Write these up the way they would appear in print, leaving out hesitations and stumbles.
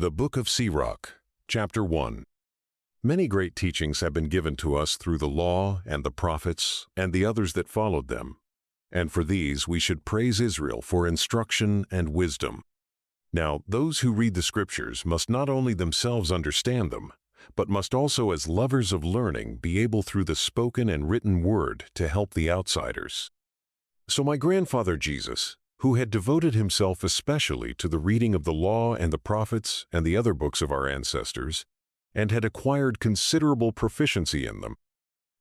The Book of Sirach, Chapter 1. Many great teachings have been given to us through the law and the prophets and the others that followed them, and for these we should praise Israel for instruction and wisdom. Now, those who read the Scriptures must not only themselves understand them, but must also as lovers of learning be able through the spoken and written word to help the outsiders. So my grandfather Jesus, who had devoted himself especially to the reading of the law and the prophets and the other books of our ancestors, and had acquired considerable proficiency in them,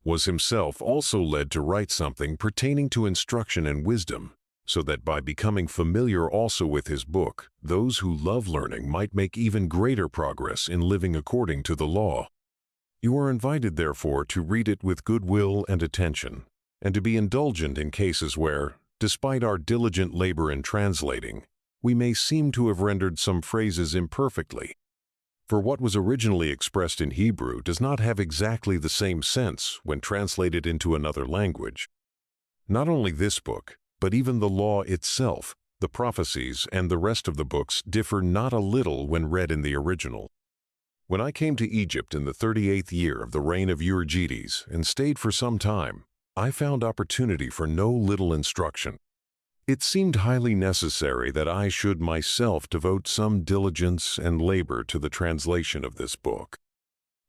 was himself also led to write something pertaining to instruction and wisdom, so that by becoming familiar also with his book, those who love learning might make even greater progress in living according to the law. You are invited, therefore, to read it with good will and attention, and to be indulgent in cases where, despite our diligent labor in translating, we may seem to have rendered some phrases imperfectly. For what was originally expressed in Hebrew does not have exactly the same sense when translated into another language. Not only this book, but even the law itself, the prophecies, and the rest of the books differ not a little when read in the original. When I came to Egypt in the 38th year of the reign of Euergetes and stayed for some time, I found opportunity for no little instruction. It seemed highly necessary that I should myself devote some diligence and labor to the translation of this book.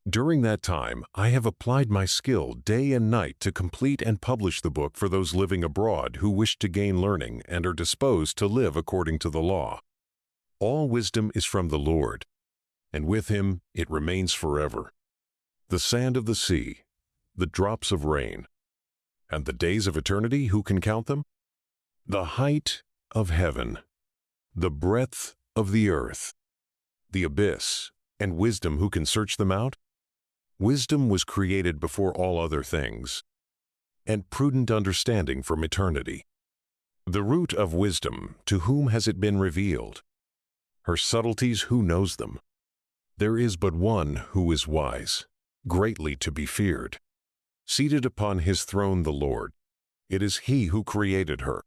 During that time, I have applied my skill day and night to complete and publish the book for those living abroad who wish to gain learning and are disposed to live according to the law. All wisdom is from the Lord, and with him it remains forever. The sand of the sea, the drops of rain, and the days of eternity, who can count them? The height of heaven, the breadth of the earth, the abyss, and wisdom, who can search them out? Wisdom was created before all other things, and prudent understanding from eternity. The root of wisdom, to whom has it been revealed? Her subtleties, who knows them? There is but one who is wise, greatly to be feared. Seated upon his throne the Lord, it is he who created her.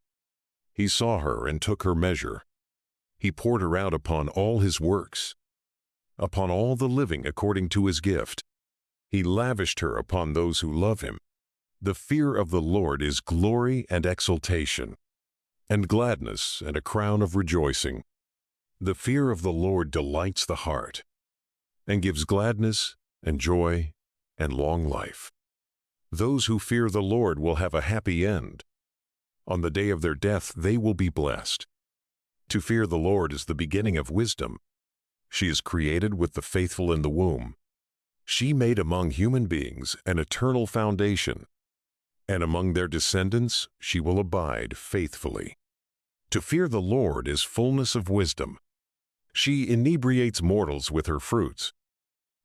He saw her and took her measure. He poured her out upon all his works, upon all the living according to his gift. He lavished her upon those who love him. The fear of the Lord is glory and exultation, and gladness and a crown of rejoicing. The fear of the Lord delights the heart, and gives gladness and joy and long life. Those who fear the Lord will have a happy end. On the day of their death they will be blessed. To fear the Lord is the beginning of wisdom. She is created with the faithful in the womb. She made among human beings an eternal foundation, and among their descendants she will abide faithfully. To fear the Lord is fullness of wisdom. She inebriates mortals with her fruits.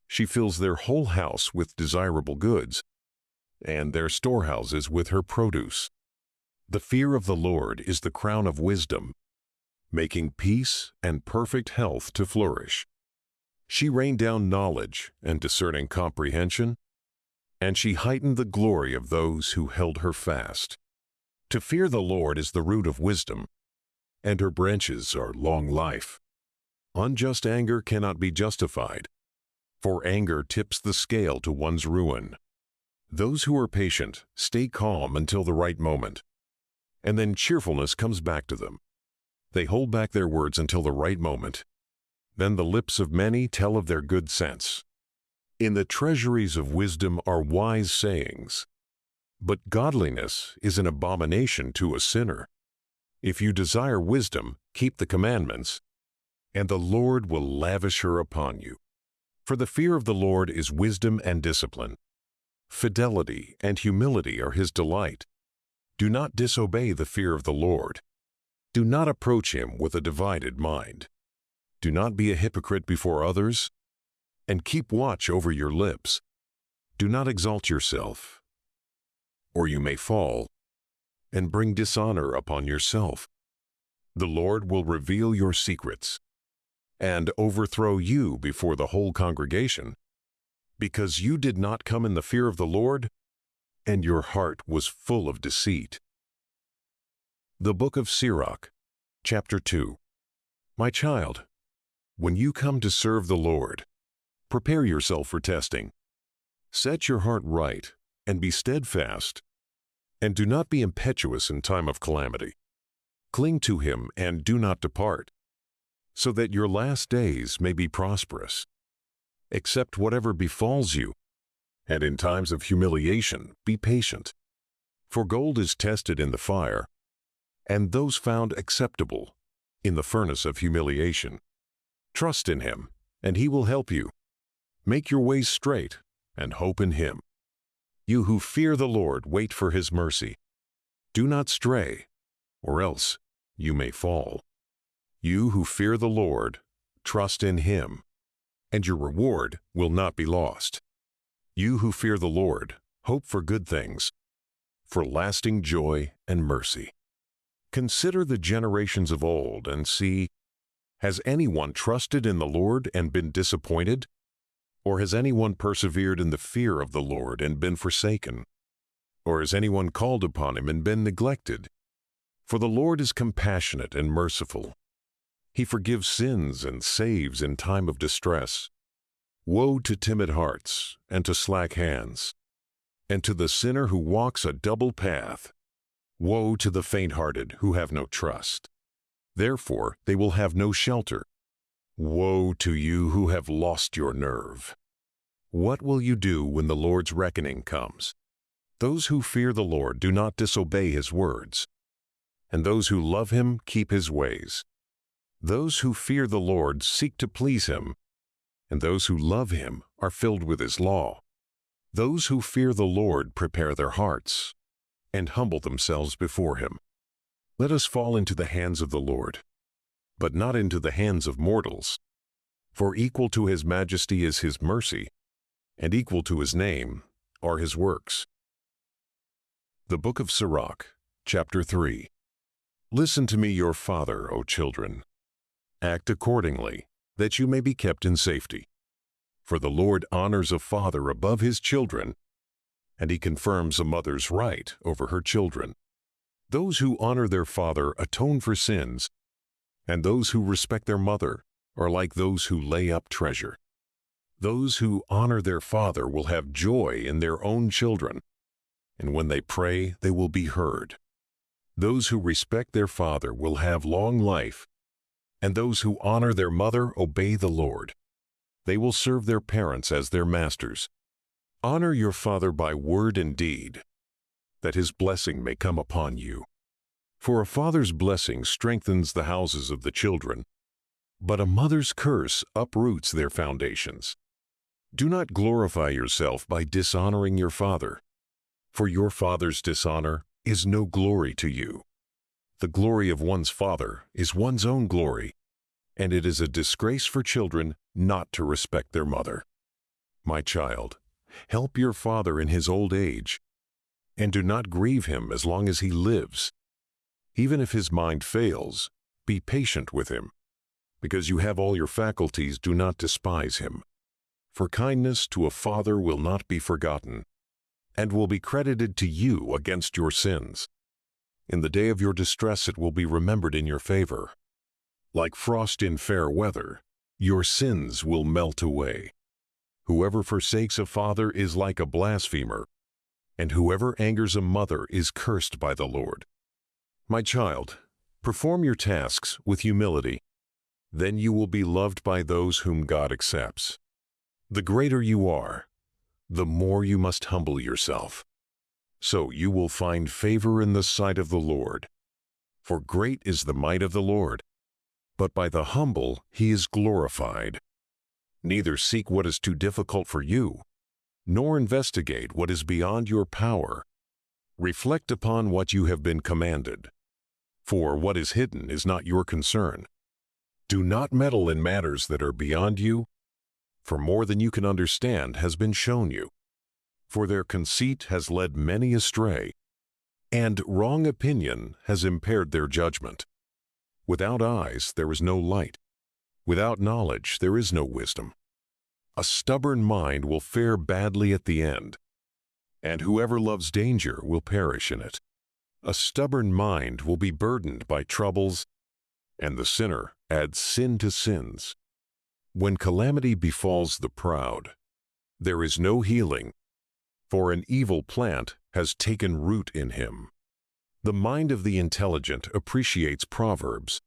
She fills their whole house with desirable goods, and their storehouses with her produce. The fear of the Lord is the crown of wisdom, making peace and perfect health to flourish. She rained down knowledge and discerning comprehension, and she heightened the glory of those who held her fast. To fear the Lord is the root of wisdom, and her branches are long life. Unjust anger cannot be justified, for anger tips the scale to one's ruin. Those who are patient stay calm until the right moment, and then cheerfulness comes back to them. They hold back their words until the right moment. Then the lips of many tell of their good sense. In the treasuries of wisdom are wise sayings, but godliness is an abomination to a sinner. If you desire wisdom, keep the commandments, and the Lord will lavish her upon you. For the fear of the Lord is wisdom and discipline. Fidelity and humility are his delight. Do not disobey the fear of the Lord. Do not approach him with a divided mind. Do not be a hypocrite before others, and keep watch over your lips. Do not exalt yourself, or you may fall and bring dishonor upon yourself. The Lord will reveal your secrets and overthrow you before the whole congregation, because you did not come in the fear of the Lord, and your heart was full of deceit. The Book of Sirach, Chapter 2. My child, When you come to serve the Lord, prepare yourself for testing. Set your heart right and be steadfast, and do not be impetuous in time of calamity. Cling to Him and do not depart, so that your last days may be prosperous. Accept whatever befalls you, and in times of humiliation be patient. For gold is tested in the fire, and those found acceptable in the furnace of humiliation. Trust in Him, and He will help you. Make your ways straight, and hope in Him. You who fear the Lord, wait for His mercy. Do not stray, or else you may fall. You who fear the Lord, trust in Him, and your reward will not be lost. You who fear the Lord, hope for good things, for lasting joy and mercy. Consider the generations of old and see, has anyone trusted in the Lord and been disappointed? Or has anyone persevered in the fear of the Lord and been forsaken? Or has anyone called upon Him and been neglected? For the Lord is compassionate and merciful. He forgives sins and saves in time of distress. Woe to timid hearts and to slack hands, and to the sinner who walks a double path. Woe to the faint-hearted who have no trust. Therefore they will have no shelter. Woe to you who have lost your nerve. What will you do when the Lord's reckoning comes? Those who fear the Lord do not disobey His words, and those who love Him keep His ways. Those who fear the Lord seek to please Him, and those who love Him are filled with His law. Those who fear the Lord prepare their hearts and humble themselves before Him. Let us fall into the hands of the Lord, but not into the hands of mortals. For equal to His majesty is His mercy, and equal to His name are His works. The Book of Sirach, Chapter 3. Listen to me, your father, O children. Act accordingly, that you may be kept in safety. For the Lord honors a father above his children, and He confirms a mother's right over her children. Those who honor their father atone for sins, and those who respect their mother are like those who lay up treasure. Those who honor their father will have joy in their own children, and when they pray, they will be heard. Those who respect their father will have long life, and those who honor their mother obey the Lord. They will serve their parents as their masters. Honor your father by word and deed, that his blessing may come upon you. For a father's blessing strengthens the houses of the children, but a mother's curse uproots their foundations. Do not glorify yourself by dishonoring your father, for your father's dishonor is no glory to you. The glory of one's father is one's own glory, and it is a disgrace for children not to respect their mother. My child, help your father in his old age, and do not grieve him as long as he lives. Even if his mind fails, be patient with him. Because you have all your faculties, do not despise him. For kindness to a father will not be forgotten, and will be credited to you against your sins. In the day of your distress it will be remembered in your favor. Like frost in fair weather, your sins will melt away. Whoever forsakes a father is like a blasphemer, and whoever angers a mother is cursed by the Lord. My child, perform your tasks with humility. Then you will be loved by those whom God accepts. The greater you are, the more you must humble yourself. So you will find favor in the sight of the Lord. For great is the might of the Lord, but by the humble He is glorified. Neither seek what is too difficult for you, nor investigate what is beyond your power. Reflect upon what you have been commanded, for what is hidden is not your concern. Do not meddle in matters that are beyond you, for more than you can understand has been shown you. For their conceit has led many astray, and wrong opinion has impaired their judgment. Without eyes there is no light. Without knowledge there is no wisdom. A stubborn mind will fare badly at the end, and whoever loves danger will perish in it. A stubborn mind will be burdened by troubles, and the sinner adds sin to sins. When calamity befalls the proud, there is no healing, for an evil plant has taken root in him. The mind of the intelligent appreciates proverbs,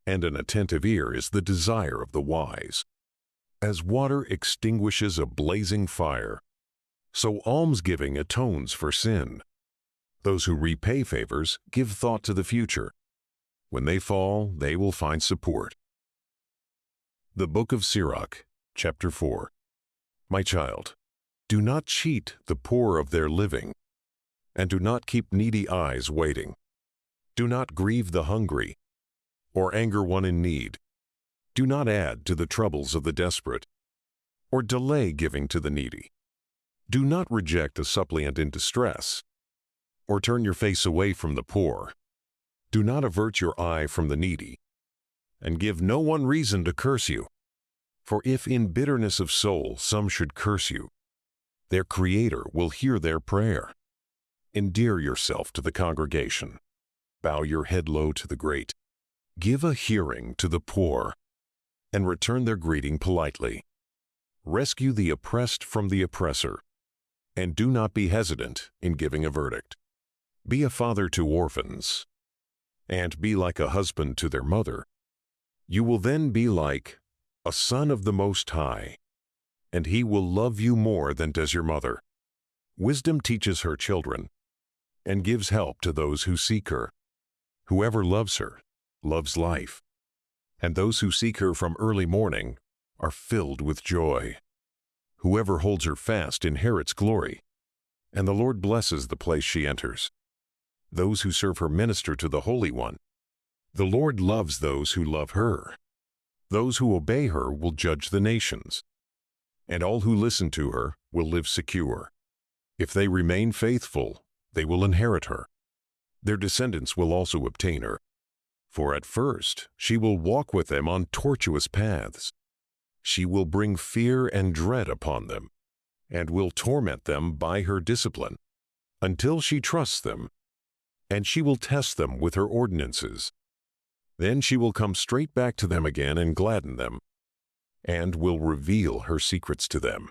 and an attentive ear is the desire of the wise. As water extinguishes a blazing fire, so almsgiving atones for sin. Those who repay favors give thought to the future. When they fall, they will find support. The Book of Sirach, Chapter 4. My child, do not cheat the poor of their living, and do not keep needy eyes waiting. Do not grieve the hungry, or anger one in need. Do not add to the troubles of the desperate, or delay giving to the needy. Do not reject a suppliant in distress, or turn your face away from the poor. Do not avert your eye from the needy, and give no one reason to curse you. For if in bitterness of soul some should curse you, their Creator will hear their prayer. Endear yourself to the congregation. Bow your head low to the great. Give a hearing to the poor, and return their greeting politely. Rescue the oppressed from the oppressor, and do not be hesitant in giving a verdict. Be a father to orphans, and be like a husband to their mother. You will then be like a son of the Most High, and he will love you more than does your mother. Wisdom teaches her children, and gives help to those who seek her. Whoever loves her loves life, and those who seek her from early morning are filled with joy. Whoever holds her fast inherits glory, and the Lord blesses the place she enters. Those who serve her minister to the Holy One. The Lord loves those who love her. Those who obey her will judge the nations, and all who listen to her will live secure. If they remain faithful, they will inherit her. Their descendants will also obtain her. For at first she will walk with them on tortuous paths. She will bring fear and dread upon them, and will torment them by her discipline, until she trusts them, and she will test them with her ordinances. Then she will come straight back to them again and gladden them, and will reveal her secrets to them.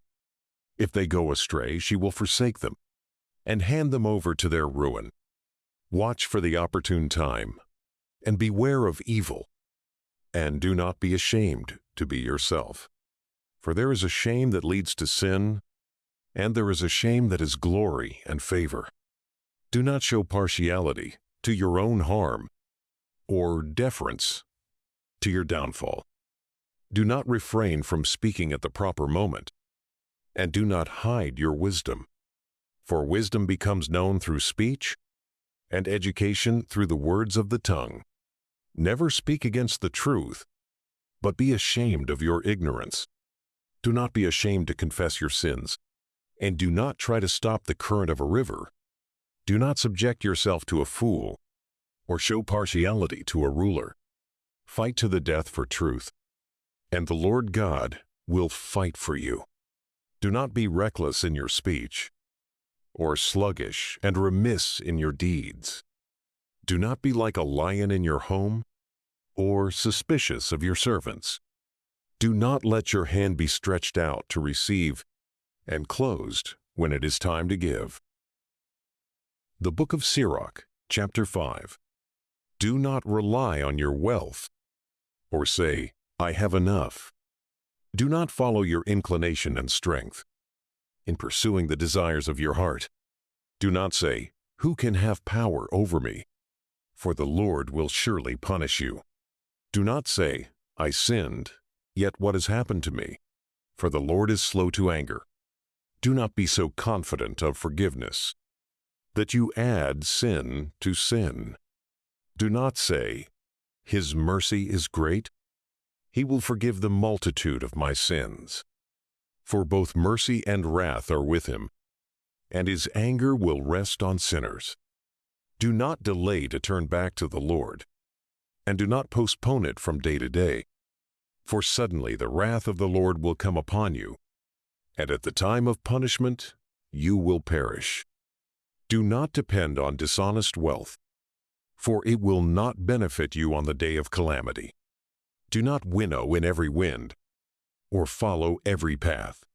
If they go astray, she will forsake them, and hand them over to their ruin. Watch for the opportune time, and beware of evil, and do not be ashamed to be yourself. For there is a shame that leads to sin, and there is a shame that is glory and favor. Do not show partiality to your own harm, or deference to your downfall. Do not refrain from speaking at the proper moment, and do not hide your wisdom. For wisdom becomes known through speech, and education through the words of the tongue. Never speak against the truth, but be ashamed of your ignorance. Do not be ashamed to confess your sins, and do not try to stop the current of a river. Do not subject yourself to a fool, or show partiality to a ruler. Fight to the death for truth, and the Lord God will fight for you. Do not be reckless in your speech, or sluggish and remiss in your deeds. Do not be like a lion in your home, or suspicious of your servants. Do not let your hand be stretched out to receive, and closed when it is time to give. The Book of Sirach, Chapter 5. Do not rely on your wealth, or say, I have enough. Do not follow your inclination and strength in pursuing the desires of your heart. Do not say, who can have power over me? For the Lord will surely punish you. Do not say, I sinned, yet what has happened to me? For the Lord is slow to anger. Do not be so confident of forgiveness that you add sin to sin. Do not say, His mercy is great. He will forgive the multitude of my sins. For both mercy and wrath are with him, and his anger will rest on sinners. Do not delay to turn back to the Lord, and do not postpone it from day to day. For suddenly the wrath of the Lord will come upon you, and at the time of punishment you will perish. Do not depend on dishonest wealth, for it will not benefit you on the day of calamity. Do not winnow in every wind, or follow every path.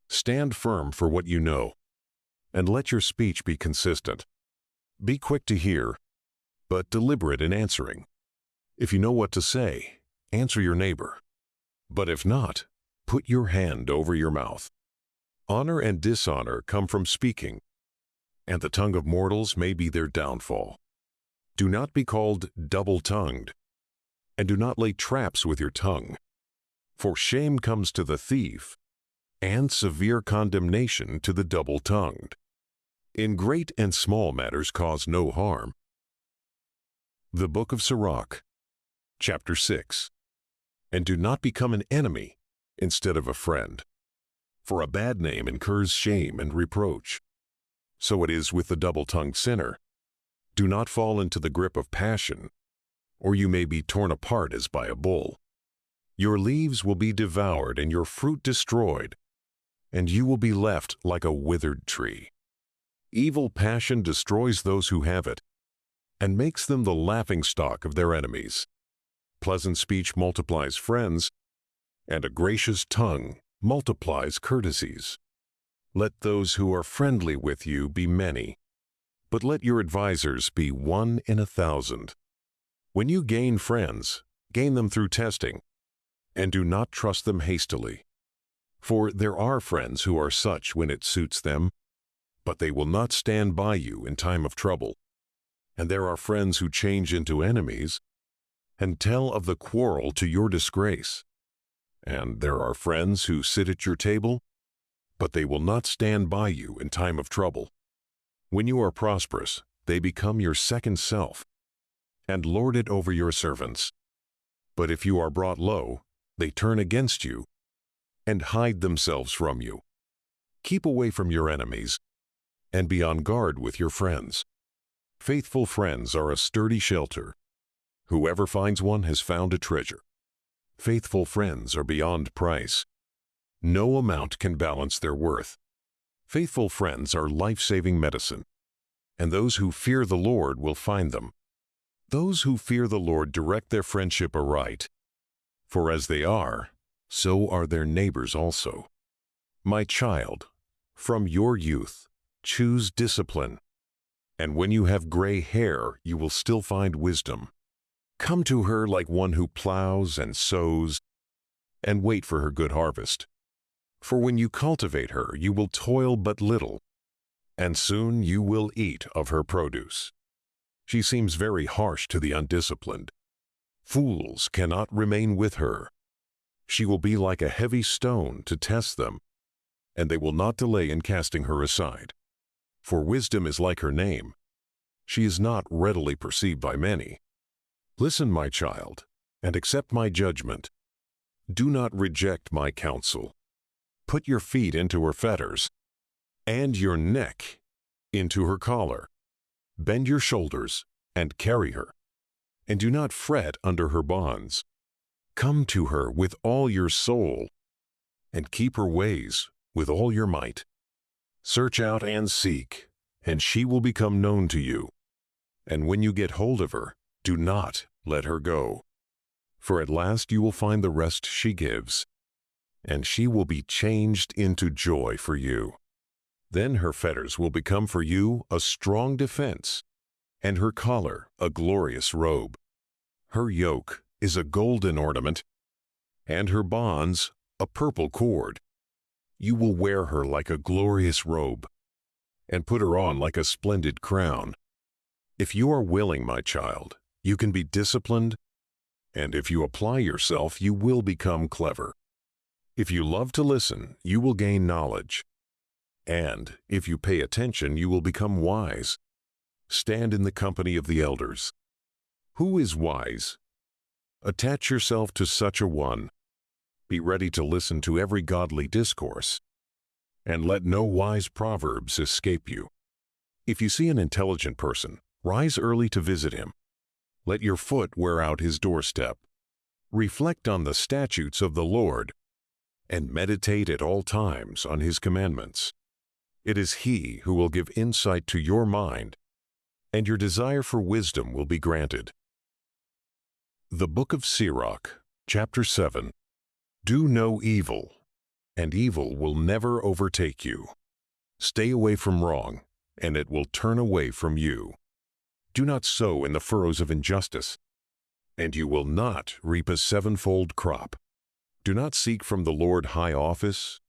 Stand firm for what you know, and let your speech be consistent. Be quick to hear, but deliberate in answering. If you know what to say, answer your neighbor. But if not, put your hand over your mouth. Honor and dishonor come from speaking, and the tongue of mortals may be their downfall. Do not be called double-tongued, and do not lay traps with your tongue. For shame comes to the thief, and severe condemnation to the double-tongued. In great and small matters cause no harm. The Book of Sirach, Chapter 6. And do not become an enemy instead of a friend, for a bad name incurs shame and reproach. So it is with the double-tongued sinner. Do not fall into the grip of passion, or you may be torn apart as by a bull. Your leaves will be devoured and your fruit destroyed, and you will be left like a withered tree. Evil passion destroys those who have it, and makes them the laughingstock of their enemies. Pleasant speech multiplies friends, and a gracious tongue multiplies courtesies. Let those who are friendly with you be many, but let your advisers be 1 in 1,000. When you gain friends, gain them through testing, and do not trust them hastily. For there are friends who are such when it suits them, but they will not stand by you in time of trouble. And there are friends who change into enemies, and tell of the quarrel to your disgrace. And there are friends who sit at your table, but they will not stand by you in time of trouble. When you are prosperous, they become your second self, and lord it over your servants. But if you are brought low, they turn against you, and hide themselves from you. Keep away from your enemies, and be on guard with your friends. Faithful friends are a sturdy shelter. Whoever finds one has found a treasure. Faithful friends are beyond price. No amount can balance their worth. Faithful friends are life-saving medicine, and those who fear the Lord will find them. Those who fear the Lord direct their friendship aright, for as they are, so are their neighbors also. My child, from your youth, choose discipline, and when you have gray hair, you will still find wisdom. Come to her like one who plows and sows, and wait for her good harvest. For when you cultivate her, you will toil but little, and soon you will eat of her produce. She seems very harsh to the undisciplined. Fools cannot remain with her. She will be like a heavy stone to test them, and they will not delay in casting her aside. For wisdom is like her name. She is not readily perceived by many. Listen, my child, and accept my judgment. Do not reject my counsel. Put your feet into her fetters, and your neck into her collar. Bend your shoulders and carry her, and do not fret under her bonds. Come to her with all your soul, and keep her ways with all your might. Search out and seek, and she will become known to you. And when you get hold of her, do not let her go. For at last you will find the rest she gives, and she will be changed into joy for you. Then her fetters will become for you a strong defense, and her collar a glorious robe. Her yoke is a golden ornament, and her bonds a purple cord. You will wear her like a glorious robe, and put her on like a splendid crown. If you are willing, my child, you can be disciplined, and if you apply yourself, you will become clever. If you love to listen, you will gain knowledge, and if you pay attention, you will become wise. Stand in the company of the elders. Who is wise? Attach yourself to such a one. Be ready to listen to every godly discourse, and let no wise proverbs escape you. If you see an intelligent person, rise early to visit him. Let your foot wear out his doorstep. Reflect on the statutes of the Lord, and meditate at all times on his commandments. It is he who will give insight to your mind, and your desire for wisdom will be granted. The Book of Sirach, Chapter 7. Do no evil, and evil will never overtake you. Stay away from wrong, and it will turn away from you. Do not sow in the furrows of injustice, and you will not reap a sevenfold crop. Do not seek from the Lord high office,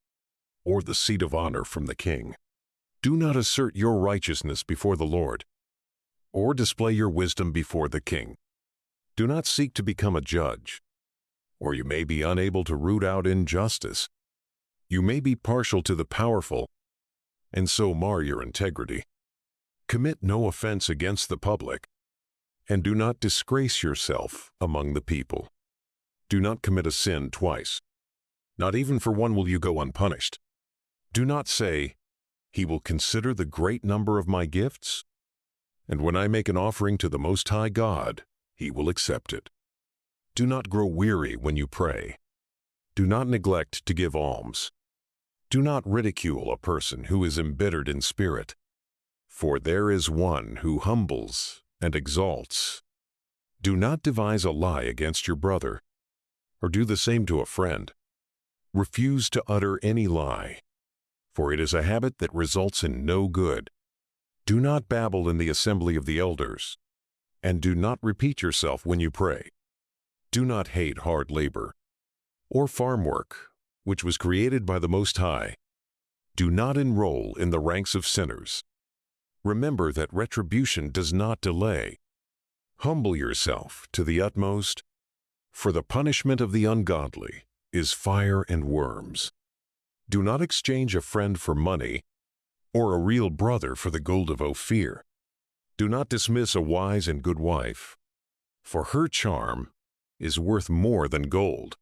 or the seat of honor from the king. Do not assert your righteousness before the Lord, or display your wisdom before the king. Do not seek to become a judge, or you may be unable to root out injustice. You may be partial to the powerful, and so mar your integrity. Commit no offense against the public, and do not disgrace yourself among the people. Do not commit a sin twice. Not even for one will you go unpunished. Do not say, "He will consider the great number of my gifts, and when I make an offering to the Most High God, He will accept it." Do not grow weary when you pray. Do not neglect to give alms. Do not ridicule a person who is embittered in spirit, for there is one who humbles and exalts. Do not devise a lie against your brother, or do the same to a friend. Refuse to utter any lie, for it is a habit that results in no good. Do not babble in the assembly of the elders, and do not repeat yourself when you pray. Do not hate hard labor, or farm work, which was created by the Most High. Do not enroll in the ranks of sinners. Remember that retribution does not delay. Humble yourself to the utmost, for the punishment of the ungodly is fire and worms. Do not exchange a friend for money, or a real brother for the gold of Ophir. Do not dismiss a wise and good wife, for her charm is worth more than gold.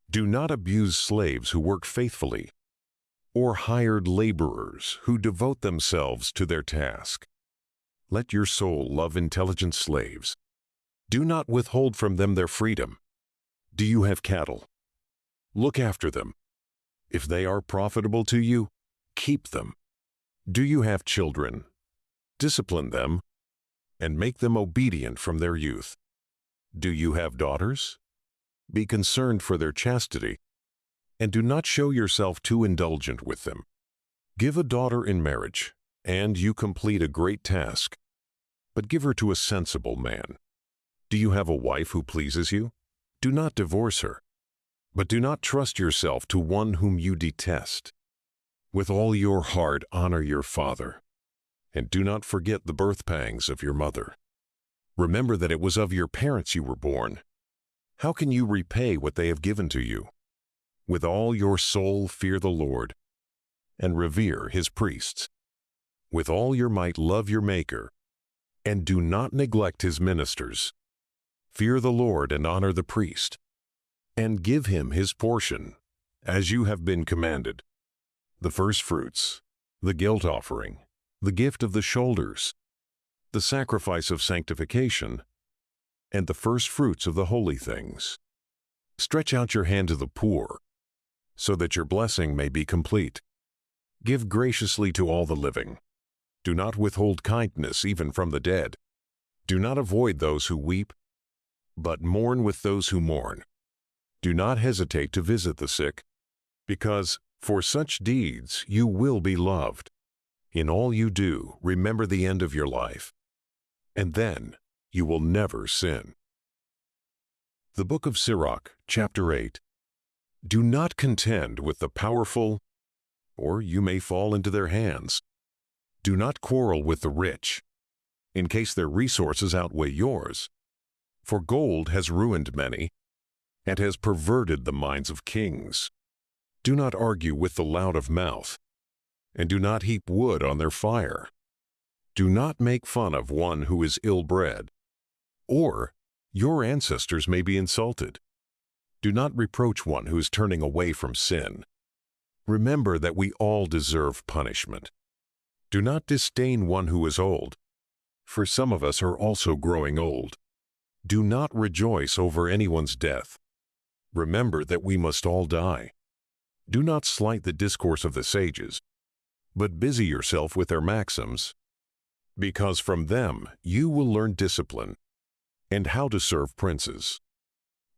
Do not abuse slaves who work faithfully, or hired laborers who devote themselves to their task. Let your soul love intelligent slaves. Do not withhold from them their freedom. Do you have cattle? Look after them. If they are profitable to you, keep them. Do you have children? Discipline them, and make them obedient from their youth. Do you have daughters? Be concerned for their chastity, and do not show yourself too indulgent with them. Give a daughter in marriage, and you complete a great task, but give her to a sensible man. Do you have a wife who pleases you? Do not divorce her, but do not trust yourself to one whom you detest. With all your heart honor your father, and do not forget the birth pangs of your mother. Remember that it was of your parents you were born. How can you repay what they have given to you? With all your soul fear the Lord, and revere His priests. With all your might love your Maker, and do not neglect His ministers. Fear the Lord and honor the priest, and give him his portion, as you have been commanded. The firstfruits, the guilt offering, the gift of the shoulders, the sacrifice of sanctification, and the firstfruits of the holy things. Stretch out your hand to the poor, so that your blessing may be complete. Give graciously to all the living. Do not withhold kindness even from the dead. Do not avoid those who weep, but mourn with those who mourn. Do not hesitate to visit the sick, because for such deeds you will be loved. In all you do, remember the end of your life, and then you will never sin. The Book of Sirach, Chapter 8. Do not contend with the powerful, or you may fall into their hands. Do not quarrel with the rich, in case their resources outweigh yours. For gold has ruined many, and has perverted the minds of kings. Do not argue with the loud of mouth, and do not heap wood on their fire. Do not make fun of one who is ill-bred, or your ancestors may be insulted. Do not reproach one who is turning away from sin. Remember that we all deserve punishment. Do not disdain one who is old, for some of us are also growing old. Do not rejoice over anyone's death. Remember that we must all die. Do not slight the discourse of the sages, but busy yourself with their maxims, because from them you will learn discipline and how to serve princes.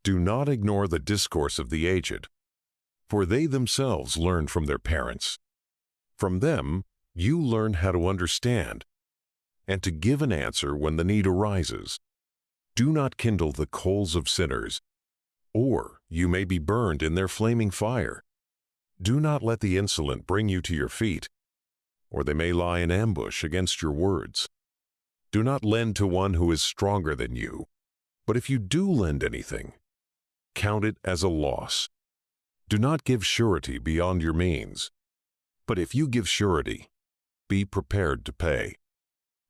Do not ignore the discourse of the aged, for they themselves learn from their parents. From them you learn how to understand and to give an answer when the need arises. Do not kindle the coals of sinners, or you may be burned in their flaming fire. Do not let the insolent bring you to your feet, or they may lie in ambush against your words. Do not lend to one who is stronger than you, but if you do lend anything, count it as a loss. Do not give surety beyond your means, but if you give surety, be prepared to pay.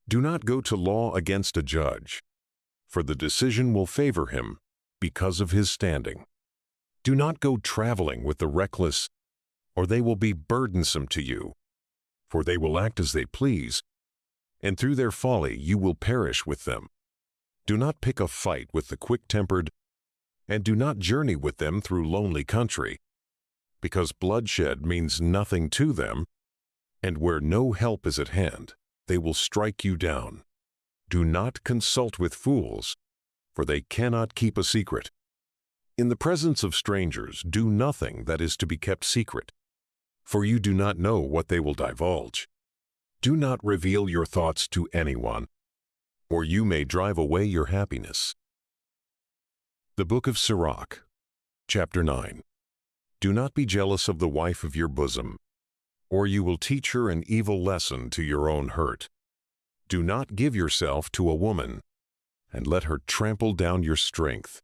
Do not go to law against a judge, for the decision will favor him because of his standing. Do not go traveling with the reckless, or they will be burdensome to you, for they will act as they please, and through their folly you will perish with them. Do not pick a fight with the quick-tempered, and do not journey with them through lonely country, because bloodshed means nothing to them, and where no help is at hand, they will strike you down. Do not consult with fools, for they cannot keep a secret. In the presence of strangers, do nothing that is to be kept secret, for you do not know what they will divulge. Do not reveal your thoughts to anyone, or you may drive away your happiness. The Book of Sirach, Chapter 9. Do not be jealous of the wife of your bosom, or you will teach her an evil lesson to your own hurt. Do not give yourself to a woman, and let her trample down your strength.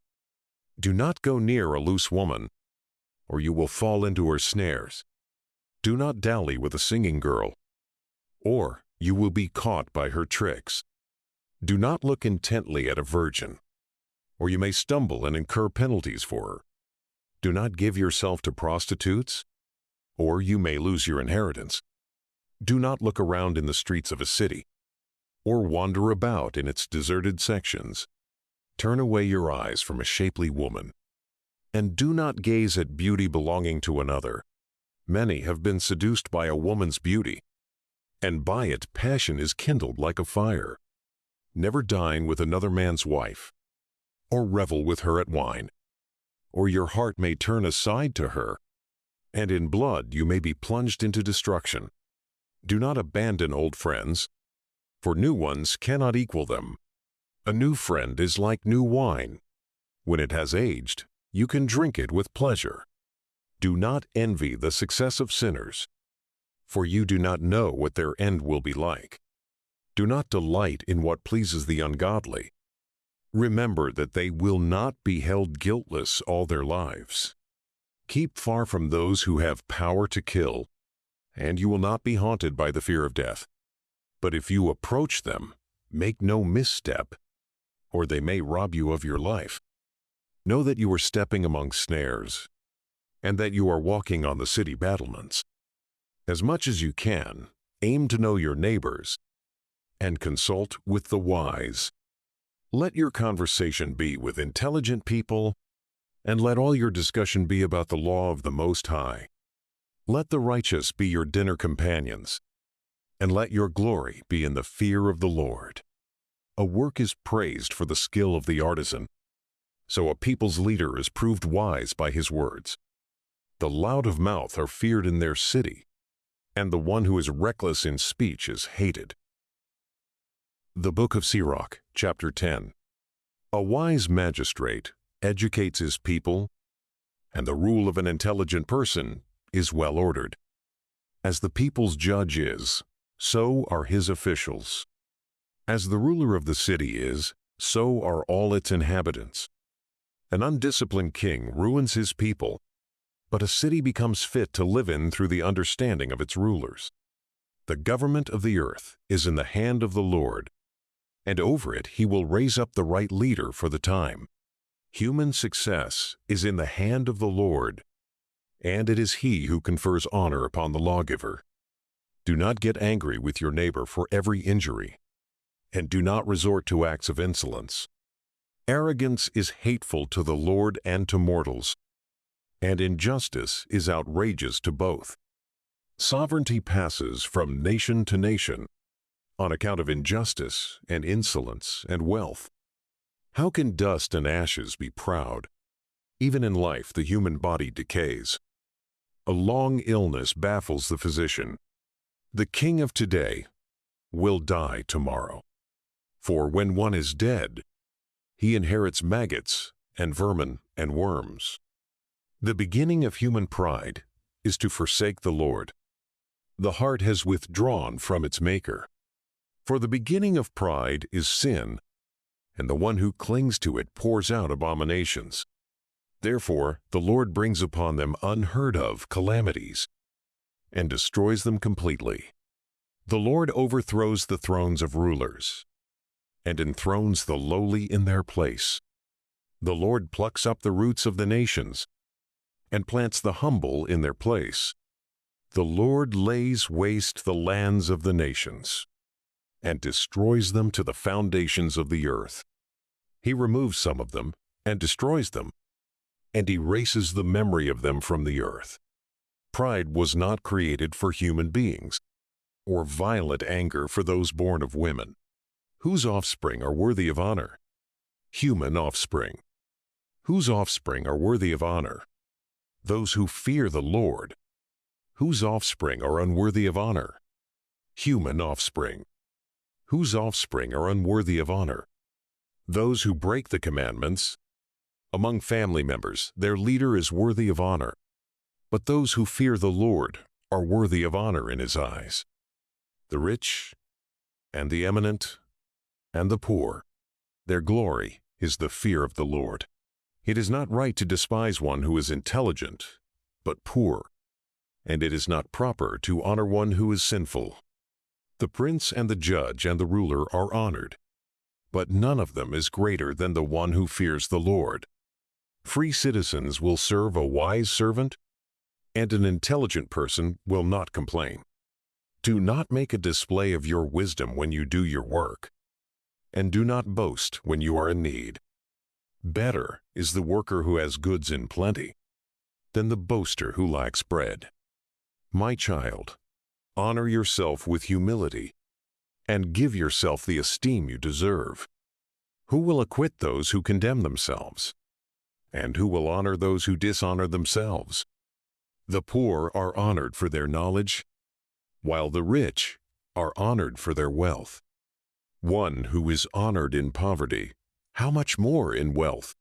Do not go near a loose woman, or you will fall into her snares. Do not dally with a singing girl, or you will be caught by her tricks. Do not look intently at a virgin, or you may stumble and incur penalties for her. Do not give yourself to prostitutes, or you may lose your inheritance. Do not look around in the streets of a city, or wander about in its deserted sections. Turn away your eyes from a shapely woman, and do not gaze at beauty belonging to another. Many have been seduced by a woman's beauty, and by it passion is kindled like a fire. Never dine with another man's wife, or revel with her at wine, or your heart may turn aside to her, and in blood you may be plunged into destruction. Do not abandon old friends, for new ones cannot equal them. A new friend is like new wine. When it has aged, you can drink it with pleasure. Do not envy the success of sinners, for you do not know what their end will be like. Do not delight in what pleases the ungodly. Remember that they will not be held guiltless all their lives. Keep far from those who have power to kill, and you will not be haunted by the fear of death. But if you approach them, make no misstep, or they may rob you of your life. Know that you are stepping among snares, and that you are walking on the city battlements. As much as you can, aim to know your neighbors, and consult with the wise. Let your conversation be with intelligent people, and let all your discussion be about the law of the Most High. Let the righteous be your dinner companions, and let your glory be in the fear of the Lord. A work is praised for the skill of the artisan, so a people's leader is proved wise by his words. The loud of mouth are feared in their city, and the one who is reckless in speech is hated. The Book of Sirach, Chapter 10. A wise magistrate educates his people, and the rule of an intelligent person is well ordered. As the people's judge is, so are his officials. As the ruler of the city is, so are all its inhabitants. An undisciplined king ruins his people, but a city becomes fit to live in through the understanding of its rulers. The government of the earth is in the hand of the Lord, and over it he will raise up the right leader for the time. Human success is in the hand of the Lord, and it is he who confers honor upon the lawgiver. Do not get angry with your neighbor for every injury, and do not resort to acts of insolence. Arrogance is hateful to the Lord and to mortals, and injustice is outrageous to both. Sovereignty passes from nation to nation on account of injustice and insolence and wealth. How can dust and ashes be proud? Even in life the human body decays. A long illness baffles the physician. The king of today will die tomorrow. For when one is dead, he inherits maggots and vermin and worms. The beginning of human pride is to forsake the Lord. The heart has withdrawn from its Maker. For the beginning of pride is sin, and the one who clings to it pours out abominations. Therefore, the Lord brings upon them unheard of calamities and destroys them completely. The Lord overthrows the thrones of rulers and enthrones the lowly in their place. The Lord plucks up the roots of the nations and plants the humble in their place. The Lord lays waste the lands of the nations and destroys them to the foundations of the earth. He removes some of them and destroys them, and erases the memory of them from the earth. Pride was not created for human beings, or violent anger for those born of women. Whose offspring are worthy of honor? Human offspring. Whose offspring are worthy of honor? Those who fear the Lord. Whose offspring are unworthy of honor? Human offspring. Whose offspring are unworthy of honor? Those who break the commandments. Among family members, their leader is worthy of honor, but those who fear the Lord are worthy of honor in his eyes. The rich and the eminent and the poor, their glory is the fear of the Lord. It is not right to despise one who is intelligent, but poor, and it is not proper to honor one who is sinful. The prince and the judge and the ruler are honored, but none of them is greater than the one who fears the Lord. Free citizens will serve a wise servant, and an intelligent person will not complain. Do not make a display of your wisdom when you do your work, and do not boast when you are in need. Better is the worker who has goods in plenty than the boaster who lacks bread. My child, honor yourself with humility, and give yourself the esteem you deserve. Who will acquit those who condemn themselves? And who will honor those who dishonor themselves? The poor are honored for their knowledge, while the rich are honored for their wealth. One who is honored in poverty, how much more in wealth?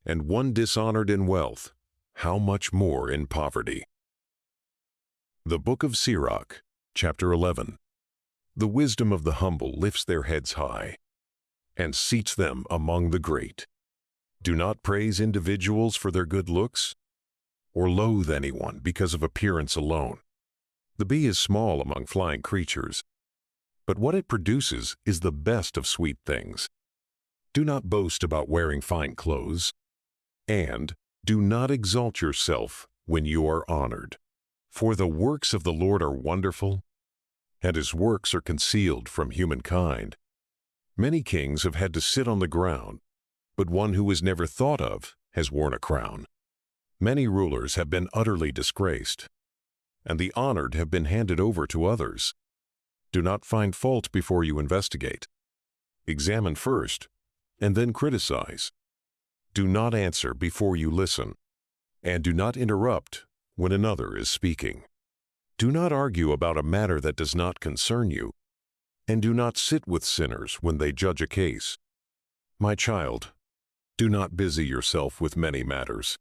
And one dishonored in wealth, how much more in poverty? The Book of Sirach, chapter 11. The wisdom of the humble lifts their heads high and seats them among the great. Do not praise individuals for their good looks, or loathe anyone because of appearance alone. The bee is small among flying creatures, but what it produces is the best of sweet things. Do not boast about wearing fine clothes, and do not exalt yourself when you are honored. For the works of the Lord are wonderful, and his works are concealed from humankind. Many kings have had to sit on the ground, but one who was never thought of has worn a crown. Many rulers have been utterly disgraced, and the honored have been handed over to others. Do not find fault before you investigate. Examine first, and then criticize. Do not answer before you listen, and do not interrupt when another is speaking. Do not argue about a matter that does not concern you, and do not sit with sinners when they judge a case. My child, do not busy yourself with many matters.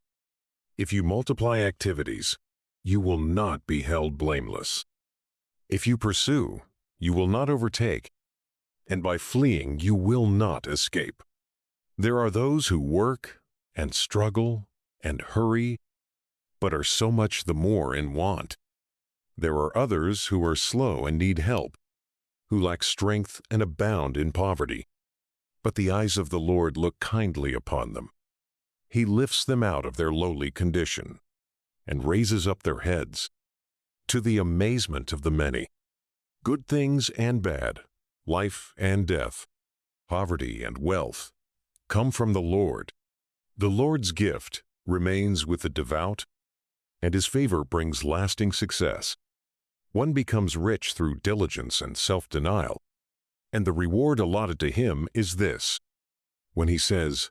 If you multiply activities, you will not be held blameless. If you pursue, you will not overtake, and by fleeing you will not escape. There are those who work and struggle and hurry, but are so much the more in want. There are others who are slow and need help, who lack strength and abound in poverty. But the eyes of the Lord look kindly upon them. He lifts them out of their lowly condition and raises up their heads to the amazement of the many. Good things and bad, life and death, poverty and wealth, come from the Lord. The Lord's gift remains with the devout, and his favor brings lasting success. One becomes rich through diligence and self-denial, and the reward allotted to him is this: when he says,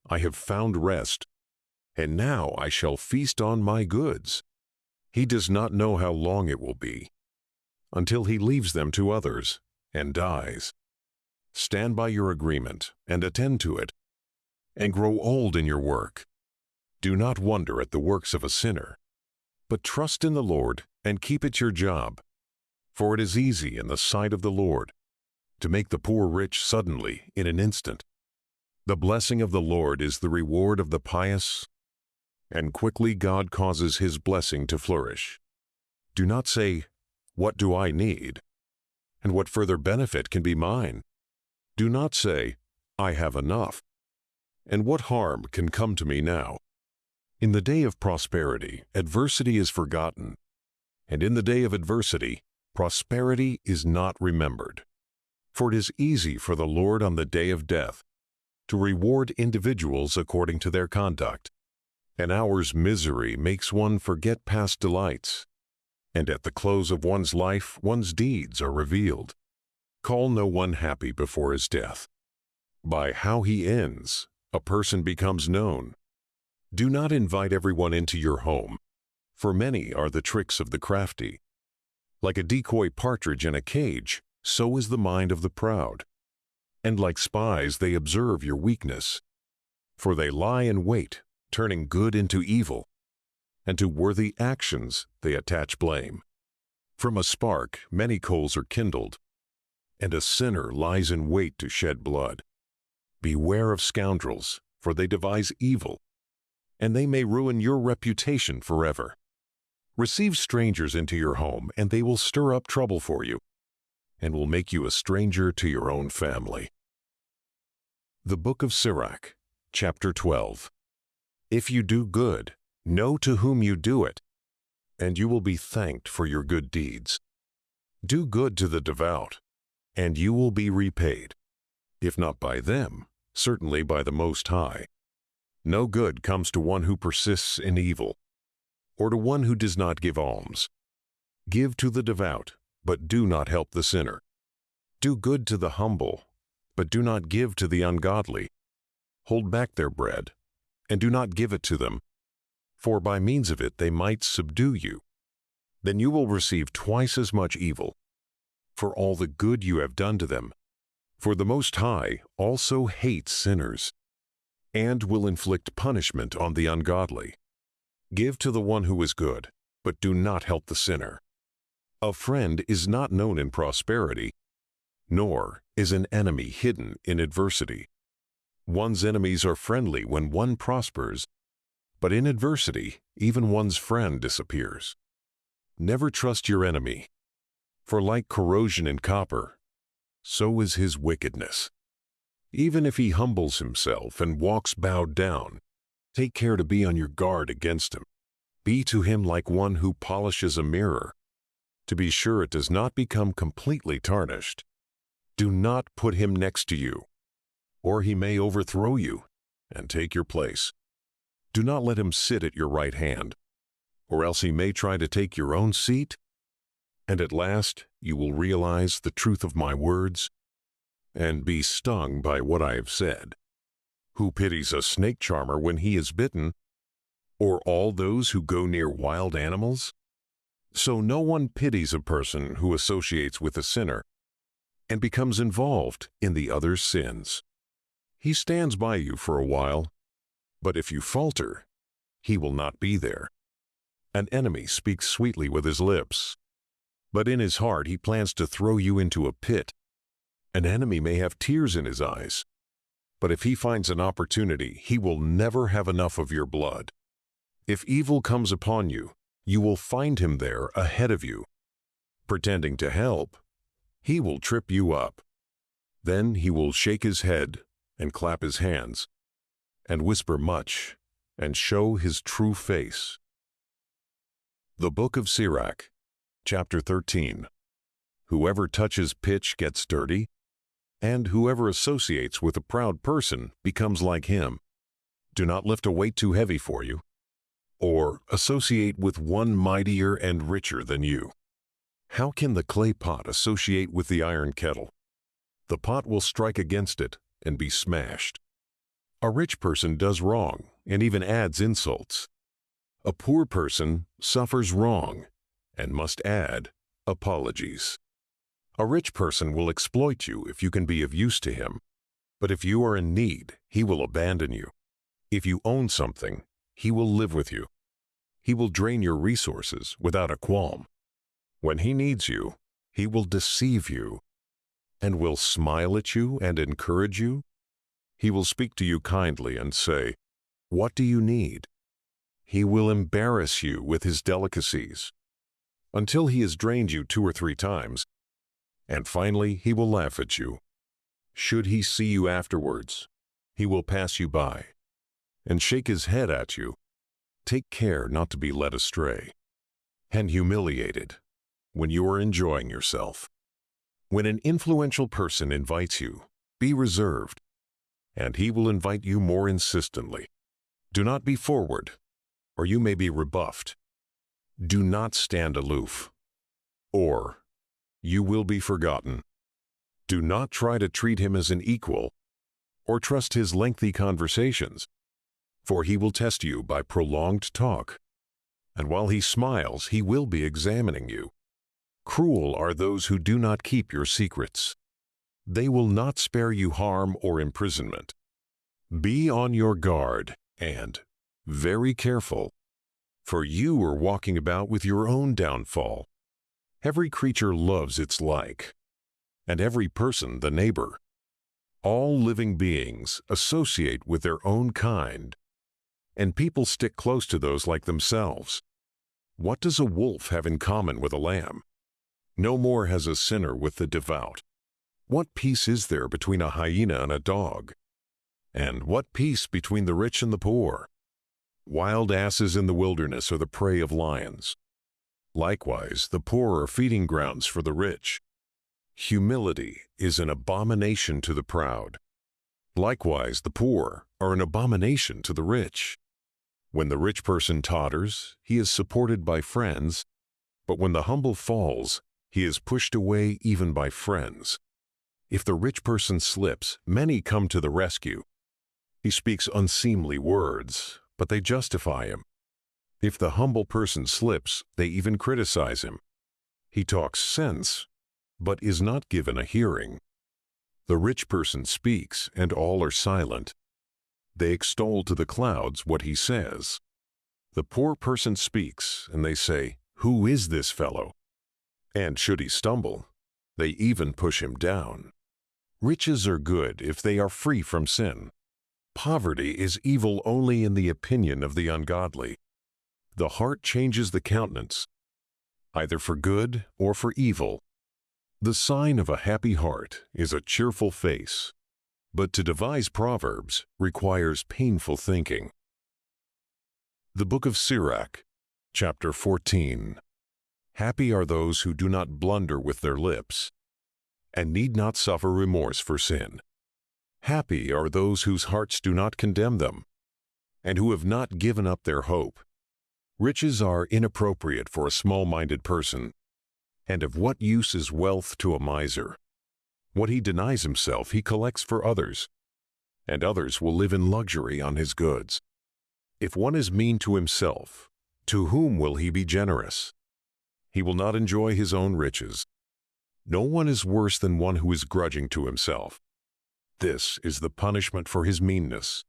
I have found rest, and now I shall feast on my goods. He does not know how long it will be, until he leaves them to others and dies. Stand by your agreement and attend to it, and grow old in your work. Do not wonder at the works of a sinner, but trust in the Lord and keep it your job. For it is easy in the sight of the Lord to make the poor rich suddenly in an instant. The blessing of the Lord is the reward of the pious, and quickly God causes his blessing to flourish. Do not say, "What do I need? And what further benefit can be mine?" Do not say, "I have enough. And what harm can come to me now?" In the day of prosperity, adversity is forgotten, and in the day of adversity, prosperity is not remembered. For it is easy for the Lord on the day of death to reward individuals according to their conduct. An hour's misery makes one forget past delights, and at the close of one's life, one's deeds are revealed. Call no one happy before his death. By how he ends, a person becomes known. Do not invite everyone into your home, for many are the tricks of the crafty. Like a decoy partridge in a cage, so is the mind of the proud. And like spies, they observe your weakness. For they lie in wait, turning good into evil, and to worthy actions they attach blame. From a spark many coals are kindled, and a sinner lies in wait to shed blood. Beware of scoundrels, for they devise evil, and they may ruin your reputation forever. Receive strangers into your home, and they will stir up trouble for you, and will make you a stranger to your own family. The Book of Sirach, Chapter 12. If you do good, know to whom you do it, and you will be thanked for your good deeds. Do good to the devout, and you will be repaid, if not by them, certainly by the Most High. No good comes to one who persists in evil, or to one who does not give alms. Give to the devout, but do not help the sinner. Do good to the humble, but do not give to the ungodly. Hold back their bread, and do not give it to them, for by means of it they might subdue you. Then you will receive twice as much evil for all the good you have done to them. For the Most High also hates sinners, and will inflict punishment on the ungodly. Give to the one who is good, but do not help the sinner. A friend is not known in prosperity, nor is an enemy hidden in adversity. One's enemies are friendly when one prospers, but in adversity, even one's friend disappears. Never trust your enemy, for like corrosion in copper, so is his wickedness. Even if he humbles himself and walks bowed down, take care to be on your guard against him. Be to him like one who polishes a mirror, to be sure it does not become completely tarnished. Do not put him next to you, or he may overthrow you and take your place. Do not let him sit at your right hand, or else he may try to take your own seat, and at last you will realize the truth of my words and be stung by what I have said. Who pities a snake charmer when he is bitten, or all those who go near wild animals? So no one pities a person who associates with a sinner and becomes involved in the other's sins. He stands by you for a while, but if you falter, he will not be there. An enemy speaks sweetly with his lips, but in his heart he plans to throw you into a pit. An enemy may have tears in his eyes, but if he finds an opportunity, he will never have enough of your blood. If evil comes upon you, you will find him there ahead of you. Pretending to help, he will trip you up. Then he will shake his head and clap his hands, and whisper much, and show his true face. The Book of Sirach, Chapter 13. Whoever touches pitch gets dirty, and whoever associates with a proud person becomes like him. Do not lift a weight too heavy for you, or associate with one mightier and richer than you. How can the clay pot associate with the iron kettle? The pot will strike against it and be smashed. A rich person does wrong and even adds insults. A poor person suffers wrong and must add apologies. A rich person will exploit you if you can be of use to him, but if you are in need, he will abandon you. If you own something, he will live with you. He will drain your resources without a qualm. When he needs you, he will deceive you and will smile at you and encourage you. He will speak to you kindly and say, "What do you need?" He will embarrass you with his delicacies until he has drained you 2 or 3 times, and finally he will laugh at you. Should he see you afterwards, he will pass you by and shake his head at you. Take care not to be led astray and humiliated when you are enjoying yourself. When an influential person invites you, be reserved, and he will invite you more insistently. Do not be forward, or you may be rebuffed. Do not stand aloof, or you will be forgotten. Do not try to treat him as an equal, or trust his lengthy conversations, for he will test you by prolonged talk, and while he smiles, he will be examining you. Cruel are those who do not keep your secrets. They will not spare you harm or imprisonment. Be on your guard and very careful, for you are walking about with your own downfall. Every creature loves its like, and every person the neighbor. All living beings associate with their own kind, and people stick close to those like themselves. What does a wolf have in common with a lamb? No more has a sinner with the devout. What peace is there between a hyena and a dog? And what peace between the rich and the poor? Wild asses in the wilderness are the prey of lions. Likewise, the poor are feeding grounds for the rich. Humility is an abomination to the proud. Likewise, the poor are an abomination to the rich. When the rich person totters, he is supported by friends, but when the humble falls, he is pushed away even by friends. If the rich person slips, many come to the rescue. He speaks unseemly words, but they justify him. If the humble person slips, they even criticize him. He talks sense, but is not given a hearing. The rich person speaks, and all are silent. They extol to the clouds what he says. The poor person speaks, and they say, "Who is this fellow?" And should he stumble, they even push him down. Riches are good if they are free from sin. Poverty is evil only in the opinion of the ungodly. The heart changes the countenance, either for good or for evil. The sign of a happy heart is a cheerful face, but to devise proverbs requires painful thinking. The Book of Sirach, chapter 14. Happy are those who do not blunder with their lips, and need not suffer remorse for sin. Happy are those whose hearts do not condemn them, and who have not given up their hope. Riches are inappropriate for a small-minded person, and of what use is wealth to a miser? What he denies himself he collects for others, and others will live in luxury on his goods. If one is mean to himself, to whom will he be generous? He will not enjoy his own riches. No one is worse than one who is grudging to himself. This is the punishment for his meanness.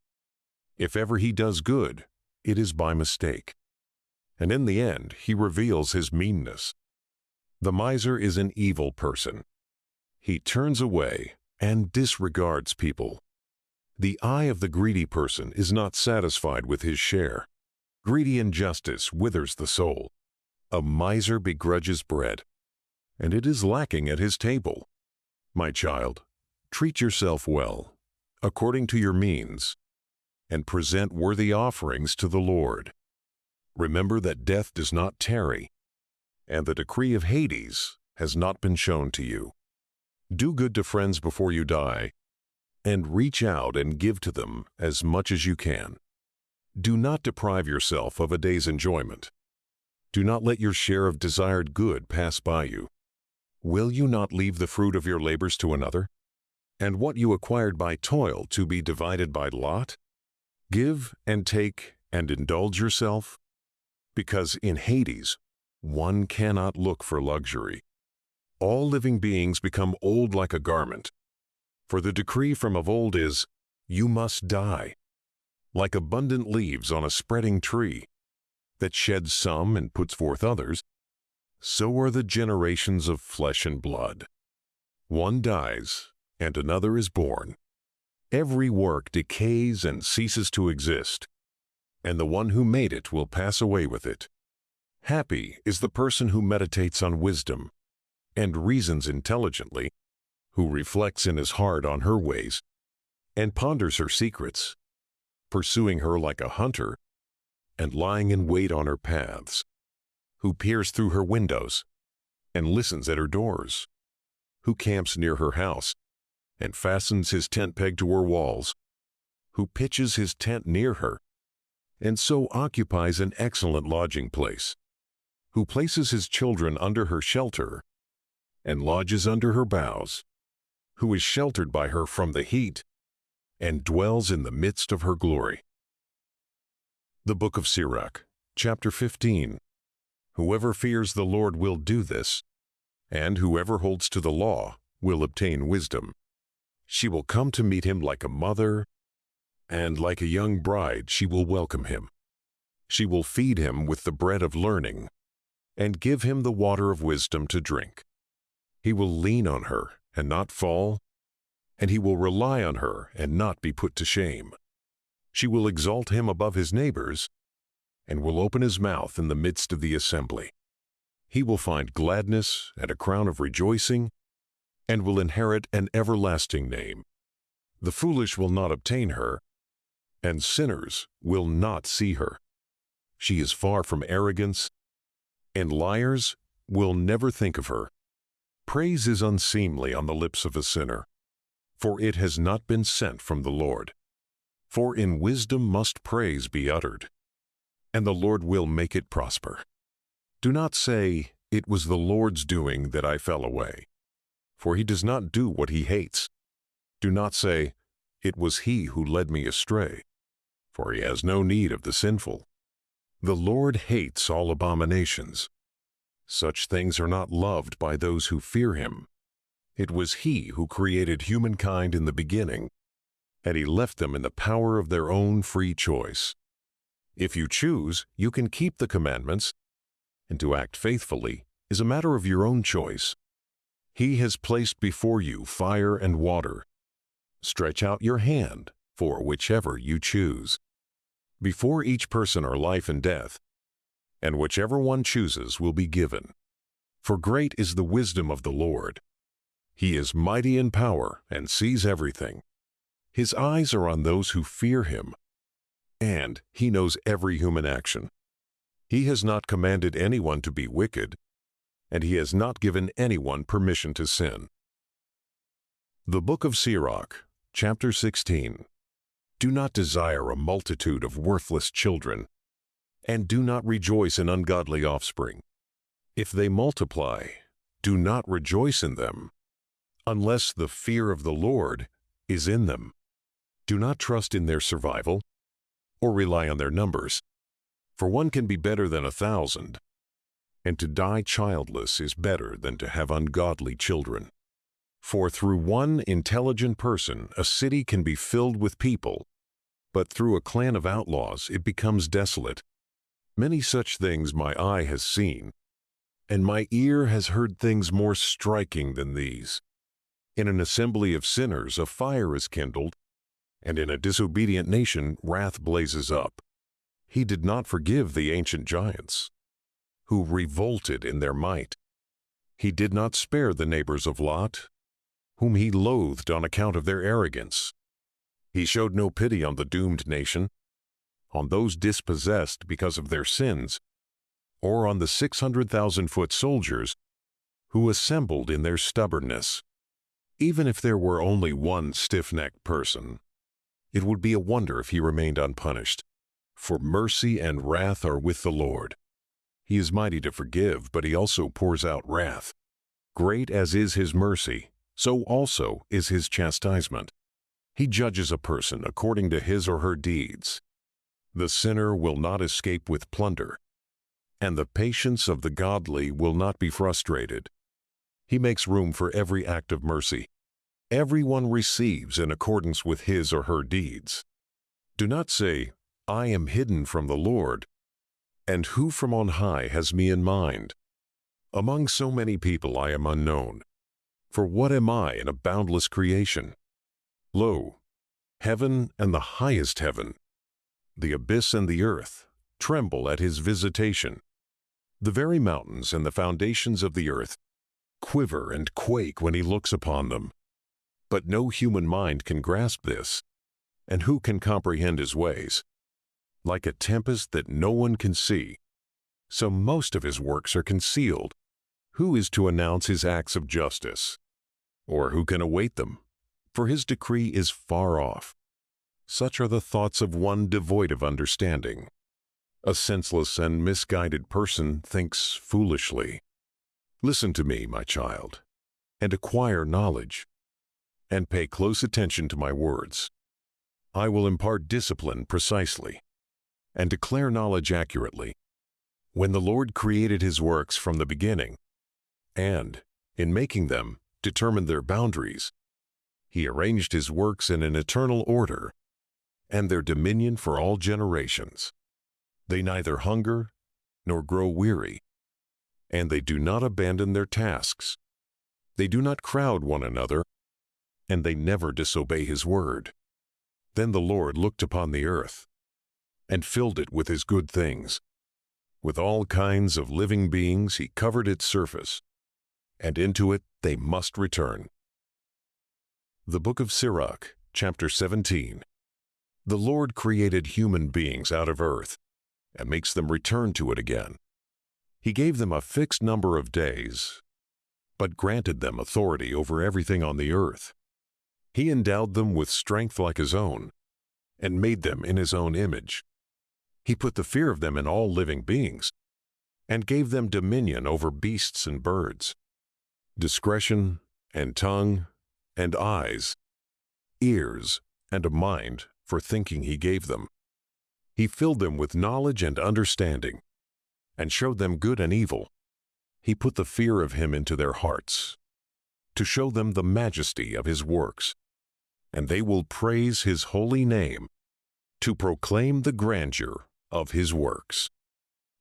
If ever he does good, it is by mistake, and in the end he reveals his meanness. The miser is an evil person. He turns away and disregards people. The eye of the greedy person is not satisfied with his share. Greedy injustice withers the soul. A miser begrudges bread, and it is lacking at his table. My child, treat yourself well, according to your means, and present worthy offerings to the Lord. Remember that death does not tarry, and the decree of Hades has not been shown to you. Do good to friends before you die, and reach out and give to them as much as you can. Do not deprive yourself of a day's enjoyment. Do not let your share of desired good pass by you. Will you not leave the fruit of your labors to another, and what you acquired by toil to be divided by lot? Give and take and indulge yourself. because in Hades one cannot look for luxury. All living beings become old like a garment, for the decree from of old is, you must die, like abundant leaves on a spreading tree, that sheds some and puts forth others, so are the generations of flesh and blood. One dies, and another is born. Every work decays and ceases to exist, and the one who made it will pass away with it. Happy is the person who meditates on wisdom, and reasons intelligently, who reflects in his heart on her ways, and ponders her secrets, pursuing her like a hunter, and lying in wait on her paths, who peers through her windows, and listens at her doors, who camps near her house, and fastens his tent peg to her walls, who pitches his tent near her, and so occupies an excellent lodging place, who places his children under her shelter, and lodges under her boughs, who is sheltered by her from the heat, and dwells in the midst of her glory. The Book of Sirach, chapter 15. Whoever fears the Lord will do this, and whoever holds to the law will obtain wisdom. She will come to meet him like a mother, and like a young bride she will welcome him. She will feed him with the bread of learning, and give him the water of wisdom to drink. He will lean on her and not fall, and he will rely on her and not be put to shame. She will exalt him above his neighbors, and will open his mouth in the midst of the assembly. He will find gladness and a crown of rejoicing, and will inherit an everlasting name. The foolish will not obtain her, and sinners will not see her. She is far from arrogance, and liars will never think of her. Praise is unseemly on the lips of a sinner, for it has not been sent from the Lord. For in wisdom must praise be uttered, and the Lord will make it prosper. Do not say, it was the Lord's doing that I fell away, for he does not do what he hates. Do not say, it was he who led me astray, for he has no need of the sinful. The Lord hates all abominations. Such things are not loved by those who fear him. It was he who created humankind in the beginning, and he left them in the power of their own free choice. If you choose, you can keep the commandments, and to act faithfully is a matter of your own choice. He has placed before you fire and water. Stretch out your hand for whichever you choose. Before each person are life and death, and whichever one chooses will be given. For great is the wisdom of the Lord. He is mighty in power and sees everything. His eyes are on those who fear him, and he knows every human action. He has not commanded anyone to be wicked, and he has not given anyone permission to sin. The Book of Sirach, chapter 16. Do not desire a multitude of worthless children, and do not rejoice in ungodly offspring. If they multiply, do not rejoice in them, unless the fear of the Lord is in them. Do not trust in their survival, or rely on their numbers, for one can be better than 1,000, and to die childless is better than to have ungodly children. For through one intelligent person a city can be filled with people, but through a clan of outlaws it becomes desolate. Many such things my eye has seen, and my ear has heard things more striking than these. In an assembly of sinners a fire is kindled, and in a disobedient nation wrath blazes up. He did not forgive the ancient giants, who revolted in their might. He did not spare the neighbors of Lot, whom he loathed on account of their arrogance. He showed no pity on the doomed nation, on those dispossessed because of their sins, or on the 600,000-foot soldiers who assembled in their stubbornness. Even if there were only one stiff-necked person, it would be a wonder if he remained unpunished. For mercy and wrath are with the Lord. He is mighty to forgive, but he also pours out wrath. Great as is his mercy, so also is his chastisement. He judges a person according to his or her deeds. The sinner will not escape with plunder, and the patience of the godly will not be frustrated. He makes room for every act of mercy. Everyone receives in accordance with his or her deeds. Do not say, I am hidden from the Lord, and who from on high has me in mind? Among so many people I am unknown. For what am I in a boundless creation? Lo, heaven and the highest heaven, the abyss and the earth, tremble at his visitation. The very mountains and the foundations of the earth quiver and quake when he looks upon them. But no human mind can grasp this, and who can comprehend his ways? Like a tempest that no one can see, so most of his works are concealed. Who is to announce his acts of justice? Or who can await them? For his decree is far off. Such are the thoughts of one devoid of understanding. A senseless and misguided person thinks foolishly. Listen to me, my child, and acquire knowledge, and pay close attention to my words. I will impart discipline precisely, and declare knowledge accurately. When the Lord created his works from the beginning, and, in making them, determined their boundaries, he arranged his works in an eternal order, and their dominion for all generations. They neither hunger nor grow weary, and they do not abandon their tasks. They do not crowd one another, and they never disobey his word. Then the Lord looked upon the earth, and filled it with his good things. With all kinds of living beings he covered its surface, and into it they must return. The Book of Sirach, chapter 17. The Lord created human beings out of earth, and makes them return to it again. He gave them a fixed number of days, but granted them authority over everything on the earth. He endowed them with strength like his own, and made them in his own image. He put the fear of them in all living beings, and gave them dominion over beasts and birds. Discretion, and tongue, and eyes, ears, and a mind for thinking he gave them. He filled them with knowledge and understanding, and showed them good and evil. He put the fear of him into their hearts, to show them the majesty of his works, and they will praise his holy name, to proclaim the grandeur of his works.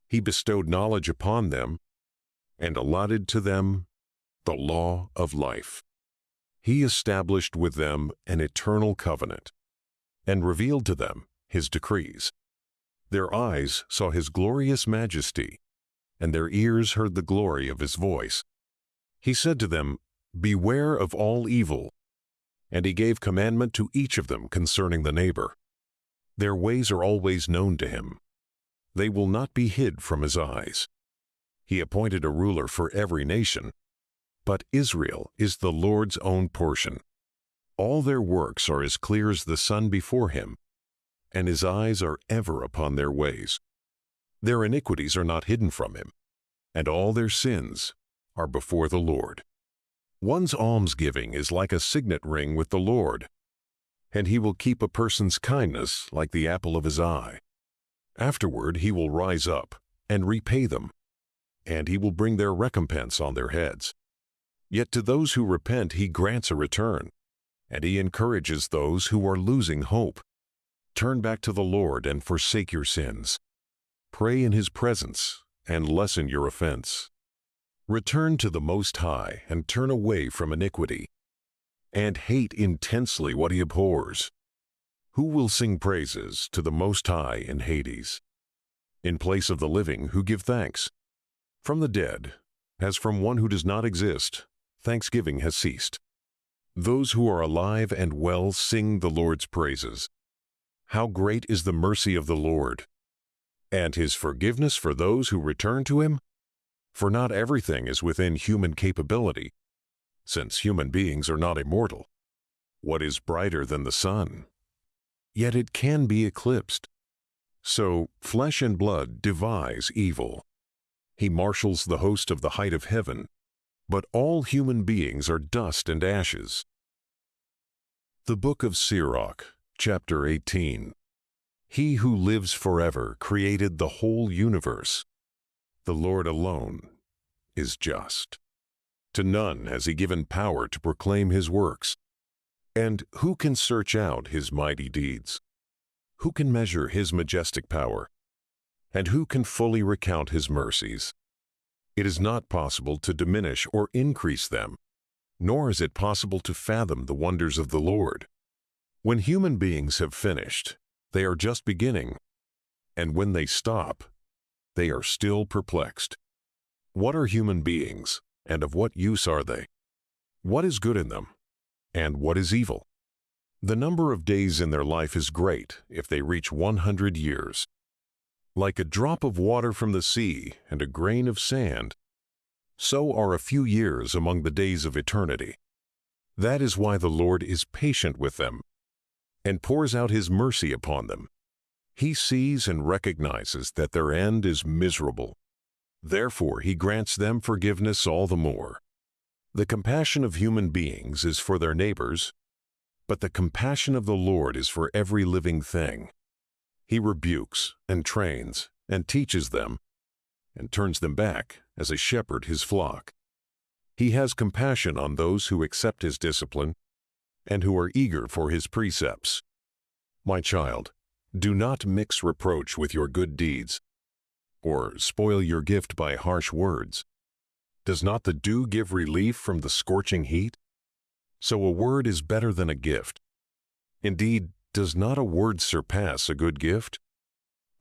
He bestowed knowledge upon them, and allotted to them the law of life. He established with them an eternal covenant, and revealed to them his decrees. Their eyes saw his glorious majesty, and their ears heard the glory of his voice. He said to them, Beware of all evil, and he gave commandment to each of them concerning the neighbor. Their ways are always known to him. They will not be hid from his eyes. He appointed a ruler for every nation, but Israel is the Lord's own portion. All their works are as clear as the sun before him, and his eyes are ever upon their ways. Their iniquities are not hidden from him, and all their sins are before the Lord. One's almsgiving is like a signet ring with the Lord, and he will keep a person's kindness like the apple of his eye. Afterward he will rise up and repay them, and he will bring their recompense on their heads. Yet to those who repent he grants a return, and he encourages those who are losing hope. Turn back to the Lord and forsake your sins. Pray in his presence and lessen your offense. Return to the Most High and turn away from iniquity, and hate intensely what he abhors. Who will sing praises to the Most High in Hades? In place of the living who give thanks. From the dead, as from one who does not exist, thanksgiving has ceased. Those who are alive and well sing the Lord's praises. How great is the mercy of the Lord, and his forgiveness for those who return to him? For not everything is within human capability, since human beings are not immortal. What is brighter than the sun? Yet it can be eclipsed. So flesh and blood devise evil. He marshals the host of the height of heaven, but all human beings are dust and ashes. The Book of Sirach, chapter 18. He who lives forever created the whole universe. The Lord alone is just. To none has he given power to proclaim his works. And who can search out his mighty deeds? Who can measure his majestic power? And who can fully recount his mercies? It is not possible to diminish or increase them, nor is it possible to fathom the wonders of the Lord. When human beings have finished, they are just beginning, and when they stop, they are still perplexed. What are human beings, and of what use are they? What is good in them, and what is evil? The number of days in their life is great if they reach 100 years. Like a drop of water from the sea and a grain of sand, so are a few years among the days of eternity. That is why the Lord is patient with them and pours out his mercy upon them. He sees and recognizes that their end is miserable. Therefore, he grants them forgiveness all the more. The compassion of human beings is for their neighbors, but the compassion of the Lord is for every living thing. He rebukes and trains and teaches them and turns them back as a shepherd his flock. He has compassion on those who accept his discipline and who are eager for his precepts. My child, do not mix reproach with your good deeds, or spoil your gift by harsh words. Does not the dew give relief from the scorching heat? So a word is better than a gift. Indeed, does not a word surpass a good gift?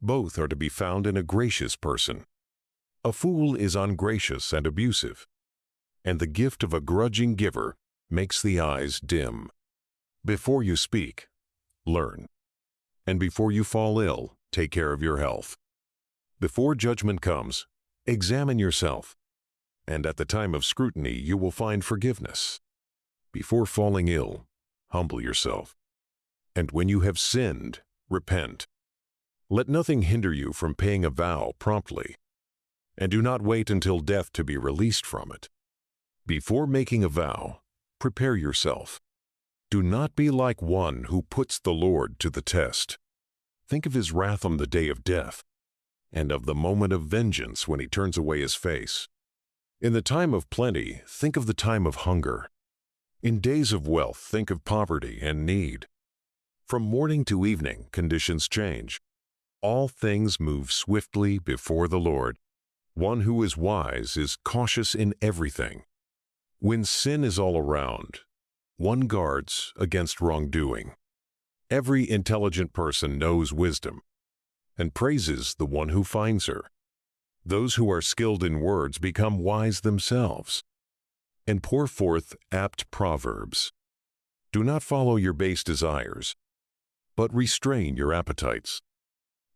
Both are to be found in a gracious person. A fool is ungracious and abusive, and the gift of a grudging giver makes the eyes dim. Before you speak, learn, and before you fall ill, take care of your health. Before judgment comes, examine yourself, and at the time of scrutiny you will find forgiveness. Before falling ill, humble yourself, and when you have sinned, repent. Let nothing hinder you from paying a vow promptly, and do not wait until death to be released from it. Before making a vow, prepare yourself. Do not be like one who puts the Lord to the test. Think of his wrath on the day of death, and of the moment of vengeance when he turns away his face. In the time of plenty, think of the time of hunger. In days of wealth, think of poverty and need. From morning to evening, conditions change. All things move swiftly before the Lord. One who is wise is cautious in everything. When sin is all around, one guards against wrongdoing. Every intelligent person knows wisdom and praises the one who finds her. Those who are skilled in words become wise themselves and pour forth apt proverbs. Do not follow your base desires, but restrain your appetites.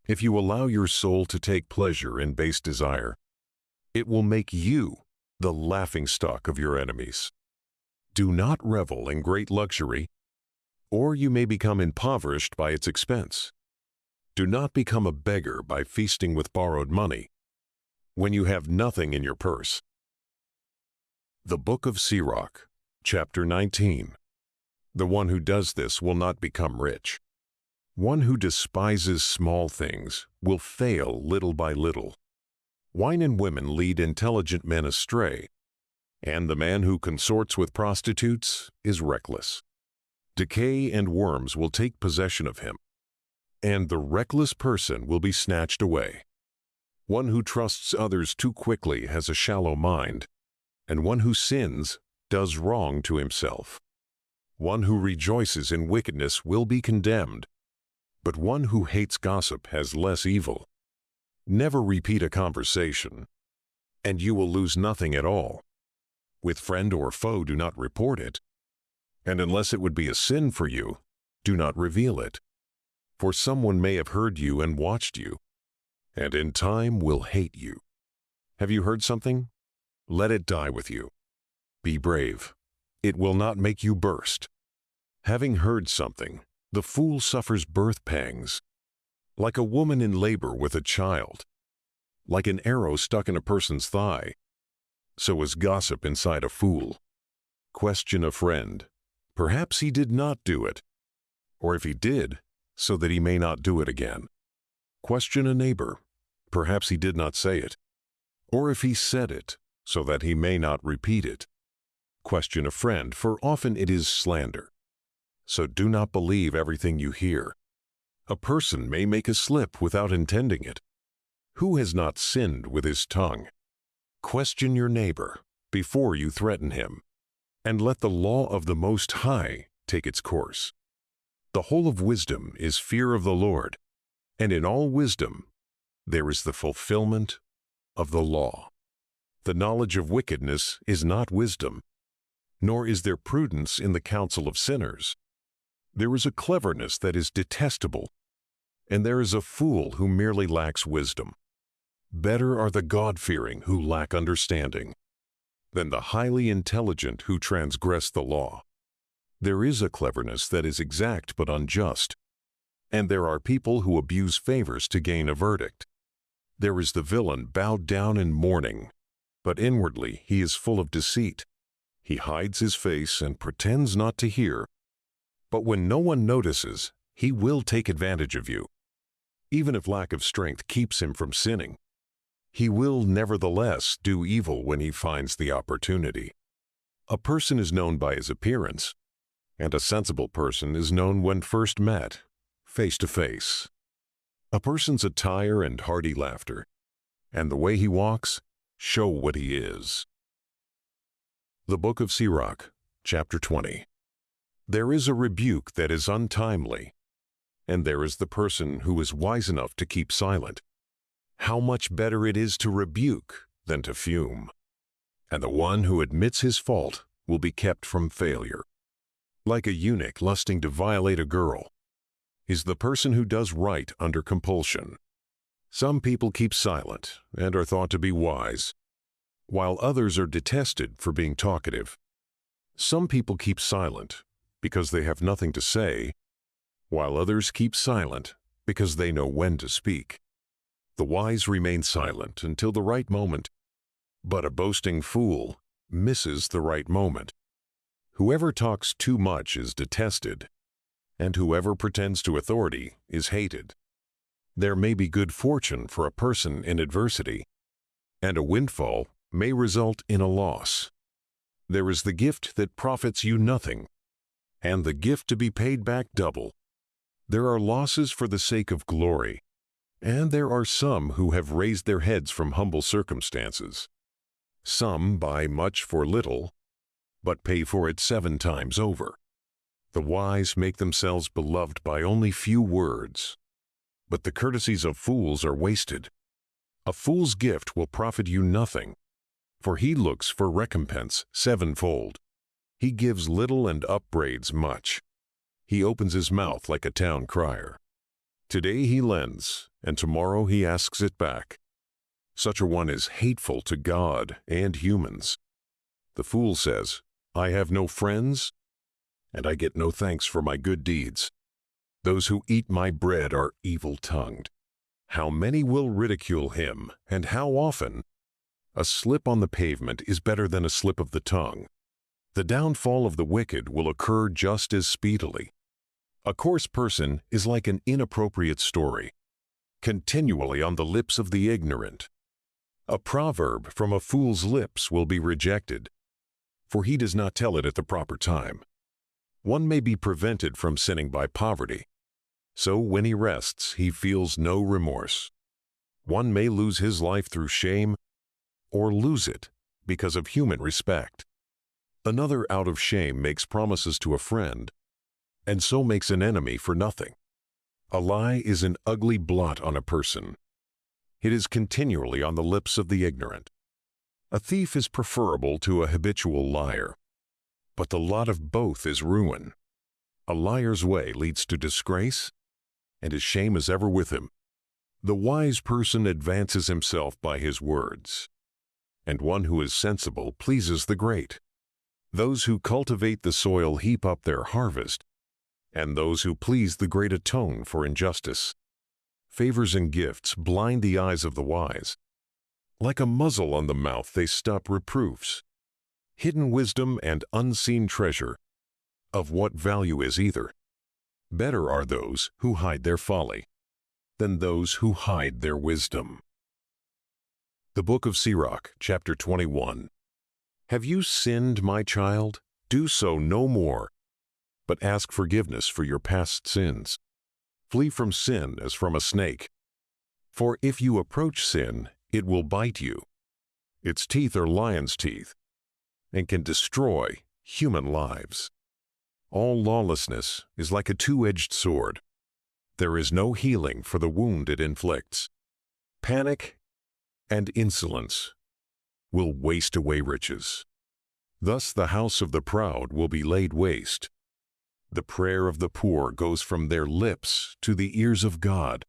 If you allow your soul to take pleasure in base desire, it will make you the laughingstock of your enemies. Do not revel in great luxury, or you may become impoverished by its expense. Do not become a beggar by feasting with borrowed money, when you have nothing in your purse. The Book of Sirach, Chapter 19. The one who does this will not become rich. One who despises small things will fail little by little. Wine and women lead intelligent men astray, and the man who consorts with prostitutes is reckless. Decay and worms will take possession of him, and the reckless person will be snatched away. One who trusts others too quickly has a shallow mind, and one who sins does wrong to himself. One who rejoices in wickedness will be condemned, but one who hates gossip has less evil. Never repeat a conversation, and you will lose nothing at all. With friend or foe, do not report it, and unless it would be a sin for you, do not reveal it. For someone may have heard you and watched you, and in time will hate you. Have you heard something? Let it die with you. Be brave. It will not make you burst. Having heard something, the fool suffers birth pangs, like a woman in labor with a child. Like an arrow stuck in a person's thigh, so is gossip inside a fool. Question a friend. Perhaps he did not do it, or if he did, so that he may not do it again. Question a neighbor. Perhaps he did not say it, or if he said it, so that he may not repeat it. Question a friend, for often it is slander. So do not believe everything you hear. A person may make a slip without intending it. Who has not sinned with his tongue? Question your neighbor before you threaten him, and let the law of the Most High take its course. The whole of wisdom is fear of the Lord, and in all wisdom there is the fulfillment of the law. The knowledge of wickedness is not wisdom, nor is there prudence in the counsel of sinners. There is a cleverness that is detestable, and there is a fool who merely lacks wisdom. Better are the God-fearing who lack understanding than the highly intelligent who transgress the law. There is a cleverness that is exact but unjust, and there are people who abuse favors to gain a verdict. There is the villain bowed down in mourning, but inwardly he is full of deceit. He hides his face and pretends not to hear, but when no one notices, he will take advantage of you. Even if lack of strength keeps him from sinning, he will nevertheless do evil when he finds the opportunity. A person is known by his appearance, and a sensible person is known when first met, face to face. A person's attire and hearty laughter, and the way he walks, show what he is. The Book of Sirach, chapter 20. There is a rebuke that is untimely, and there is the person who is wise enough to keep silent. How much better it is to rebuke than to fume, and the one who admits his fault will be kept from failure. Like a eunuch lusting to violate a girl is the person who does right under compulsion. Some people keep silent and are thought to be wise, while others are detested for being talkative. Some people keep silent because they have nothing to say, while others keep silent because they know when to speak. The wise remain silent until the right moment, but a boasting fool misses the right moment. Whoever talks too much is detested, and whoever pretends to authority is hated. There may be good fortune for a person in adversity, and a windfall may result in a loss. There is the gift that profits you nothing, and the gift to be paid back double. There are losses for the sake of glory, and there are some who have raised their heads from humble circumstances. Some buy much for little, but pay for it 7 times over. The wise make themselves beloved by only few words, but the courtesies of fools are wasted. A fool's gift will profit you nothing, for he looks for recompense 7-fold. He gives little and upbraids much. He opens his mouth like a town crier. Today he lends, and tomorrow he asks it back. Such a one is hateful to God and humans. The fool says, I have no friends, and I get no thanks for my good deeds. Those who eat my bread are evil-tongued. How many will ridicule him, and how often? A slip on the pavement is better than a slip of the tongue. The downfall of the wicked will occur just as speedily. A coarse person is like an inappropriate story, continually on the lips of the ignorant. A proverb from a fool's lips will be rejected, for he does not tell it at the proper time. One may be prevented from sinning by poverty, so when he rests, he feels no remorse. One may lose his life through shame, or lose it because of human respect. Another out of shame makes promises to a friend, and so makes an enemy for nothing. A lie is an ugly blot on a person. It is continually on the lips of the ignorant. A thief is preferable to a habitual liar, but the lot of both is ruin. A liar's way leads to disgrace, and his shame is ever with him. The wise person advances himself by his words, and one who is sensible pleases the great. Those who cultivate the soil heap up their harvest, and those who please the great atone for injustice. Favors and gifts blind the eyes of the wise. Like a muzzle on the mouth they stop reproofs. Hidden wisdom and unseen treasure, of what value is either? Better are those who hide their folly than those who hide their wisdom. The Book of Sirach, chapter 21. Have you sinned, my child? Do so no more, but ask forgiveness for your past sins. Flee from sin as from a snake. For if you approach sin, it will bite you. Its teeth are lion's teeth, and can destroy human lives. All lawlessness is like a two-edged sword. There is no healing for the wound it inflicts. Panic and insolence will waste away riches. Thus the house of the proud will be laid waste. The prayer of the poor goes from their lips to the ears of God,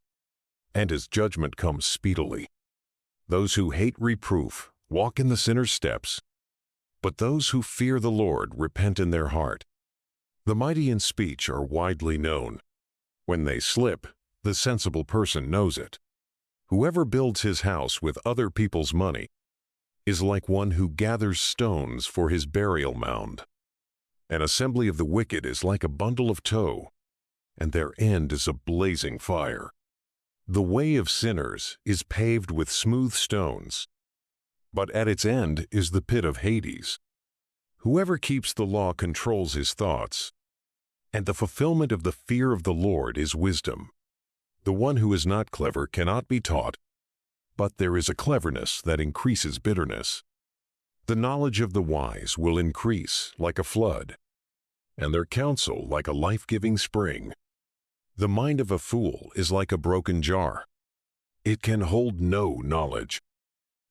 and his judgment comes speedily. Those who hate reproof walk in the sinner's steps, but those who fear the Lord repent in their heart. The mighty in speech are widely known. When they slip, the sensible person knows it. Whoever builds his house with other people's money is like one who gathers stones for his burial mound. An assembly of the wicked is like a bundle of tow, and their end is a blazing fire. The way of sinners is paved with smooth stones, but at its end is the pit of Hades. Whoever keeps the law controls his thoughts, and the fulfillment of the fear of the Lord is wisdom. The one who is not clever cannot be taught, but there is a cleverness that increases bitterness. The knowledge of the wise will increase like a flood, and their counsel like a life-giving spring. The mind of a fool is like a broken jar. It can hold no knowledge.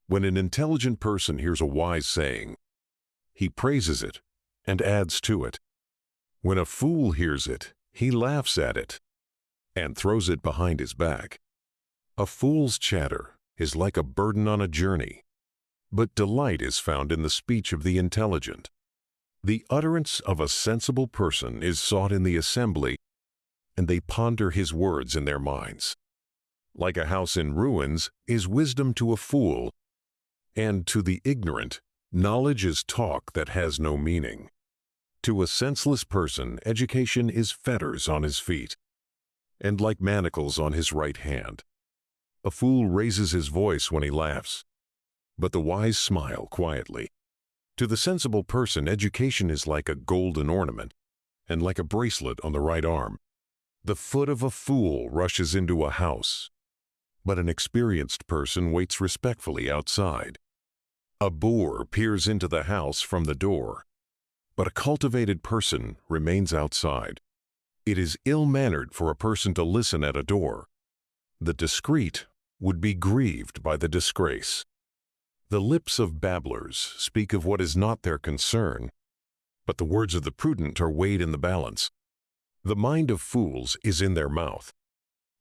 When an intelligent person hears a wise saying, he praises it and adds to it. When a fool hears it, he laughs at it and throws it behind his back. A fool's chatter is like a burden on a journey, but delight is found in the speech of the intelligent. The utterance of a sensible person is sought in the assembly, and they ponder his words in their minds. Like a house in ruins is wisdom to a fool, and to the ignorant, knowledge is talk that has no meaning. To a senseless person, education is fetters on his feet, and like manacles on his right hand. A fool raises his voice when he laughs, but the wise smile quietly. To the sensible person, education is like a golden ornament, and like a bracelet on the right arm. The foot of a fool rushes into a house, but an experienced person waits respectfully outside. A boor peers into the house from the door, but a cultivated person remains outside. It is ill-mannered for a person to listen at a door. The discreet would be grieved by the disgrace. The lips of babblers speak of what is not their concern, but the words of the prudent are weighed in the balance. The mind of fools is in their mouth,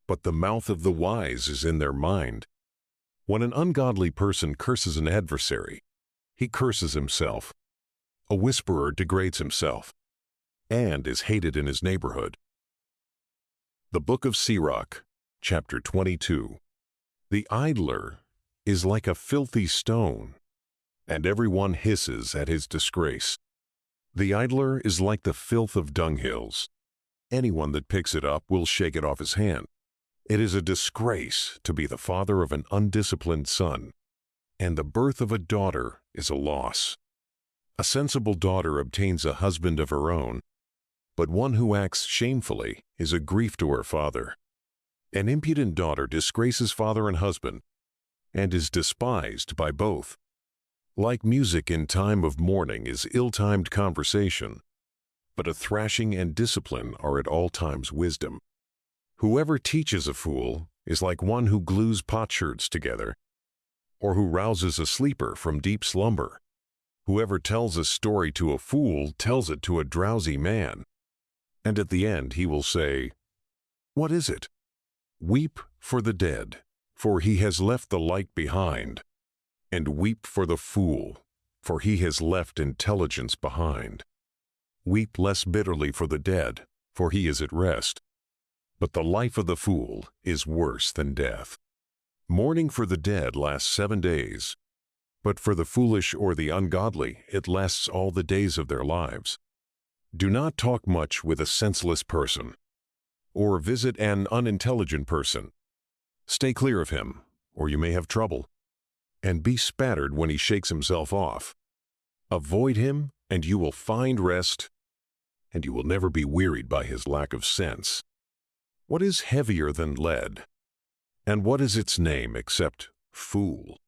but the mouth of the wise is in their mind. When an ungodly person curses an adversary, he curses himself. A whisperer degrades himself, and is hated in his neighborhood. The Book of Sirach, chapter 22. The idler is like a filthy stone, and everyone hisses at his disgrace. The idler is like the filth of dunghills. Anyone that picks it up will shake it off his hand. It is a disgrace to be the father of an undisciplined son, and the birth of a daughter is a loss. A sensible daughter obtains a husband of her own, but one who acts shamefully is a grief to her father. An impudent daughter disgraces father and husband, and is despised by both. Like music in time of mourning is ill-timed conversation, but a thrashing and discipline are at all times wisdom. Whoever teaches a fool is like one who glues potsherds together, or who rouses a sleeper from deep slumber. Whoever tells a story to a fool tells it to a drowsy man, and at the end he will say, "What is it?" Weep for the dead, for he has left the light behind, and weep for the fool, for he has left intelligence behind. Weep less bitterly for the dead, for he is at rest, but the life of the fool is worse than death. Mourning for the dead lasts 7 days, but for the foolish or the ungodly it lasts all the days of their lives. Do not talk much with a senseless person, or visit an unintelligent person. Stay clear of him, or you may have trouble. and be spattered when he shakes himself off. Avoid him, and you will find rest, and you will never be wearied by his lack of sense. What is heavier than lead? And what is its name except fool?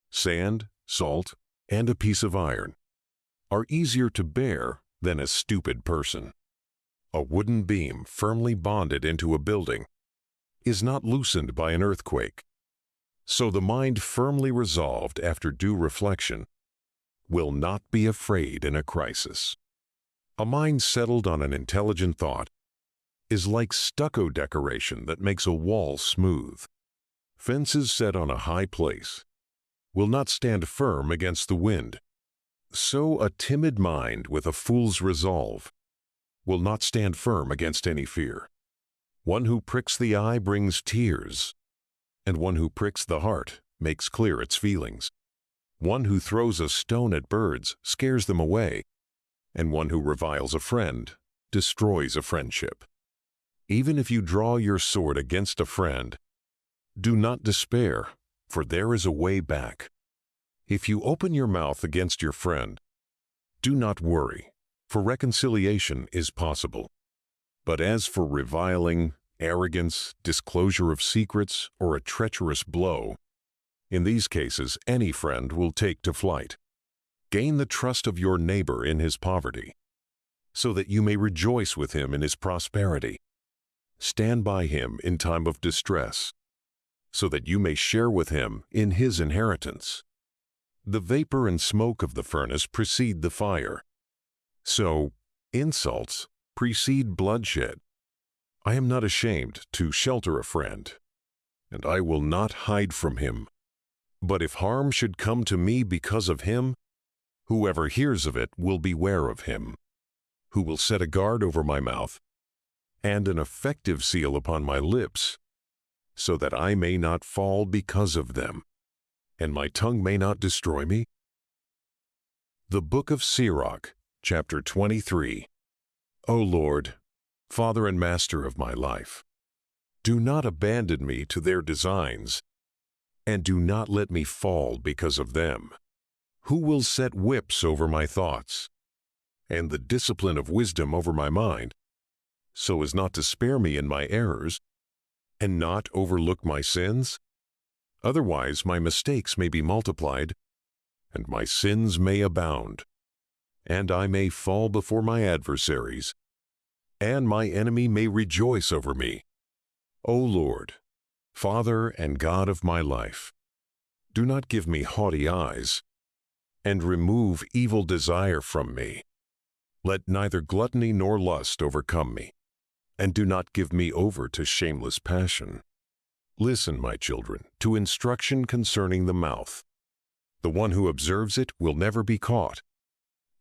Sand, salt, and a piece of iron are easier to bear than a stupid person. A wooden beam firmly bonded into a building is not loosened by an earthquake. So the mind firmly resolved after due reflection will not be afraid in a crisis. A mind settled on an intelligent thought is like stucco decoration that makes a wall smooth. Fences set on a high place will not stand firm against the wind. So a timid mind with a fool's resolve will not stand firm against any fear. One who pricks the eye brings tears, and one who pricks the heart makes clear its feelings. One who throws a stone at birds scares them away, and one who reviles a friend destroys a friendship. Even if you draw your sword against a friend, do not despair, for there is a way back. If you open your mouth against your friend, do not worry, for reconciliation is possible. But as for reviling, arrogance, disclosure of secrets, or a treacherous blow, in these cases any friend will take to flight. Gain the trust of your neighbor in his poverty, so that you may rejoice with him in his prosperity. Stand by him in time of distress, so that you may share with him in his inheritance. The vapor and smoke of the furnace precede the fire. So, insults precede bloodshed. I am not ashamed to shelter a friend, and I will not hide from him. But if harm should come to me because of him, whoever hears of it will beware of him, who will set a guard over my mouth and an effective seal upon my lips, so that I may not fall because of them, and my tongue may not destroy me. The Book of Sirach, chapter 23. O Lord, Father and Master of my life, do not abandon me to their designs, and do not let me fall because of them. Who will set whips over my thoughts, and the discipline of wisdom over my mind, so as not to spare me in my errors, and not overlook my sins? Otherwise my mistakes may be multiplied, and my sins may abound, and I may fall before my adversaries, and my enemy may rejoice over me. O Lord, Father and God of my life, do not give me haughty eyes, and remove evil desire from me. Let neither gluttony nor lust overcome me, and do not give me over to shameless passion. Listen, my children, to instruction concerning the mouth. The one who observes it will never be caught.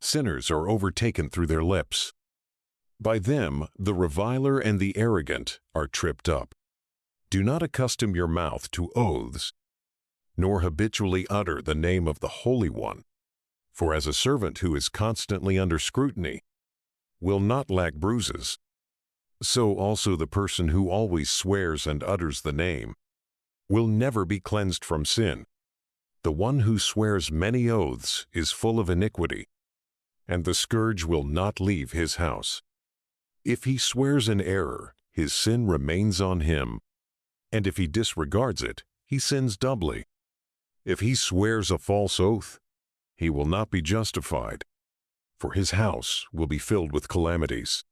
Sinners are overtaken through their lips. By them the reviler and the arrogant are tripped up. Do not accustom your mouth to oaths, nor habitually utter the name of the Holy One. For as a servant who is constantly under scrutiny will not lack bruises, so also the person who always swears and utters the name will never be cleansed from sin. The one who swears many oaths is full of iniquity, and the scourge will not leave his house. If he swears in error, his sin remains on him, and if he disregards it, he sins doubly. If he swears a false oath, he will not be justified, for his house will be filled with calamities.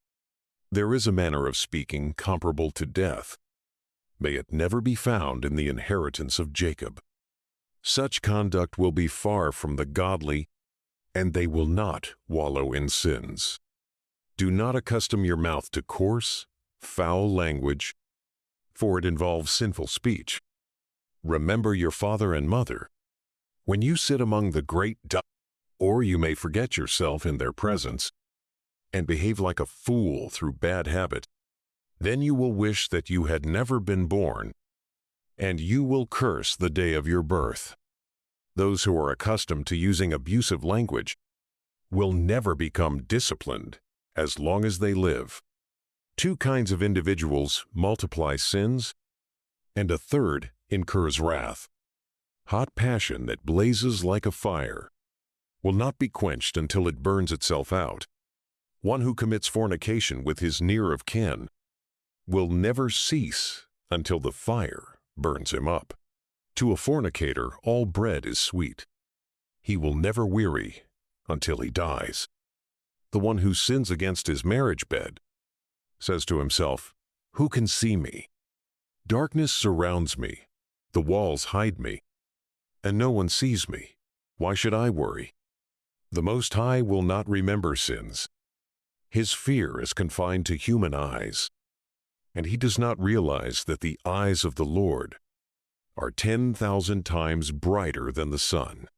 There is a manner of speaking comparable to death. May it never be found in the inheritance of Jacob. Such conduct will be far from the godly, and they will not wallow in sins. Do not accustom your mouth to coarse, foul language, for it involves sinful speech. Remember your father and mother when you sit among the great or you may forget yourself in their presence and behave like a fool through bad habit. Then you will wish that you had never been born, and you will curse the day of your birth. Those who are accustomed to using abusive language will never become disciplined as long as they live. Two kinds of individuals multiply sins, and a third incurs wrath. Hot passion that blazes like a fire will not be quenched until it burns itself out. One who commits fornication with his near of kin will never cease until the fire burns him up. To a fornicator, all bread is sweet. He will never weary until he dies. The one who sins against his marriage bed says to himself, "Who can see me? Darkness surrounds me, the walls hide me, and no one sees me. Why should I worry?" The Most High will not remember sins. His fear is confined to human eyes, and he does not realize that the eyes of the Lord are 10,000 times brighter than the sun.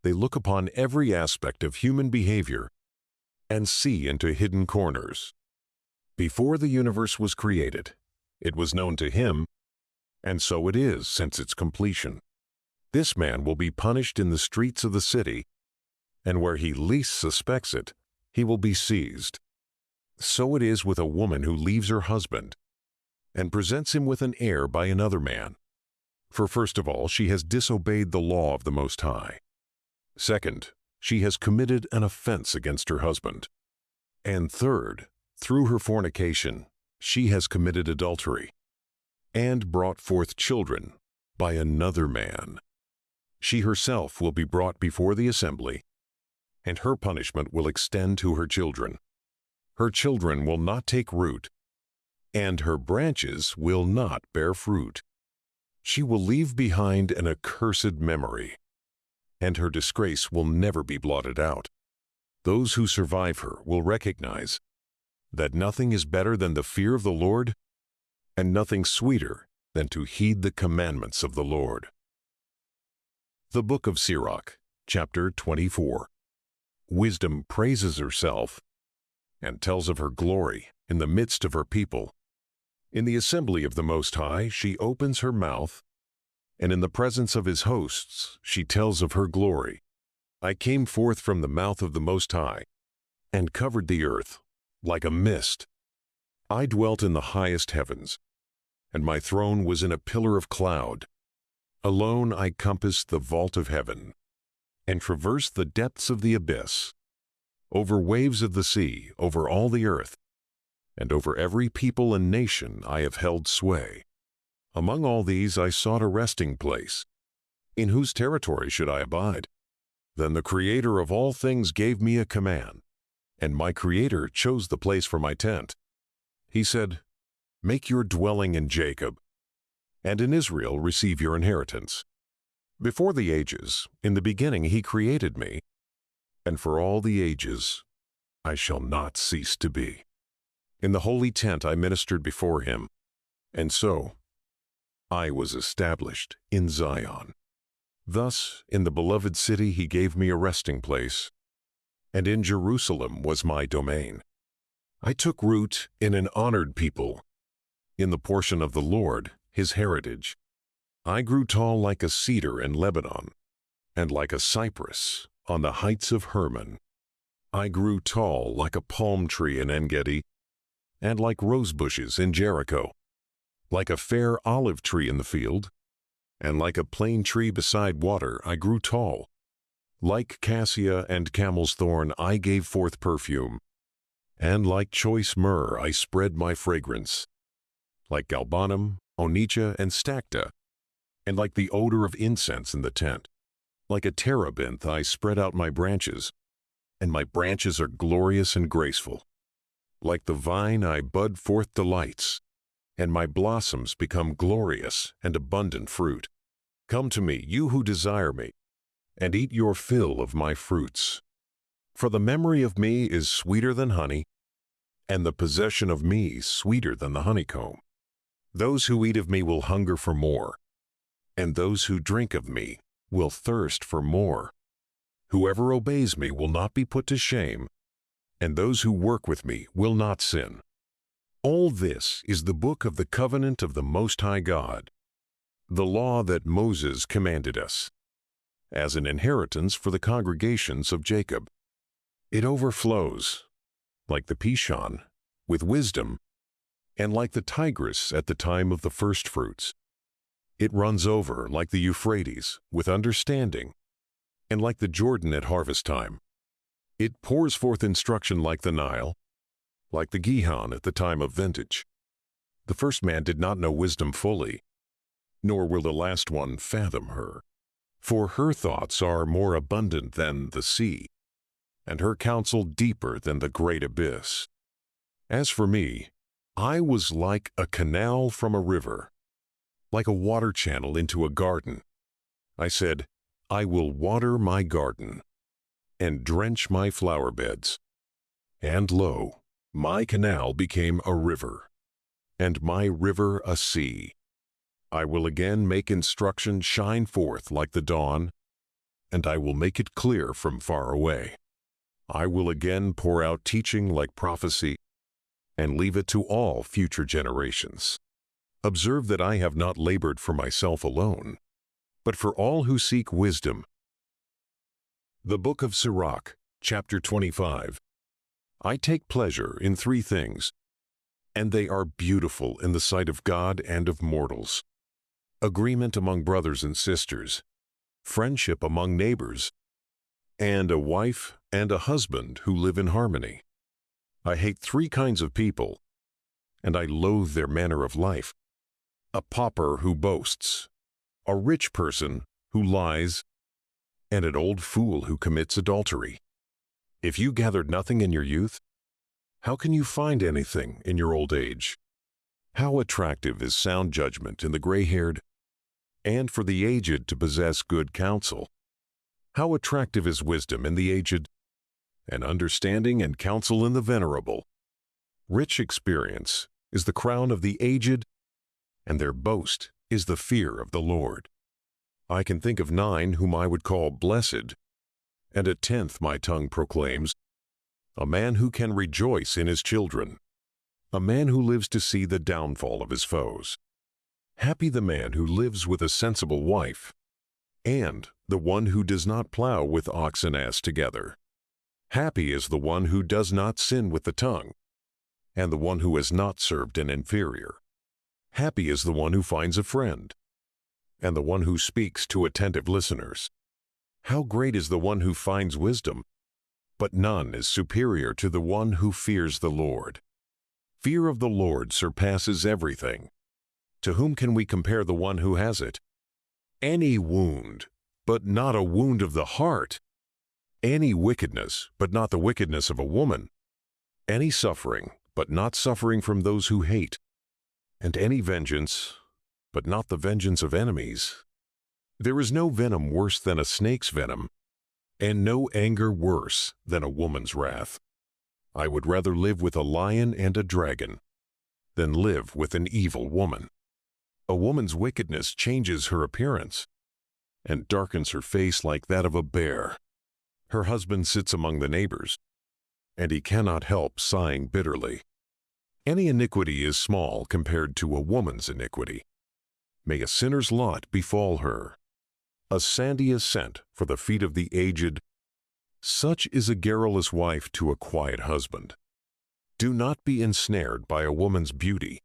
They look upon every aspect of human behavior and see into hidden corners. Before the universe was created, it was known to him, and so it is since its completion. This man will be punished in the streets of the city, and where he least suspects it, he will be seized. So it is with a woman who leaves her husband and presents him with an heir by another man. For first of all, she has disobeyed the law of the Most High. Second, she has committed an offense against her husband. And third, through her fornication, she has committed adultery and brought forth children by another man. She herself will be brought before the assembly, and her punishment will extend to her children. Her children will not take root, and her branches will not bear fruit. She will leave behind an accursed memory, and her disgrace will never be blotted out. Those who survive her will recognize that nothing is better than the fear of the Lord, and nothing sweeter than to heed the commandments of the Lord. The Book of Sirach, chapter 24. Wisdom praises herself and tells of her glory in the midst of her people. In the assembly of the Most High she opens her mouth, and in the presence of his hosts she tells of her glory. I came forth from the mouth of the Most High, and covered the earth like a mist. I dwelt in the highest heavens, and my throne was in a pillar of cloud. Alone I compassed the vault of heaven, and traversed the depths of the abyss. Over waves of the sea, over all the earth, and over every people and nation I have held sway. Among all these I sought a resting place. In whose territory should I abide? Then the Creator of all things gave me a command, and my Creator chose the place for my tent. He said, "Make your dwelling in Jacob, and in Israel receive your inheritance." Before the ages, in the beginning he created me, and for all the ages I shall not cease to be. In the holy tent I ministered before him, and so I was established in Zion. Thus, in the beloved city he gave me a resting place, and in Jerusalem was my domain. I took root in an honored people, in the portion of the Lord, his heritage. I grew tall like a cedar in Lebanon, and like a cypress on the heights of Hermon. I grew tall like a palm tree in En-Gedi, and like rose bushes in Jericho, like a fair olive tree in the field, and like a plane tree beside water I grew tall. Like cassia and camel's thorn I gave forth perfume, and like choice myrrh I spread my fragrance. Like galbanum, onycha, and stacta, and like the odor of incense in the tent. Like a terebinth I spread out my branches, and my branches are glorious and graceful. Like the vine I bud forth delights, and my blossoms become glorious and abundant fruit. Come to me, you who desire me, and eat your fill of my fruits. For the memory of me is sweeter than honey, and the possession of me sweeter than the honeycomb. Those who eat of me will hunger for more, and those who drink of me will thirst for more. Whoever obeys me will not be put to shame, and those who work with me will not sin. All this is the book of the covenant of the Most High God, the law that Moses commanded us, as an inheritance for the congregations of Jacob. It overflows, like the Pishon, with wisdom, and like the Tigris at the time of the firstfruits. It runs over like the Euphrates with understanding, and like the Jordan at harvest time. It pours forth instruction like the Nile, like the Gihon at the time of vintage. The first man did not know wisdom fully, nor will the last one fathom her. For her thoughts are more abundant than the sea, and her counsel deeper than the great abyss. As for me, I was like a canal from a river, like a water channel into a garden. I said, I will water my garden and drench my flower beds. And lo, my canal became a river, and my river a sea. I will again make instruction shine forth like the dawn, and I will make it clear from far away. I will again pour out teaching like prophecy, and leave it to all future generations. Observe that I have not labored for myself alone, but for all who seek wisdom. The Book of Sirach, chapter 25. I take pleasure in 3 things, and they are beautiful in the sight of God and of mortals: agreement among brothers and sisters, friendship among neighbors, and a wife and a husband who live in harmony. I hate 3 kinds of people, and I loathe their manner of life: a pauper who boasts, a rich person who lies, and an old fool who commits adultery. If you gathered nothing in your youth, how can you find anything in your old age? How attractive is sound judgment in the gray-haired, and for the aged to possess good counsel. How attractive is wisdom in the aged, and understanding and counsel in the venerable. Rich experience is the crown of the aged, and their boast is the fear of the Lord. I can think of 9 whom I would call blessed, and a 10th my tongue proclaims: a man who can rejoice in his children, a man who lives to see the downfall of his foes. Happy the man who lives with a sensible wife, and the one who does not plow with ox and ass together. Happy is the one who does not sin with the tongue, and the one who has not served an inferior. Happy is the one who finds a friend, and the one who speaks to attentive listeners. How great is the one who finds wisdom, but none is superior to the one who fears the Lord. Fear of the Lord surpasses everything. To whom can we compare the one who has it? Any wound, but not a wound of the heart. Any wickedness, but not the wickedness of a woman. Any suffering, but not suffering from those who hate. And any vengeance, but not the vengeance of enemies. There is no venom worse than a snake's venom, and no anger worse than a woman's wrath. I would rather live with a lion and a dragon than live with an evil woman. A woman's wickedness changes her appearance and darkens her face like that of a bear. Her husband sits among the neighbors, and he cannot help sighing bitterly. Any iniquity is small compared to a woman's iniquity. May a sinner's lot befall her. A sandy ascent for the feet of the aged. Such is a garrulous wife to a quiet husband. Do not be ensnared by a woman's beauty,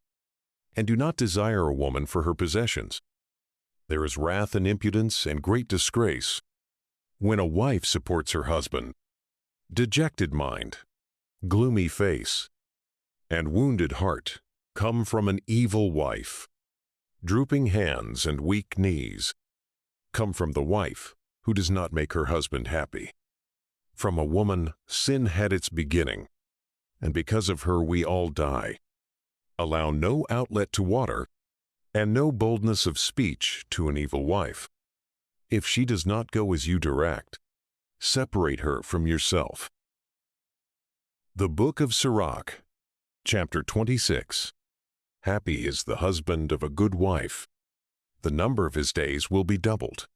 and do not desire a woman for her possessions. There is wrath and impudence and great disgrace when a wife supports her husband. Dejected mind, gloomy face, and wounded heart come from an evil wife. Drooping hands and weak knees come from the wife who does not make her husband happy. From a woman, sin had its beginning, and because of her we all die. Allow no outlet to water, and no boldness of speech to an evil wife. If she does not go as you direct, separate her from yourself. The Book of Sirach, chapter 26. Happy is the husband of a good wife. The number of his days will be doubled.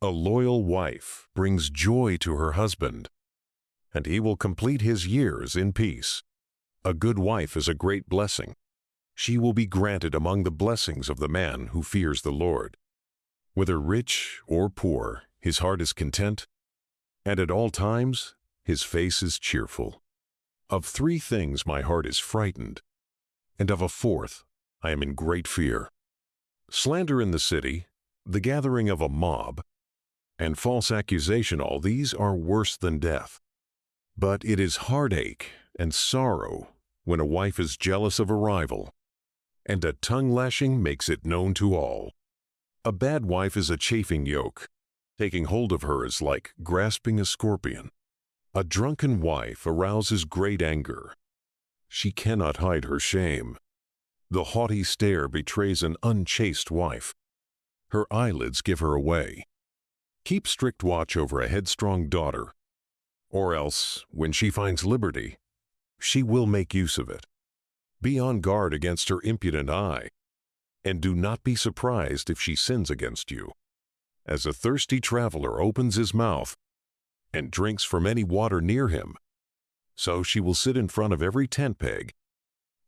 A loyal wife brings joy to her husband, and he will complete his years in peace. A good wife is a great blessing. She will be granted among the blessings of the man who fears the Lord. Whether rich or poor, his heart is content, and at all times his face is cheerful. Of 3 things my heart is frightened, and of a 4th I am in great fear: Slander in the city, the gathering of a mob, and false accusation, all these are worse than death. But it is heartache and sorrow when a wife is jealous of a rival, and a tongue-lashing makes it known to all. A bad wife is a chafing yoke. Taking hold of her is like grasping a scorpion. A drunken wife arouses great anger. She cannot hide her shame. The haughty stare betrays an unchaste wife. Her eyelids give her away. Keep strict watch over a headstrong daughter, or else, when she finds liberty, she will make use of it. Be on guard against her impudent eye, and do not be surprised if she sins against you. As a thirsty traveler opens his mouth and drinks from any water near him, so she will sit in front of every tent peg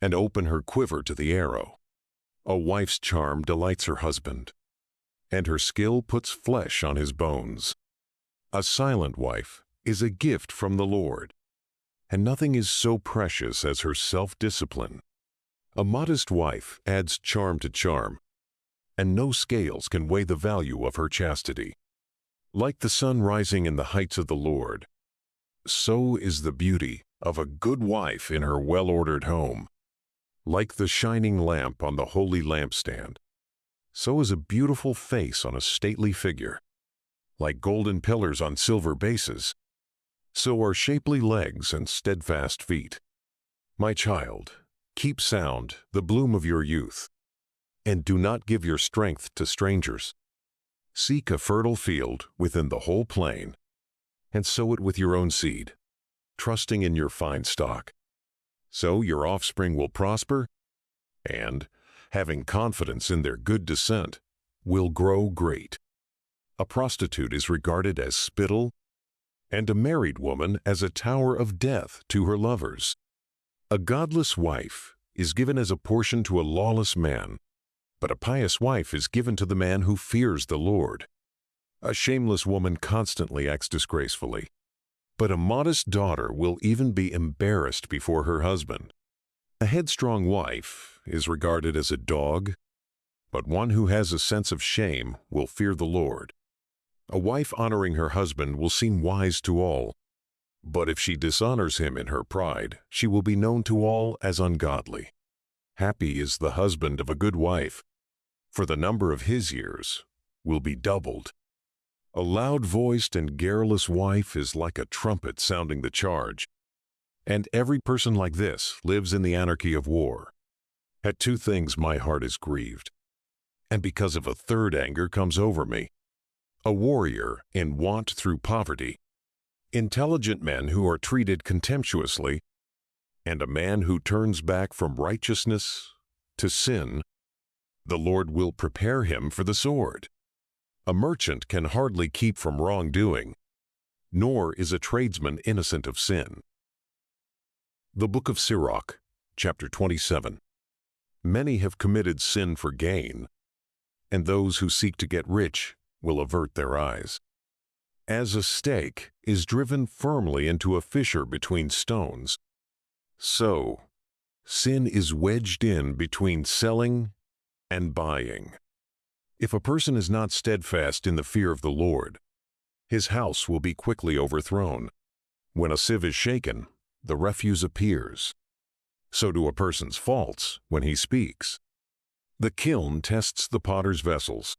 and open her quiver to the arrow. A wife's charm delights her husband, and her skill puts flesh on his bones. A silent wife is a gift from the Lord, and nothing is so precious as her self-discipline. A modest wife adds charm to charm, and no scales can weigh the value of her chastity. Like the sun rising in the heights of the Lord, so is the beauty of a good wife in her well-ordered home. Like the shining lamp on the holy lampstand, so is a beautiful face on a stately figure. Like golden pillars on silver bases, so are shapely legs and steadfast feet. My child, keep sound the bloom of your youth, and do not give your strength to strangers. Seek a fertile field within the whole plain, and sow it with your own seed, trusting in your fine stock. So your offspring will prosper, and, having confidence in their good descent, will grow great. A prostitute is regarded as spittle, and a married woman as a tower of death to her lovers. A godless wife is given as a portion to a lawless man, but a pious wife is given to the man who fears the Lord. A shameless woman constantly acts disgracefully, but a modest daughter will even be embarrassed before her husband. A headstrong wife is regarded as a dog, but one who has a sense of shame will fear the Lord. A wife honoring her husband will seem wise to all, but if she dishonors him in her pride, she will be known to all as ungodly. Happy is the husband of a good wife, for the number of his years will be doubled. A loud-voiced and garrulous wife is like a trumpet sounding the charge, and every person like this lives in the anarchy of war. At two things my heart is grieved, and because of a third anger comes over me: a warrior in want through poverty, intelligent men who are treated contemptuously, and a man who turns back from righteousness to sin. The Lord will prepare him for the sword. A merchant can hardly keep from wrongdoing, nor is a tradesman innocent of sin. The Book of Sirach, chapter 27. Many have committed sin for gain, and those who seek to get rich will avert their eyes. As a stake is driven firmly into a fissure between stones, so sin is wedged in between selling and buying. If a person is not steadfast in the fear of the Lord, his house will be quickly overthrown. When a sieve is shaken, the refuse appears. So do a person's faults when he speaks. The kiln tests the potter's vessels,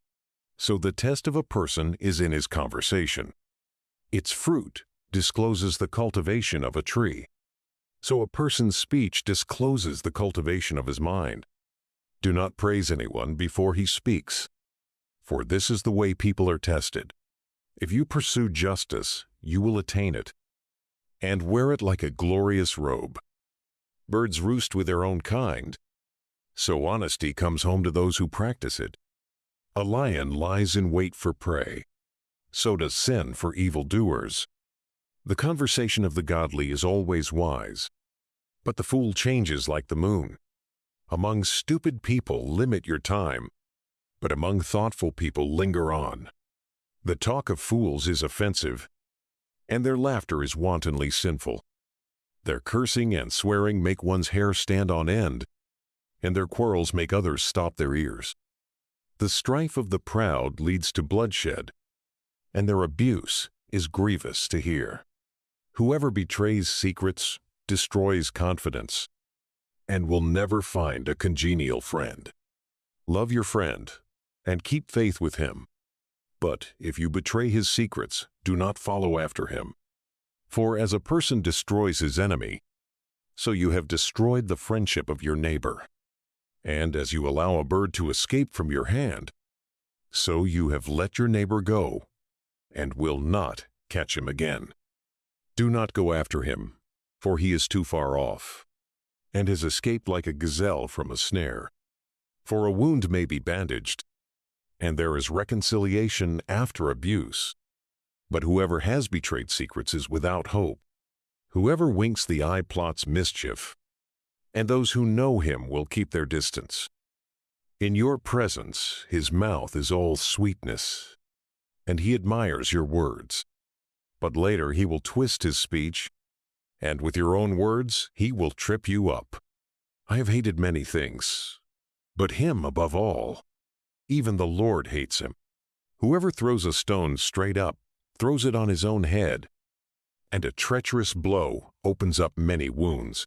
so the test of a person is in his conversation. Its fruit discloses the cultivation of a tree, so a person's speech discloses the cultivation of his mind. Do not praise anyone before he speaks, for this is the way people are tested. If you pursue justice, you will attain it, and wear it like a glorious robe. Birds roost with their own kind, so honesty comes home to those who practice it. A lion lies in wait for prey, so does sin for evildoers. The conversation of the godly is always wise, but the fool changes like the moon. Among stupid people limit your time, but among thoughtful people linger on. The talk of fools is offensive, and their laughter is wantonly sinful. Their cursing and swearing make one's hair stand on end, and their quarrels make others stop their ears. The strife of the proud leads to bloodshed, and their abuse is grievous to hear. Whoever betrays secrets destroys confidence, and will never find a congenial friend. Love your friend, and keep faith with him. But if you betray his secrets, do not follow after him. For as a person destroys his enemy, so you have destroyed the friendship of your neighbor. And as you allow a bird to escape from your hand, so you have let your neighbor go, and will not catch him again. Do not go after him, for he is too far off, and has escaped like a gazelle from a snare. For a wound may be bandaged, and there is reconciliation after abuse. But whoever has betrayed secrets is without hope. Whoever winks the eye plots mischief, and those who know him will keep their distance. In your presence his mouth is all sweetness, and he admires your words. But later he will twist his speech, and with your own words he will trip you up. I have hated many things, but him above all. Even the Lord hates him. Whoever throws a stone straight up throws it on his own head, and a treacherous blow opens up many wounds.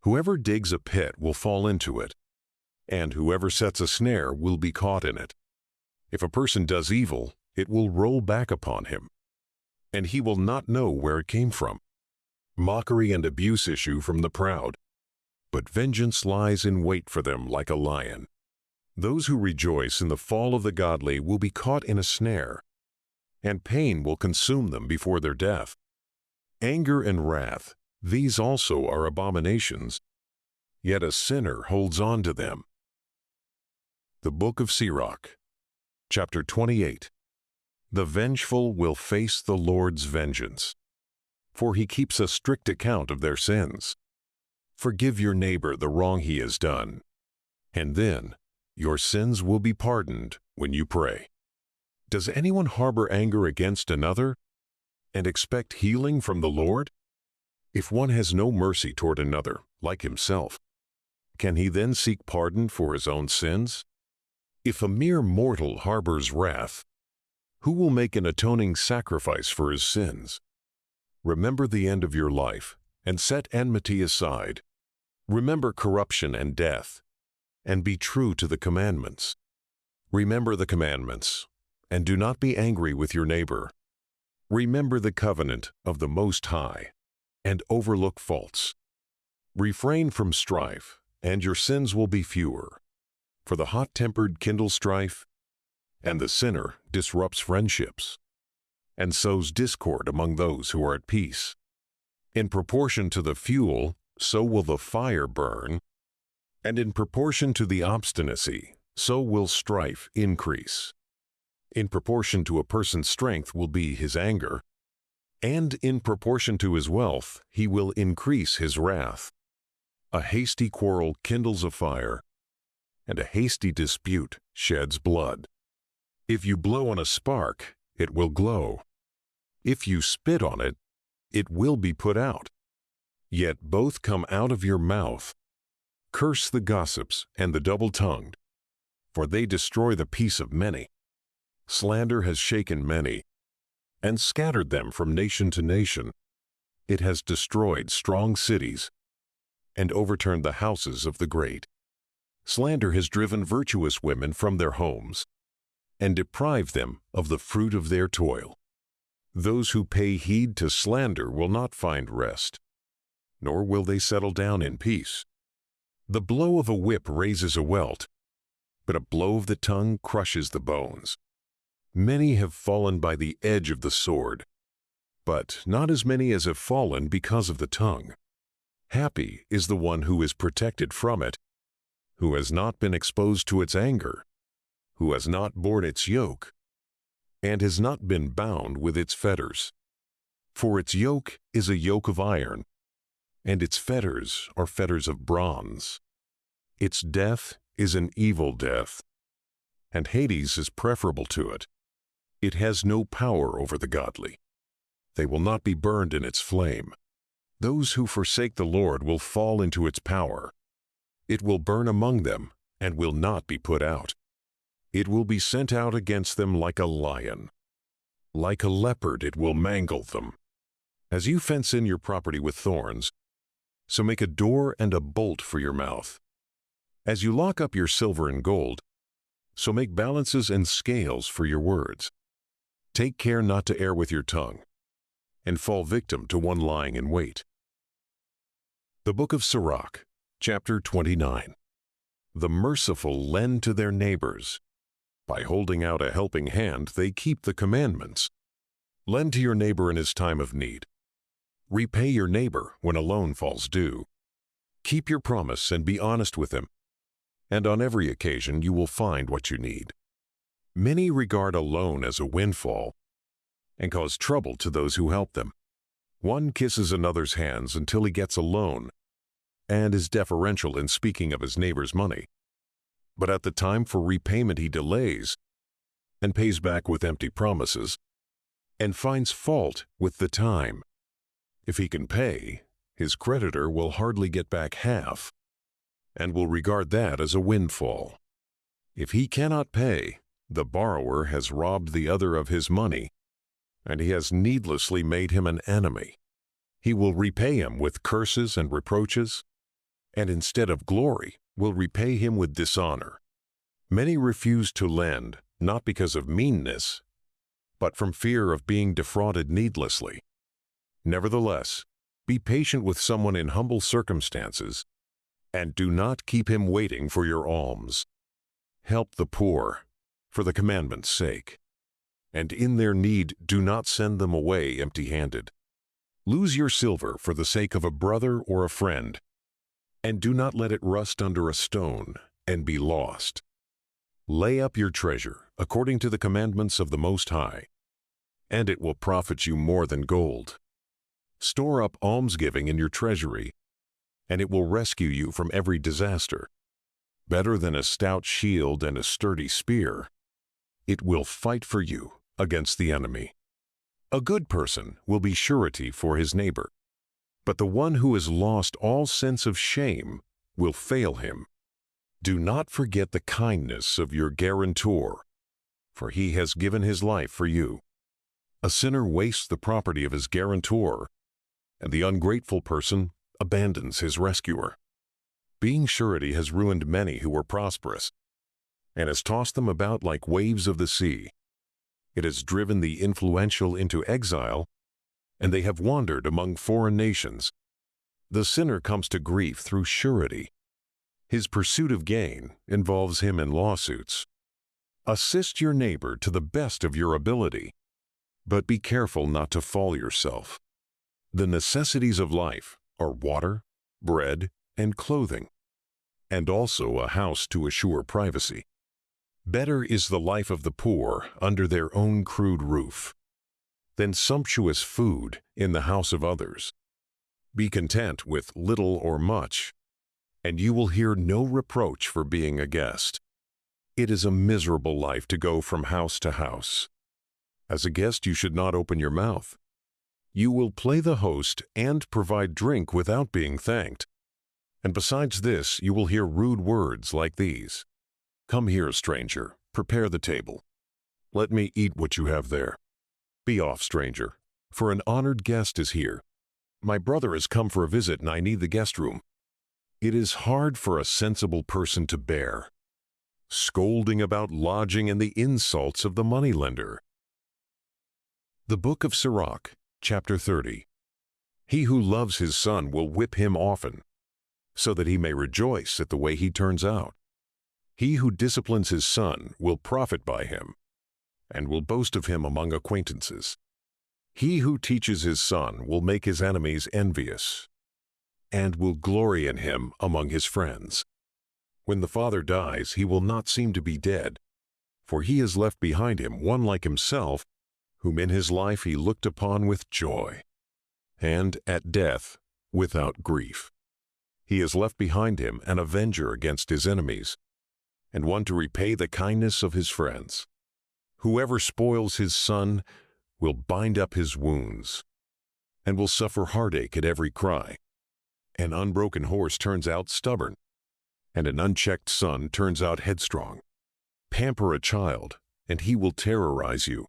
Whoever digs a pit will fall into it, and whoever sets a snare will be caught in it. If a person does evil, it will roll back upon him, and he will not know where it came from. Mockery and abuse issue from the proud, but vengeance lies in wait for them like a lion. Those who rejoice in the fall of the godly will be caught in a snare, and pain will consume them before their death. Anger and wrath, these also are abominations, yet a sinner holds on to them. The Book of Sirach, chapter 28. The vengeful will face the Lord's vengeance, for he keeps a strict account of their sins. Forgive your neighbor the wrong he has done, and then your sins will be pardoned when you pray. Does anyone harbor anger against another and expect healing from the Lord? If one has no mercy toward another, like himself, can he then seek pardon for his own sins? If a mere mortal harbors wrath, who will make an atoning sacrifice for his sins? Remember the end of your life, and set enmity aside. Remember corruption and death, and be true to the commandments. Remember the commandments, and do not be angry with your neighbor. Remember the covenant of the Most High, and overlook faults. Refrain from strife, and your sins will be fewer. For the hot-tempered kindle strife, and the sinner disrupts friendships, and sows discord among those who are at peace. In proportion to the fuel, so will the fire burn, and in proportion to the obstinacy, so will strife increase. In proportion to a person's strength will be his anger, and in proportion to his wealth he will increase his wrath. A hasty quarrel kindles a fire, and a hasty dispute sheds blood. If you blow on a spark, it will glow. If you spit on it, it will be put out. Yet both come out of your mouth. Curse the gossips and the double-tongued, for they destroy the peace of many. Slander has shaken many, and scattered them from nation to nation. It has destroyed strong cities, and overturned the houses of the great. Slander has driven virtuous women from their homes, and deprived them of the fruit of their toil. Those who pay heed to slander will not find rest, nor will they settle down in peace. The blow of a whip raises a welt, but a blow of the tongue crushes the bones. Many have fallen by the edge of the sword, but not as many as have fallen because of the tongue. Happy is the one who is protected from it, who has not been exposed to its anger, who has not borne its yoke, and has not been bound with its fetters. For its yoke is a yoke of iron, and its fetters are fetters of bronze. Its death is an evil death, and Hades is preferable to it. It has no power over the godly. They will not be burned in its flame. Those who forsake the Lord will fall into its power. It will burn among them and will not be put out. It will be sent out against them like a lion. Like a leopard it will mangle them. As you fence in your property with thorns, so make a door and a bolt for your mouth. As you lock up your silver and gold, so make balances and scales for your words. Take care not to err with your tongue, and fall victim to one lying in wait. The Book of Sirach, chapter 29. The merciful lend to their neighbors. By holding out a helping hand, they keep the commandments. Lend to your neighbor in his time of need. Repay your neighbor when a loan falls due. Keep your promise and be honest with him, and on every occasion you will find what you need. Many regard a loan as a windfall and cause trouble to those who help them. One kisses another's hands until he gets a loan and is deferential in speaking of his neighbor's money. But at the time for repayment he delays and pays back with empty promises and finds fault with the time. If he can pay, his creditor will hardly get back half and will regard that as a windfall. If he cannot pay, the borrower has robbed the other of his money, and he has needlessly made him an enemy. He will repay him with curses and reproaches, and instead of glory, will repay him with dishonor. Many refuse to lend, not because of meanness, but from fear of being defrauded needlessly. Nevertheless, be patient with someone in humble circumstances, and do not keep him waiting for your alms. Help the poor, for the commandment's sake, and in their need do not send them away empty-handed. Lose your silver for the sake of a brother or a friend, and do not let it rust under a stone and be lost. Lay up your treasure according to the commandments of the Most High, and it will profit you more than gold. Store up almsgiving in your treasury, and it will rescue you from every disaster. Better than a stout shield and a sturdy spear, it will fight for you against the enemy. A good person will be surety for his neighbor, but the one who has lost all sense of shame will fail him. Do not forget the kindness of your guarantor, for he has given his life for you. A sinner wastes the property of his guarantor, and the ungrateful person abandons his rescuer. Being surety has ruined many who were prosperous, and has tossed them about like waves of the sea. It has driven the influential into exile, and they have wandered among foreign nations. The sinner comes to grief through surety. His pursuit of gain involves him in lawsuits. Assist your neighbor to the best of your ability, but be careful not to fall yourself. The necessities of life are water, bread, and clothing, and also a house to assure privacy. Better is the life of the poor under their own crude roof than sumptuous food in the house of others. Be content with little or much, and you will hear no reproach for being a guest. It is a miserable life to go from house to house. As a guest, you should not open your mouth. You will play the host and provide drink without being thanked. And besides this, you will hear rude words like these. Come here, stranger, prepare the table. Let me eat what you have there. Be off, stranger, for an honored guest is here. My brother has come for a visit and I need the guest room. It is hard for a sensible person to bear, scolding about lodging and the insults of the moneylender. The Book of Sirach, chapter 30. He who loves his son will whip him often, so that he may rejoice at the way he turns out. He who disciplines his son will profit by him, and will boast of him among acquaintances. He who teaches his son will make his enemies envious, and will glory in him among his friends. When the father dies, he will not seem to be dead, for he has left behind him one like himself, whom in his life he looked upon with joy, and at death without grief. He has left behind him an avenger against his enemies, and one to repay the kindness of his friends. Whoever spoils his son will bind up his wounds, and will suffer heartache at every cry. An unbroken horse turns out stubborn, and an unchecked son turns out headstrong. Pamper a child, and he will terrorize you.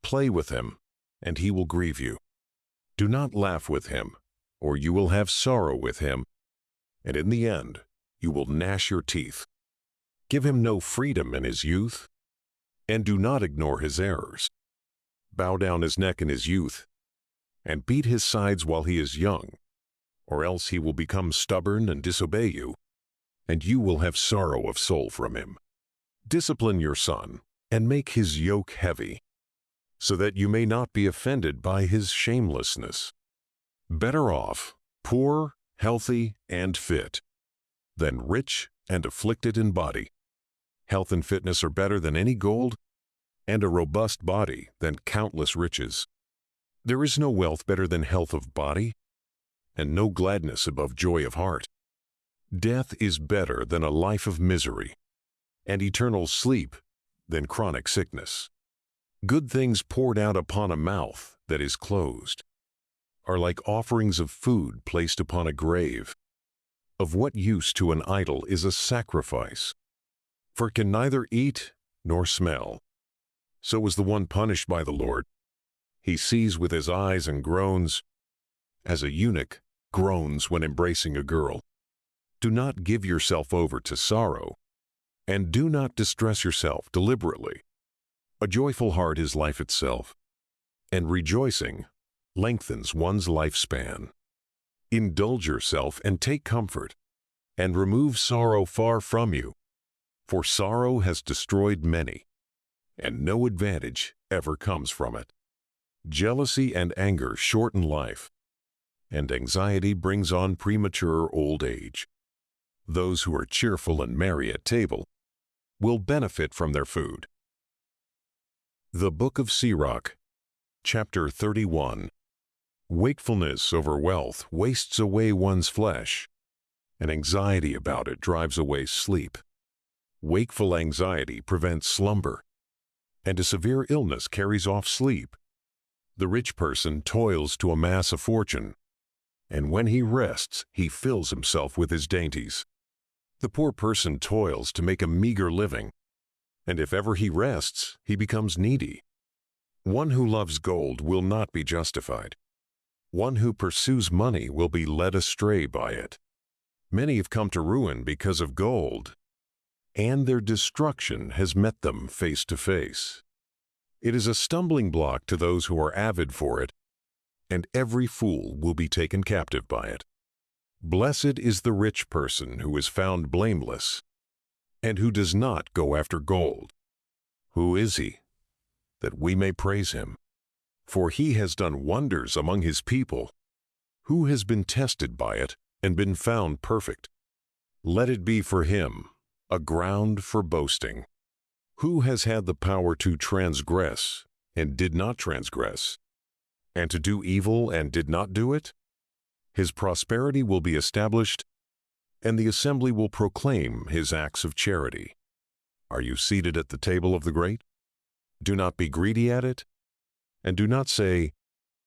Play with him, and he will grieve you. Do not laugh with him, or you will have sorrow with him, and in the end you will gnash your teeth. Give him no freedom in his youth, and do not ignore his errors. Bow down his neck in his youth, and beat his sides while he is young, or else he will become stubborn and disobey you, and you will have sorrow of soul from him. Discipline your son, and make his yoke heavy, so that you may not be offended by his shamelessness. Better off, poor, healthy, and fit, than rich and afflicted in body. Health and fitness are better than any gold, and a robust body than countless riches. There is no wealth better than health of body, and no gladness above joy of heart. Death is better than a life of misery, and eternal sleep than chronic sickness. Good things poured out upon a mouth that is closed are like offerings of food placed upon a grave. Of what use to an idol is a sacrifice? For it can neither eat nor smell. So was the one punished by the Lord. He sees with his eyes and groans, as a eunuch groans when embracing a girl. Do not give yourself over to sorrow, and do not distress yourself deliberately. A joyful heart is life itself, and rejoicing lengthens one's lifespan. Indulge yourself and take comfort, and remove sorrow far from you, for sorrow has destroyed many, and no advantage ever comes from it. Jealousy and anger shorten life, and anxiety brings on premature old age. Those who are cheerful and merry at table will benefit from their food. The Book of Sirach, Chapter 31. Wakefulness over wealth wastes away one's flesh, and anxiety about it drives away sleep. Wakeful anxiety prevents slumber, and a severe illness carries off sleep. The rich person toils to amass a fortune, and when he rests, he fills himself with his dainties. The poor person toils to make a meager living, and if ever he rests, he becomes needy. One who loves gold will not be justified. One who pursues money will be led astray by it. Many have come to ruin because of gold, and their destruction has met them face to face. It is a stumbling block to those who are avid for it, and every fool will be taken captive by it. Blessed is the rich person who is found blameless, and who does not go after gold. Who is he, that we may praise him? For he has done wonders among his people. Who has been tested by it and been found perfect? Let it be for him a ground for boasting. Who has had the power to transgress and did not transgress, and to do evil and did not do it? His prosperity will be established, and the assembly will proclaim his acts of charity. Are you seated at the table of the great? Do not be greedy at it, and do not say,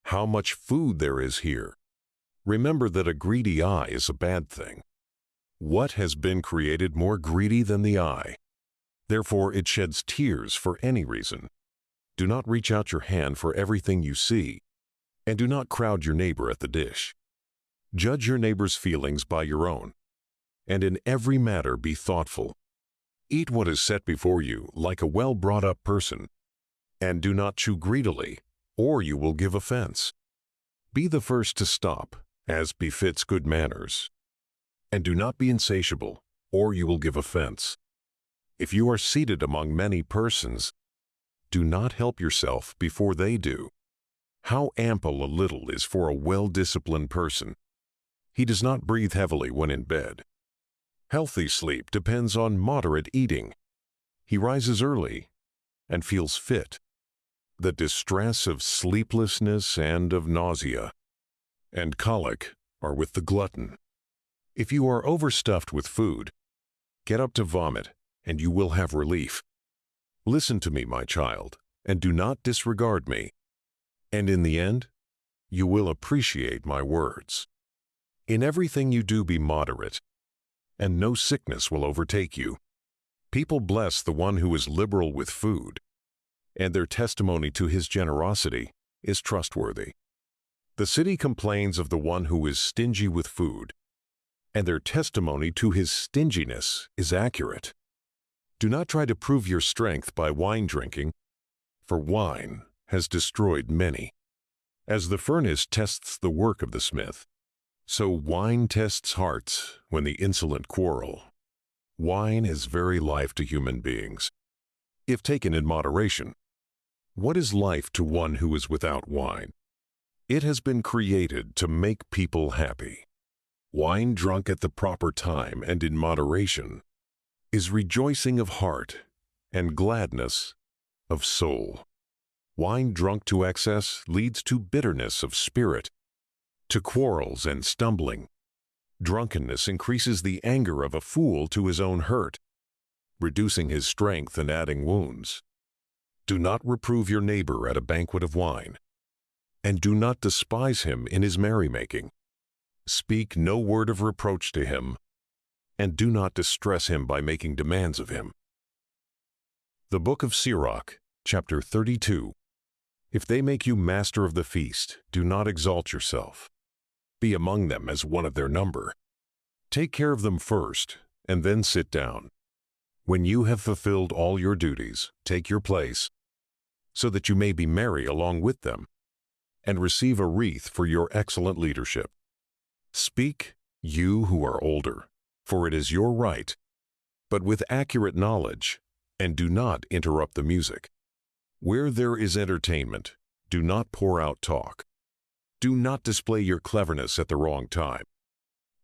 "How much food there is here." Remember that a greedy eye is a bad thing. What has been created more greedy than the eye? Therefore it sheds tears for any reason. Do not reach out your hand for everything you see, and do not crowd your neighbor at the dish. Judge your neighbor's feelings by your own, and in every matter be thoughtful. Eat what is set before you like a well-brought-up person, and do not chew greedily, or you will give offense. Be the first to stop, as befits good manners, and do not be insatiable, or you will give offense. If you are seated among many persons, do not help yourself before they do. How ample a little is for a well-disciplined person. He does not breathe heavily when in bed. Healthy sleep depends on moderate eating. He rises early and feels fit. The distress of sleeplessness and of nausea and colic are with the glutton. If you are overstuffed with food, get up to vomit, and you will have relief. Listen to me, my child, and do not disregard me, and in the end, you will appreciate my words. In everything you do, be moderate, and no sickness will overtake you. People bless the one who is liberal with food, and their testimony to his generosity is trustworthy. The city complains of the one who is stingy with food, and their testimony to his stinginess is accurate. Do not try to prove your strength by wine drinking, for wine has destroyed many. As the furnace tests the work of the smith, so wine tests hearts when the insolent quarrel. Wine is very life to human beings, if taken in moderation. What is life to one who is without wine? It has been created to make people happy. Wine drunk at the proper time and in moderation is rejoicing of heart and gladness of soul. Wine drunk to excess leads to bitterness of spirit, to quarrels and stumbling. Drunkenness increases the anger of a fool to his own hurt, reducing his strength and adding wounds. Do not reprove your neighbor at a banquet of wine, and do not despise him in his merrymaking. Speak no word of reproach to him, and do not distress him by making demands of him. The Book of Sirach, chapter 32. If they make you master of the feast, do not exalt yourself. Be among them as one of their number. Take care of them first, and then sit down. When you have fulfilled all your duties, take your place, so that you may be merry along with them, and receive a wreath for your excellent leadership. Speak, you who are older, for it is your right, but with accurate knowledge, and do not interrupt the music. Where there is entertainment, do not pour out talk. Do not display your cleverness at the wrong time.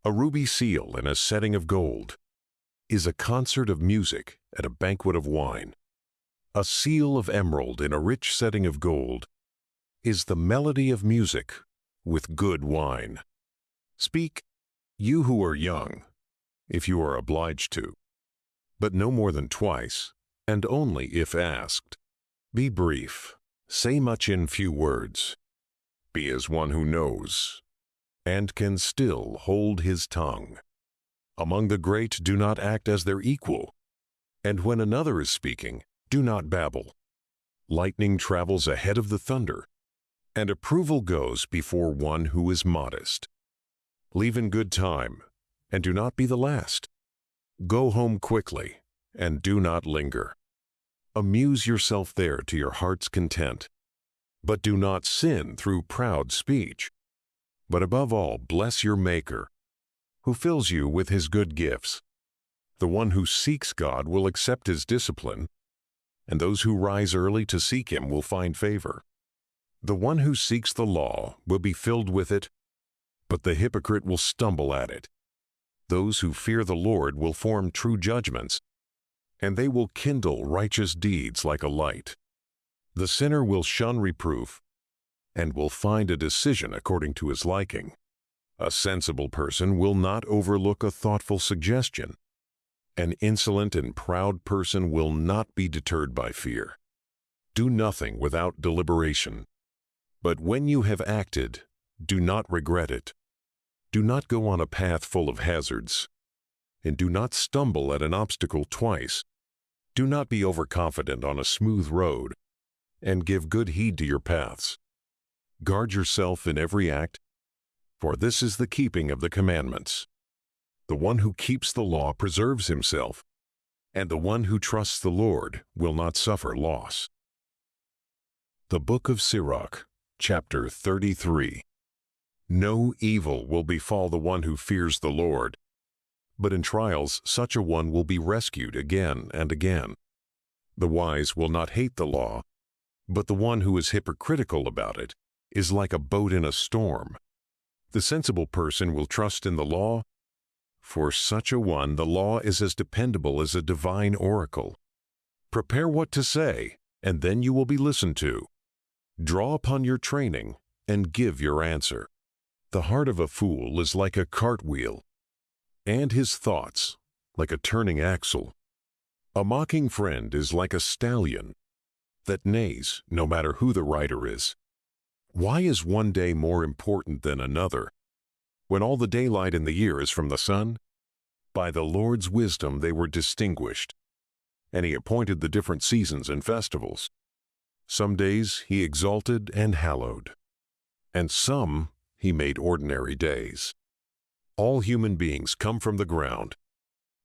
A ruby seal in a setting of gold is a concert of music at a banquet of wine. A seal of emerald in a rich setting of gold is the melody of music with good wine. Speak, you who are young, if you are obliged to, but no more than twice, and only if asked. Be brief, say much in few words. Be as one who knows, and can still hold his tongue. Among the great do not act as their equal, and when another is speaking, do not babble. Lightning travels ahead of the thunder, and approval goes before one who is modest. Leave in good time, and do not be the last. Go home quickly, and do not linger. Amuse yourself there to your heart's content, but do not sin through proud speech. But above all, bless your Maker, who fills you with his good gifts. The one who seeks God will accept his discipline, and those who rise early to seek him will find favor. The one who seeks the law will be filled with it, but the hypocrite will stumble at it. Those who fear the Lord will form true judgments, and they will kindle righteous deeds like a light. The sinner will shun reproof, and will find a decision according to his liking. A sensible person will not overlook a thoughtful suggestion. An insolent and proud person will not be deterred by fear. Do nothing without deliberation. But when you have acted, do not regret it. Do not go on a path full of hazards, and do not stumble at an obstacle twice. Do not be overconfident on a smooth road, and give good heed to your paths. Guard yourself in every act, for this is the keeping of the commandments. The one who keeps the law preserves himself, and the one who trusts the Lord will not suffer loss. The Book of Sirach, chapter 33. No evil will befall the one who fears the Lord, but in trials such a one will be rescued again and again. The wise will not hate the law, but the one who is hypocritical about it is like a boat in a storm. The sensible person will trust in the law. For such a one, the law is as dependable as a divine oracle. Prepare what to say, and then you will be listened to. Draw upon your training, and give your answer. The heart of a fool is like a cartwheel, and his thoughts like a turning axle. A mocking friend is like a stallion that neighs no matter who the rider is. Why is one day more important than another, when all the daylight in the year is from the sun? By the Lord's wisdom they were distinguished, and he appointed the different seasons and festivals. Some days he exalted and hallowed, and some he made ordinary days. All human beings come from the ground,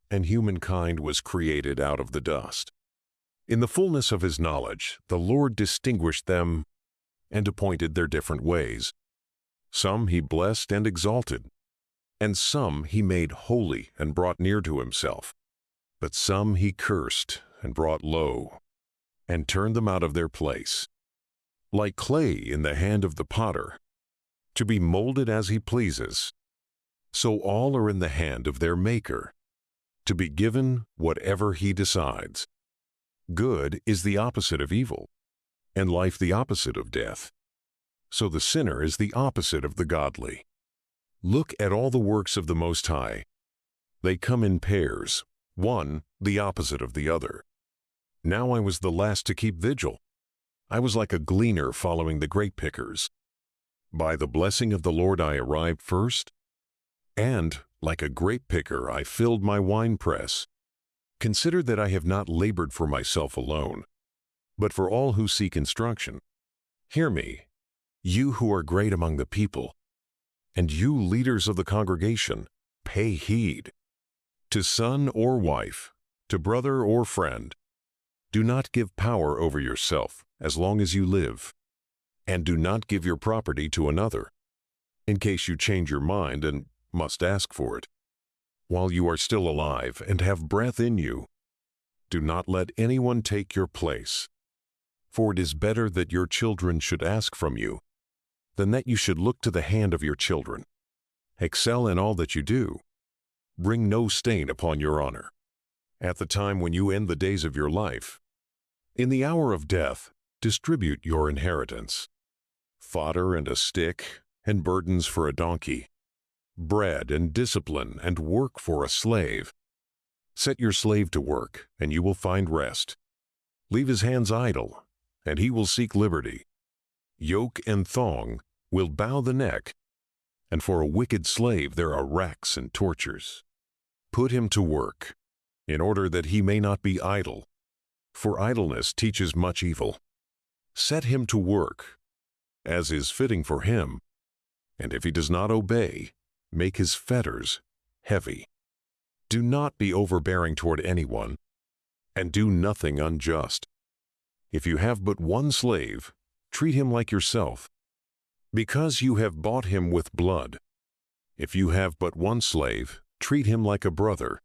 and humankind was created out of the dust. In the fullness of his knowledge, the Lord distinguished them and appointed their different ways. Some he blessed and exalted, and some he made holy and brought near to himself. But some he cursed and brought low, and turned them out of their place, like clay in the hand of the potter, to be molded as he pleases. So all are in the hand of their Maker, to be given whatever he decides. Good is the opposite of evil, and life the opposite of death. So the sinner is the opposite of the godly. Look at all the works of the Most High. They come in pairs, one the opposite of the other. Now I was the last to keep vigil. I was like a gleaner following the grape pickers. By the blessing of the Lord I arrived first, and like a grape picker I filled my winepress. Consider that I have not labored for myself alone, but for all who seek instruction. Hear me, you who are great among the people, and you leaders of the congregation, pay heed. To son or wife, to brother or friend, do not give power over yourself as long as you live, and do not give your property to another, in case you change your mind and must ask for it. While you are still alive and have breath in you, do not let anyone take your place. For it is better that your children should ask from you than that you should look to the hand of your children. Excel in all that you do. Bring no stain upon your honor. At the time when you end the days of your life, in the hour of death, distribute your inheritance. Fodder and a stick, and burdens for a donkey. Bread and discipline and work for a slave. Set your slave to work, and you will find rest. Leave his hands idle, and he will seek liberty. Yoke and thong will bow the neck, and for a wicked slave there are racks and tortures. Put him to work, in order that he may not be idle, for idleness teaches much evil. Set him to work, as is fitting for him, and if he does not obey, make his fetters heavy. Do not be overbearing toward anyone, and do nothing unjust. If you have but one slave, treat him like yourself, because you have bought him with blood. If you have but one slave, treat him like a brother,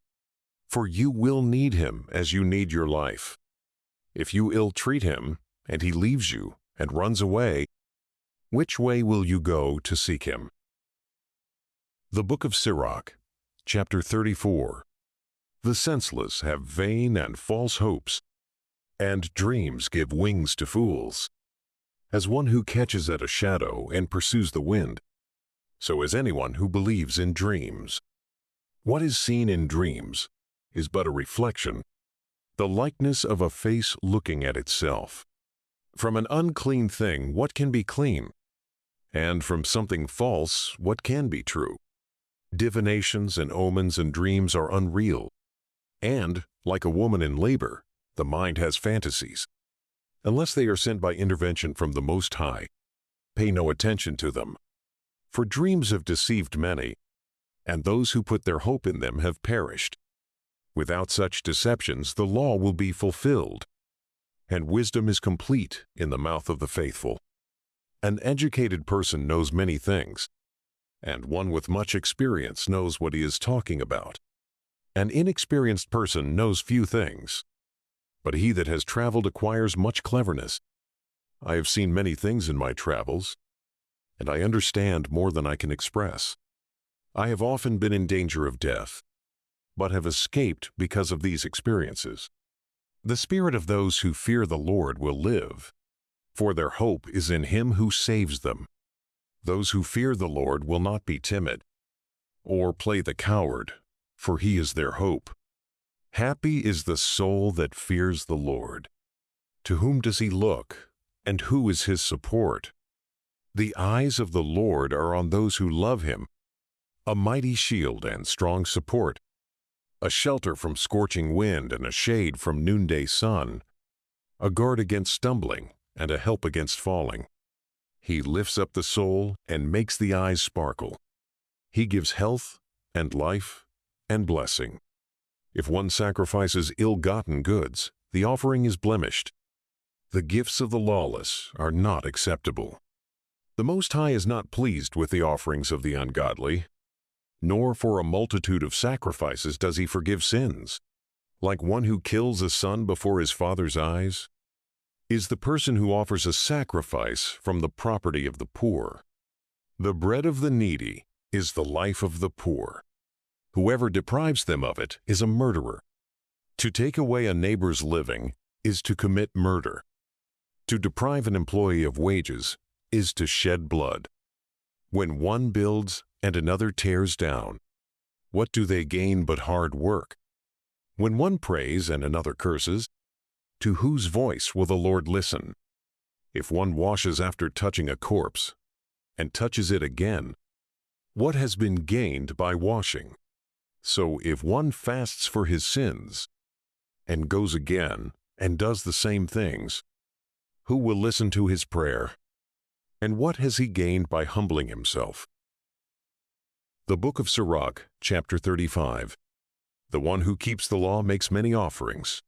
for you will need him as you need your life. If you ill-treat him, and he leaves you and runs away, which way will you go to seek him? The Book of Sirach, chapter 34. The senseless have vain and false hopes, and dreams give wings to fools. As one who catches at a shadow and pursues the wind, so is anyone who believes in dreams. What is seen in dreams is but a reflection, the likeness of a face looking at itself. From an unclean thing, what can be clean? And from something false, what can be true? Divinations and omens and dreams are unreal, and, like a woman in labor, the mind has fantasies. Unless they are sent by intervention from the Most High, pay no attention to them. For dreams have deceived many, and those who put their hope in them have perished. Without such deceptions, the law will be fulfilled, and wisdom is complete in the mouth of the faithful. An educated person knows many things, and one with much experience knows what he is talking about. An inexperienced person knows few things, but he that has traveled acquires much cleverness. I have seen many things in my travels, and I understand more than I can express. I have often been in danger of death, but have escaped because of these experiences. The spirit of those who fear the Lord will live, for their hope is in him who saves them. Those who fear the Lord will not be timid, or play the coward, for he is their hope. Happy is the soul that fears the Lord. To whom does he look, and who is his support? The eyes of the Lord are on those who love him, a mighty shield and strong support. a shelter from scorching wind and a shade from noonday sun, a guard against stumbling and a help against falling. He lifts up the soul and makes the eyes sparkle. He gives health and life and blessing. If one sacrifices ill-gotten goods, the offering is blemished. The gifts of the lawless are not acceptable. The Most High is not pleased with the offerings of the ungodly, nor for a multitude of sacrifices does he forgive sins. Like one who kills a son before his father's eyes is the person who offers a sacrifice from the property of the poor. The bread of the needy is the life of the poor. Whoever deprives them of it is a murderer. To take away a neighbor's living is to commit murder. To deprive an employee of wages is to shed blood. When one builds and another tears down, what do they gain but hard work? When one prays and another curses, to whose voice will the Lord listen? If one washes after touching a corpse and touches it again, what has been gained by washing? So if one fasts for his sins and goes again and does the same things, who will listen to his prayer? And what has he gained by humbling himself? The Book of Sirach, chapter 35. The one who keeps the law makes many offerings.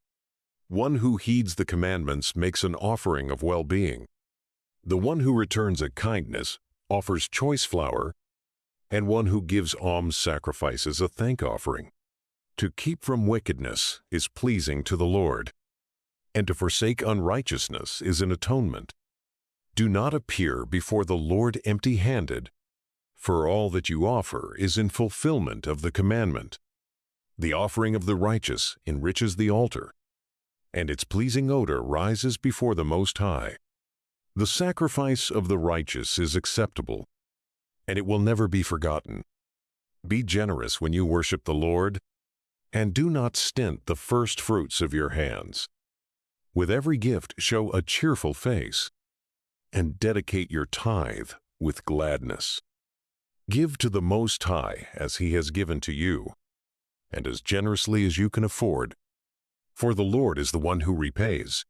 One who heeds the commandments makes an offering of well-being. The one who returns a kindness offers choice flour, and one who gives alms sacrifices a thank offering. To keep from wickedness is pleasing to the Lord, and to forsake unrighteousness is an atonement. Do not appear before the Lord empty-handed, for all that you offer is in fulfillment of the commandment. The offering of the righteous enriches the altar, and its pleasing odor rises before the Most High. The sacrifice of the righteous is acceptable, and it will never be forgotten. Be generous when you worship the Lord, and do not stint the first fruits of your hands. With every gift show a cheerful face, and dedicate your tithe with gladness. Give to the Most High as He has given to you, and as generously as you can afford. For the Lord is the one who repays,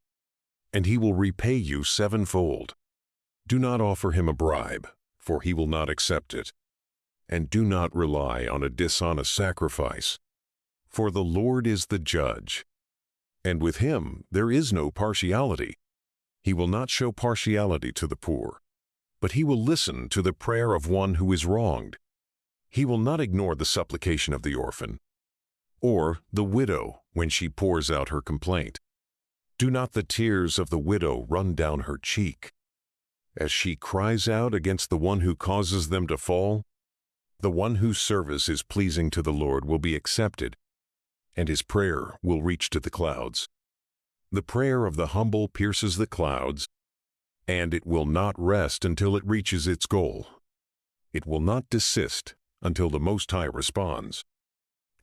and He will repay you sevenfold. Do not offer Him a bribe, for He will not accept it. And do not rely on a dishonest sacrifice, for the Lord is the judge, and with Him there is no partiality. He will not show partiality to the poor, but He will listen to the prayer of one who is wronged. He will not ignore the supplication of the orphan, or the widow when she pours out her complaint. Do not the tears of the widow run down her cheek, as she cries out against the one who causes them to fall? The one whose service is pleasing to the Lord will be accepted, and his prayer will reach to the clouds. The prayer of the humble pierces the clouds, and it will not rest until it reaches its goal. It will not desist until the Most High responds,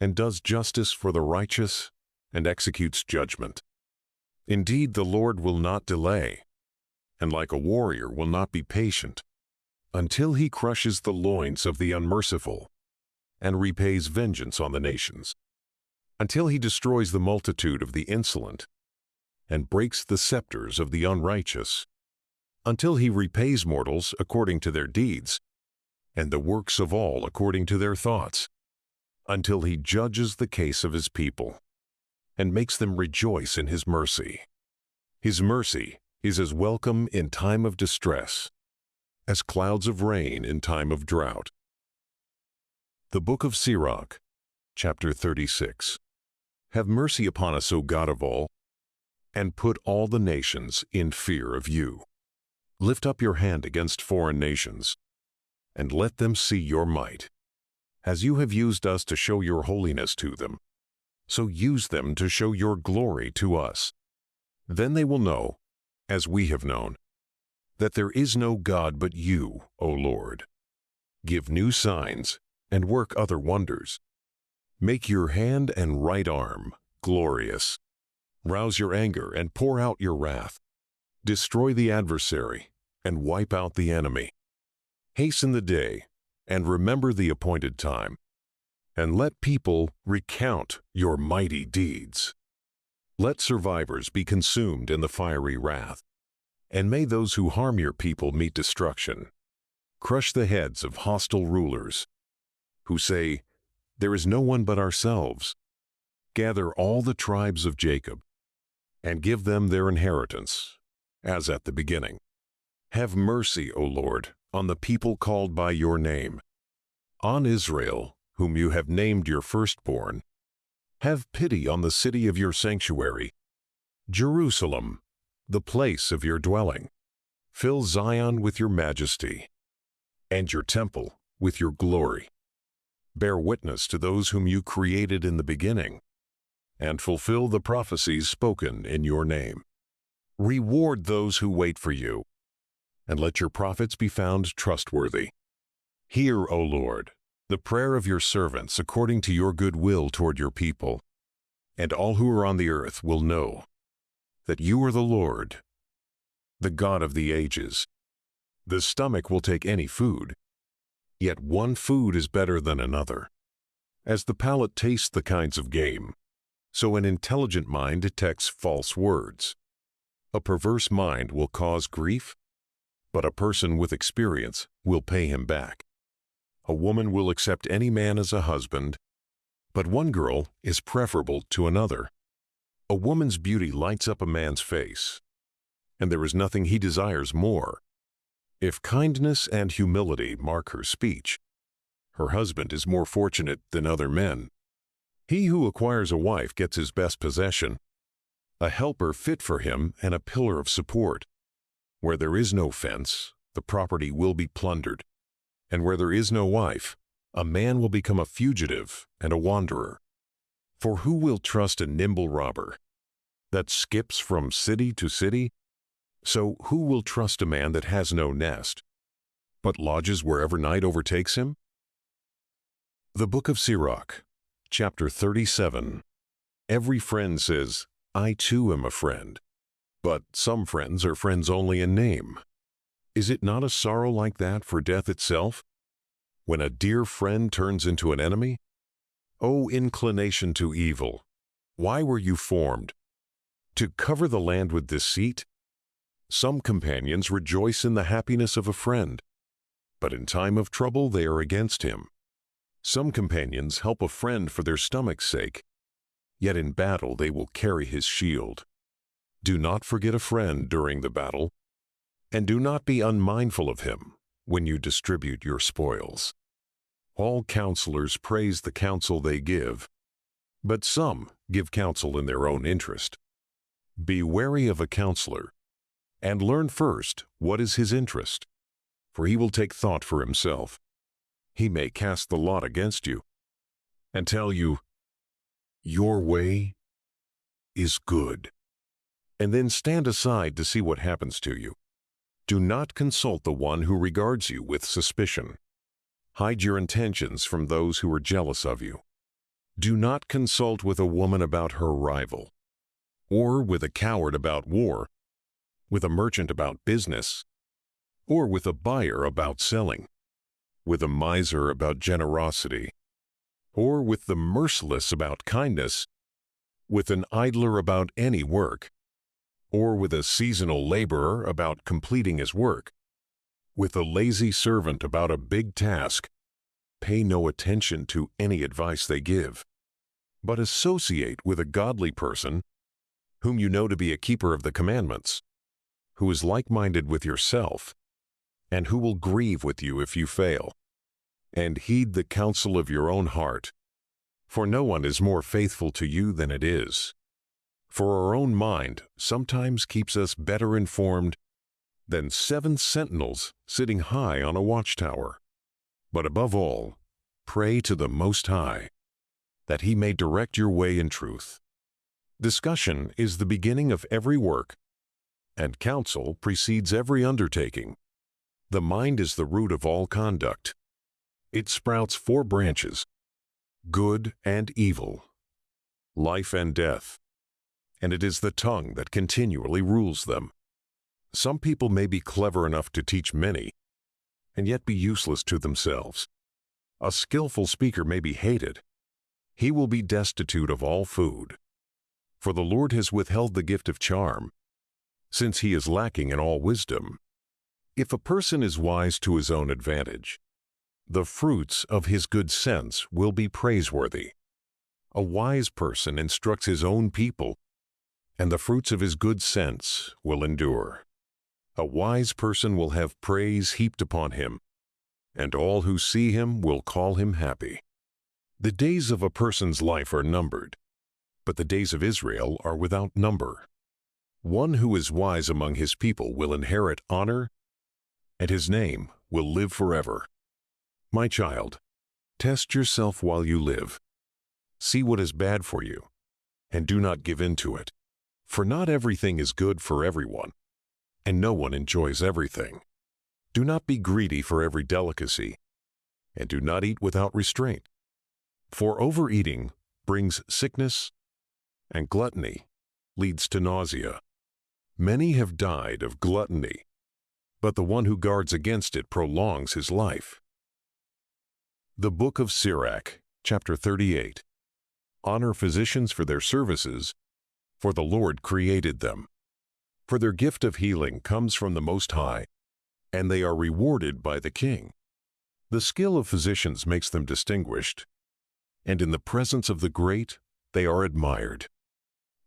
and does justice for the righteous, and executes judgment. Indeed, the Lord will not delay, and like a warrior will not be patient, until He crushes the loins of the unmerciful, and repays vengeance on the nations, until He destroys the multitude of the insolent, and breaks the scepters of the unrighteous, until He repays mortals according to their deeds, and the works of all according to their thoughts, until He judges the case of His people, and makes them rejoice in His mercy. His mercy is as welcome in time of distress as clouds of rain in time of drought. The Book of Sirach, chapter 36. Have mercy upon us, O God of all, and put all the nations in fear of you. Lift up your hand against foreign nations, and let them see your might. As you have used us to show your holiness to them, so use them to show your glory to us. Then they will know, as we have known, that there is no God but you, O Lord. Give new signs and work other wonders. Make your hand and right arm glorious. Rouse your anger and pour out your wrath. Destroy the adversary and wipe out the enemy. Hasten the day and remember the appointed time, and let people recount your mighty deeds. Let survivors be consumed in the fiery wrath, and may those who harm your people meet destruction. Crush the heads of hostile rulers, who say, "There is no one but ourselves." Gather all the tribes of Jacob, and give them their inheritance, as at the beginning. Have mercy, O Lord, on the people called by your name, on Israel, whom you have named your firstborn. Have pity on the city of your sanctuary, Jerusalem, the place of your dwelling. Fill Zion with your majesty, and your temple with your glory. Bear witness to those whom you created in the beginning, and fulfill the prophecies spoken in your name. Reward those who wait for you, and let your prophets be found trustworthy. Hear, O Lord, the prayer of your servants according to your good will toward your people, and all who are on the earth will know that you are the Lord, the God of the ages. The stomach will take any food, yet one food is better than another. As the palate tastes the kinds of game, so an intelligent mind detects false words. A perverse mind will cause grief, but a person with experience will pay him back. A woman will accept any man as a husband, but one girl is preferable to another. A woman's beauty lights up a man's face, and there is nothing he desires more. If kindness and humility mark her speech, her husband is more fortunate than other men. He who acquires a wife gets his best possession, a helper fit for him and a pillar of support. Where there is no fence, the property will be plundered, and where there is no wife, a man will become a fugitive and a wanderer. For who will trust a nimble robber that skips from city to city? So who will trust a man that has no nest, but lodges wherever night overtakes him? The Book of Sirach, Chapter 37. Every friend says, "I too am a friend," but some friends are friends only in name. Is it not a sorrow like that for death itself, when a dear friend turns into an enemy? O inclination to evil, why were you formed? To cover the land with deceit? Some companions rejoice in the happiness of a friend, but in time of trouble they are against him. Some companions help a friend for their stomach's sake, yet in battle they will carry his shield. Do not forget a friend during the battle, and do not be unmindful of him when you distribute your spoils. All counselors praise the counsel they give, but some give counsel in their own interest. Be wary of a counselor, and learn first what is his interest, for he will take thought for himself. He may cast the lot against you and tell you, "Your way is good," and then stand aside to see what happens to you. Do not consult the one who regards you with suspicion. Hide your intentions from those who are jealous of you. Do not consult with a woman about her rival, or with a coward about war, with a merchant about business, or with a buyer about selling, with a miser about generosity, or with the merciless about kindness, with an idler about any work, or with a seasonal laborer about completing his work, with a lazy servant about a big task. Pay no attention to any advice they give, but associate with a godly person whom you know to be a keeper of the commandments, who is like-minded with yourself, and who will grieve with you if you fail. And heed the counsel of your own heart, for no one is more faithful to you than it is. For our own mind sometimes keeps us better informed than 7 sentinels sitting high on a watchtower. But above all, pray to the Most High, that He may direct your way in truth. Discussion is the beginning of every work, and counsel precedes every undertaking. The mind is the root of all conduct. It sprouts 4 branches, good and evil, life and death, and it is the tongue that continually rules them. Some people may be clever enough to teach many, and yet be useless to themselves. A skillful speaker may be hated, he will be destitute of all food. For the Lord has withheld the gift of charm, since he is lacking in all wisdom. If a person is wise to his own advantage, the fruits of his good sense will be praiseworthy. A wise person instructs his own people, and the fruits of his good sense will endure. A wise person will have praise heaped upon him, and all who see him will call him happy. The days of a person's life are numbered, but the days of Israel are without number. One who is wise among his people will inherit honor, and his name will live forever. My child, test yourself while you live. See what is bad for you, and do not give in to it. For not everything is good for everyone, and no one enjoys everything. Do not be greedy for every delicacy, and do not eat without restraint. For overeating brings sickness, and gluttony leads to nausea. Many have died of gluttony, but the one who guards against it prolongs his life. The Book of Sirach, chapter 38. Honor physicians for their services, for the Lord created them. For their gift of healing comes from the Most High, and they are rewarded by the King. The skill of physicians makes them distinguished, and in the presence of the great they are admired.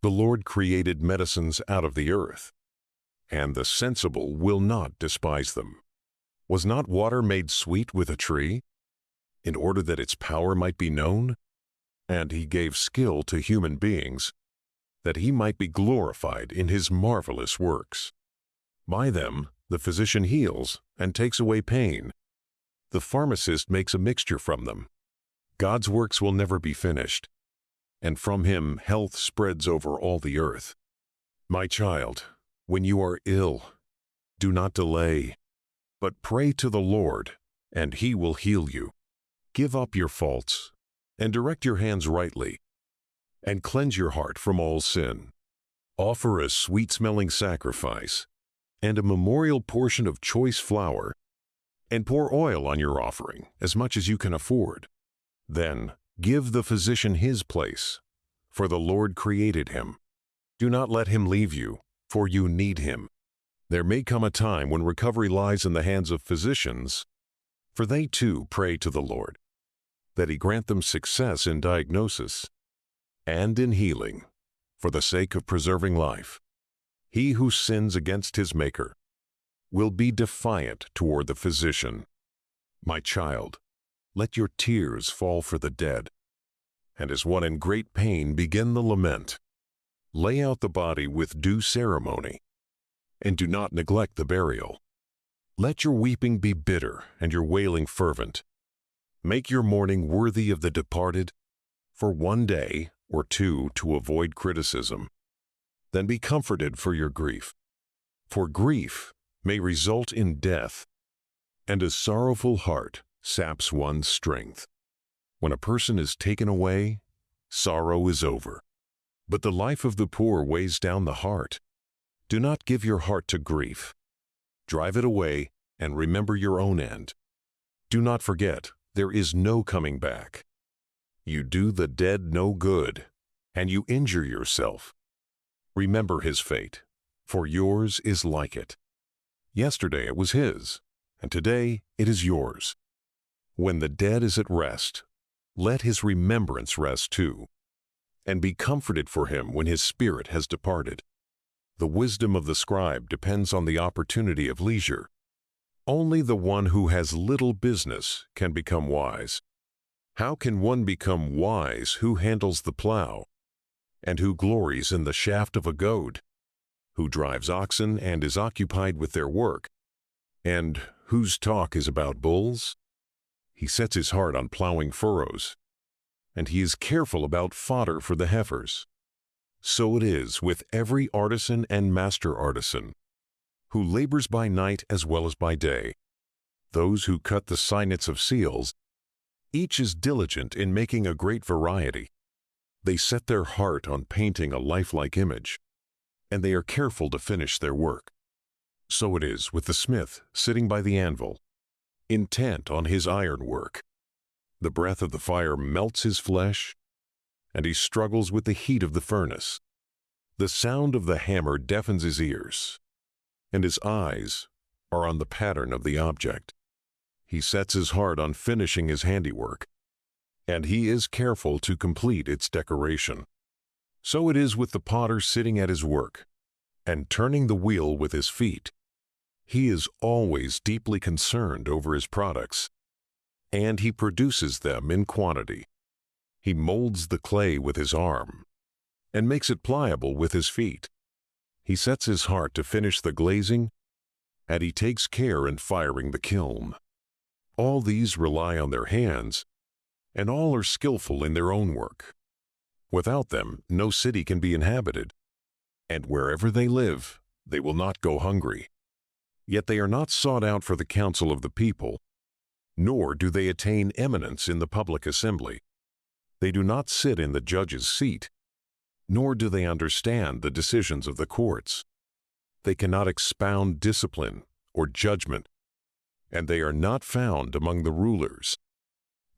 The Lord created medicines out of the earth, and the sensible will not despise them. Was not water made sweet with a tree, in order that its power might be known? And he gave skill to human beings, that he might be glorified in his marvelous works. By them the physician heals and takes away pain. The pharmacist makes a mixture from them. God's works will never be finished, and from him health spreads over all the earth. My child, when you are ill, do not delay, but pray to the Lord, and he will heal you. Give up your faults, and direct your hands rightly, and cleanse your heart from all sin. Offer a sweet-smelling sacrifice, and a memorial portion of choice flour, and pour oil on your offering, as much as you can afford. Then give the physician his place, for the Lord created him. Do not let him leave you, for you need him. There may come a time when recovery lies in the hands of physicians, for they too pray to the Lord, that he grant them success in diagnosis and in healing, for the sake of preserving life. He who sins against his Maker will be defiant toward the physician. My child, let your tears fall for the dead, and as one in great pain begin the lament. Lay out the body with due ceremony, and do not neglect the burial. Let your weeping be bitter and your wailing fervent. Make your mourning worthy of the departed, for 1 day or 2 to avoid criticism. Then be comforted for your grief. For grief may result in death, and a sorrowful heart saps one's strength. When a person is taken away, sorrow is over. But the life of the poor weighs down the heart. Do not give your heart to grief. Drive it away and remember your own end. Do not forget, there is no coming back. You do the dead no good, and you injure yourself. Remember his fate, for yours is like it. Yesterday it was his, and today it is yours. When the dead is at rest, let his remembrance rest too, and be comforted for him when his spirit has departed. The wisdom of the scribe depends on the opportunity of leisure. Only the one who has little business can become wise. How can one become wise who handles the plow, and who glories in the shaft of a goad, who drives oxen and is occupied with their work, and whose talk is about bulls? He sets his heart on plowing furrows, and he is careful about fodder for the heifers. So it is with every artisan and master artisan, who labors by night as well as by day. Those who cut the signets of seals, each is diligent in making a great variety. They set their heart on painting a lifelike image, and they are careful to finish their work. So it is with the smith sitting by the anvil, intent on his iron work. The breath of the fire melts his flesh, and he struggles with the heat of the furnace. The sound of the hammer deafens his ears, and his eyes are on the pattern of the object. He sets his heart on finishing his handiwork, and he is careful to complete its decoration. So it is with the potter sitting at his work and turning the wheel with his feet. He is always deeply concerned over his products, and he produces them in quantity. He molds the clay with his arm and makes it pliable with his feet. He sets his heart to finish the glazing, and he takes care in firing the kiln. All these rely on their hands, and all are skillful in their own work. Without them, no city can be inhabited, and wherever they live, they will not go hungry. Yet they are not sought out for the counsel of the people, nor do they attain eminence in the public assembly. They do not sit in the judge's seat, nor do they understand the decisions of the courts. They cannot expound discipline or judgment, and they are not found among the rulers.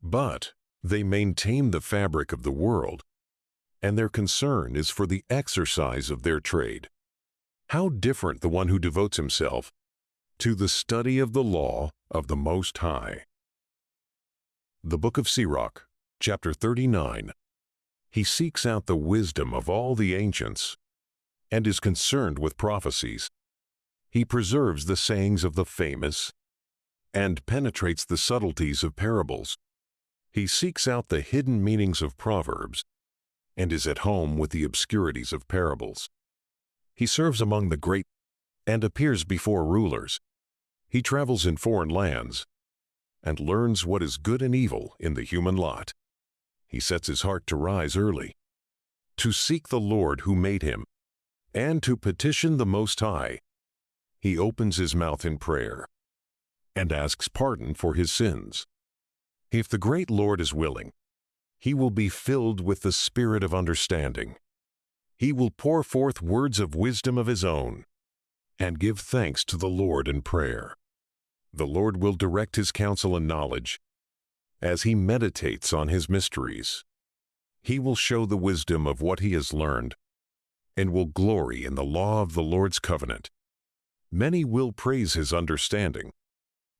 But they maintain the fabric of the world, and their concern is for the exercise of their trade. How different the one who devotes himself to the study of the law of the Most High. The Book of Sirach, chapter 39. He seeks out the wisdom of all the ancients and is concerned with prophecies. He preserves the sayings of the famous and penetrates the subtleties of parables. He seeks out the hidden meanings of proverbs and is at home with the obscurities of parables. He serves among the great and appears before rulers. He travels in foreign lands and learns what is good and evil in the human lot. He sets his heart to rise early, to seek the Lord who made him, and to petition the Most High. He opens his mouth in prayer and asks pardon for his sins. If the great Lord is willing, he will be filled with the spirit of understanding. He will pour forth words of wisdom of his own and give thanks to the Lord in prayer. The Lord will direct his counsel and knowledge as he meditates on his mysteries. He will show the wisdom of what he has learned and will glory in the law of the Lord's covenant. Many will praise his understanding.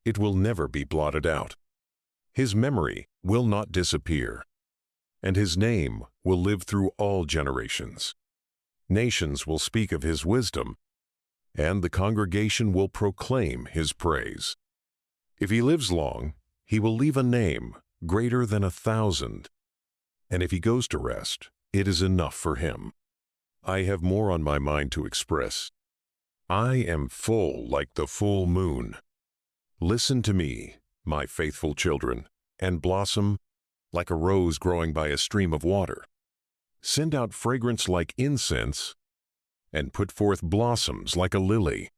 It will never be blotted out. His memory will not disappear, and his name will live through all generations. Nations will speak of his wisdom, and the congregation will proclaim his praise. If he lives long, he will leave a name greater than 1,000, and if he goes to rest, it is enough for him. I have more on my mind to express. I am full like the full moon. Listen to me, my faithful children, and blossom like a rose growing by a stream of water. Send out fragrance like incense, and put forth blossoms like a lily.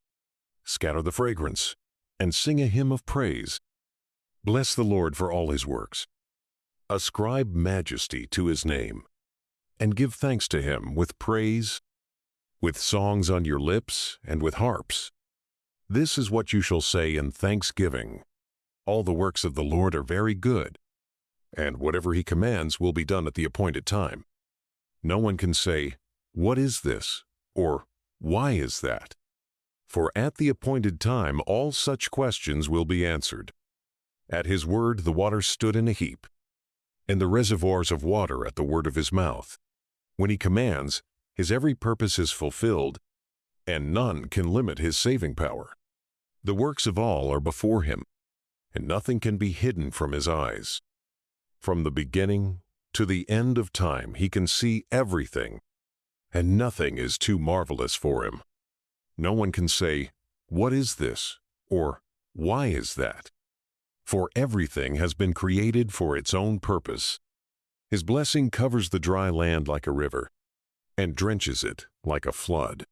Scatter the fragrance, and sing a hymn of praise. Bless the Lord for all his works. Ascribe majesty to his name, and give thanks to him with praise, with songs on your lips and with harps. This is what you shall say in thanksgiving. All the works of the Lord are very good, and whatever he commands will be done at the appointed time. No one can say, "What is this?" or "Why is that?" For at the appointed time all such questions will be answered. At his word the waters stood in a heap, and the reservoirs of water at the word of his mouth. When he commands, his every purpose is fulfilled, and none can limit his saving power. The works of all are before him, and nothing can be hidden from his eyes. From the beginning to the end of time he can see everything, and nothing is too marvelous for him. No one can say, "What is this?" or "Why is that?" For everything has been created for its own purpose. His blessing covers the dry land like a river, and drenches it like a flood.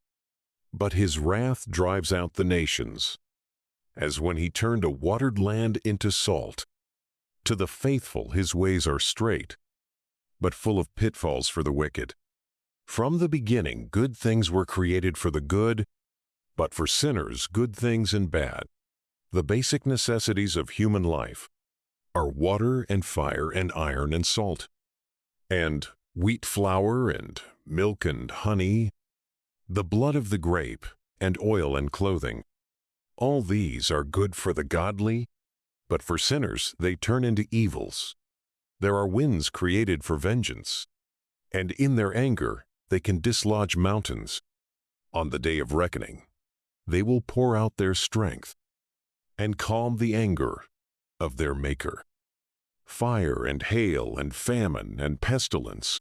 But his wrath drives out the nations, as when he turned a watered land into salt. To the faithful his ways are straight, but full of pitfalls for the wicked. From the beginning good things were created for the good, but for sinners good things and bad. The basic necessities of human life are water and fire and iron and salt. And wheat flour and milk and honey, the blood of the grape and oil and clothing. All these are good for the godly, but for sinners they turn into evils. There are winds created for vengeance, and in their anger they can dislodge mountains. On the day of reckoning, they will pour out their strength and calm the anger of their Maker. Fire and hail and famine and pestilence,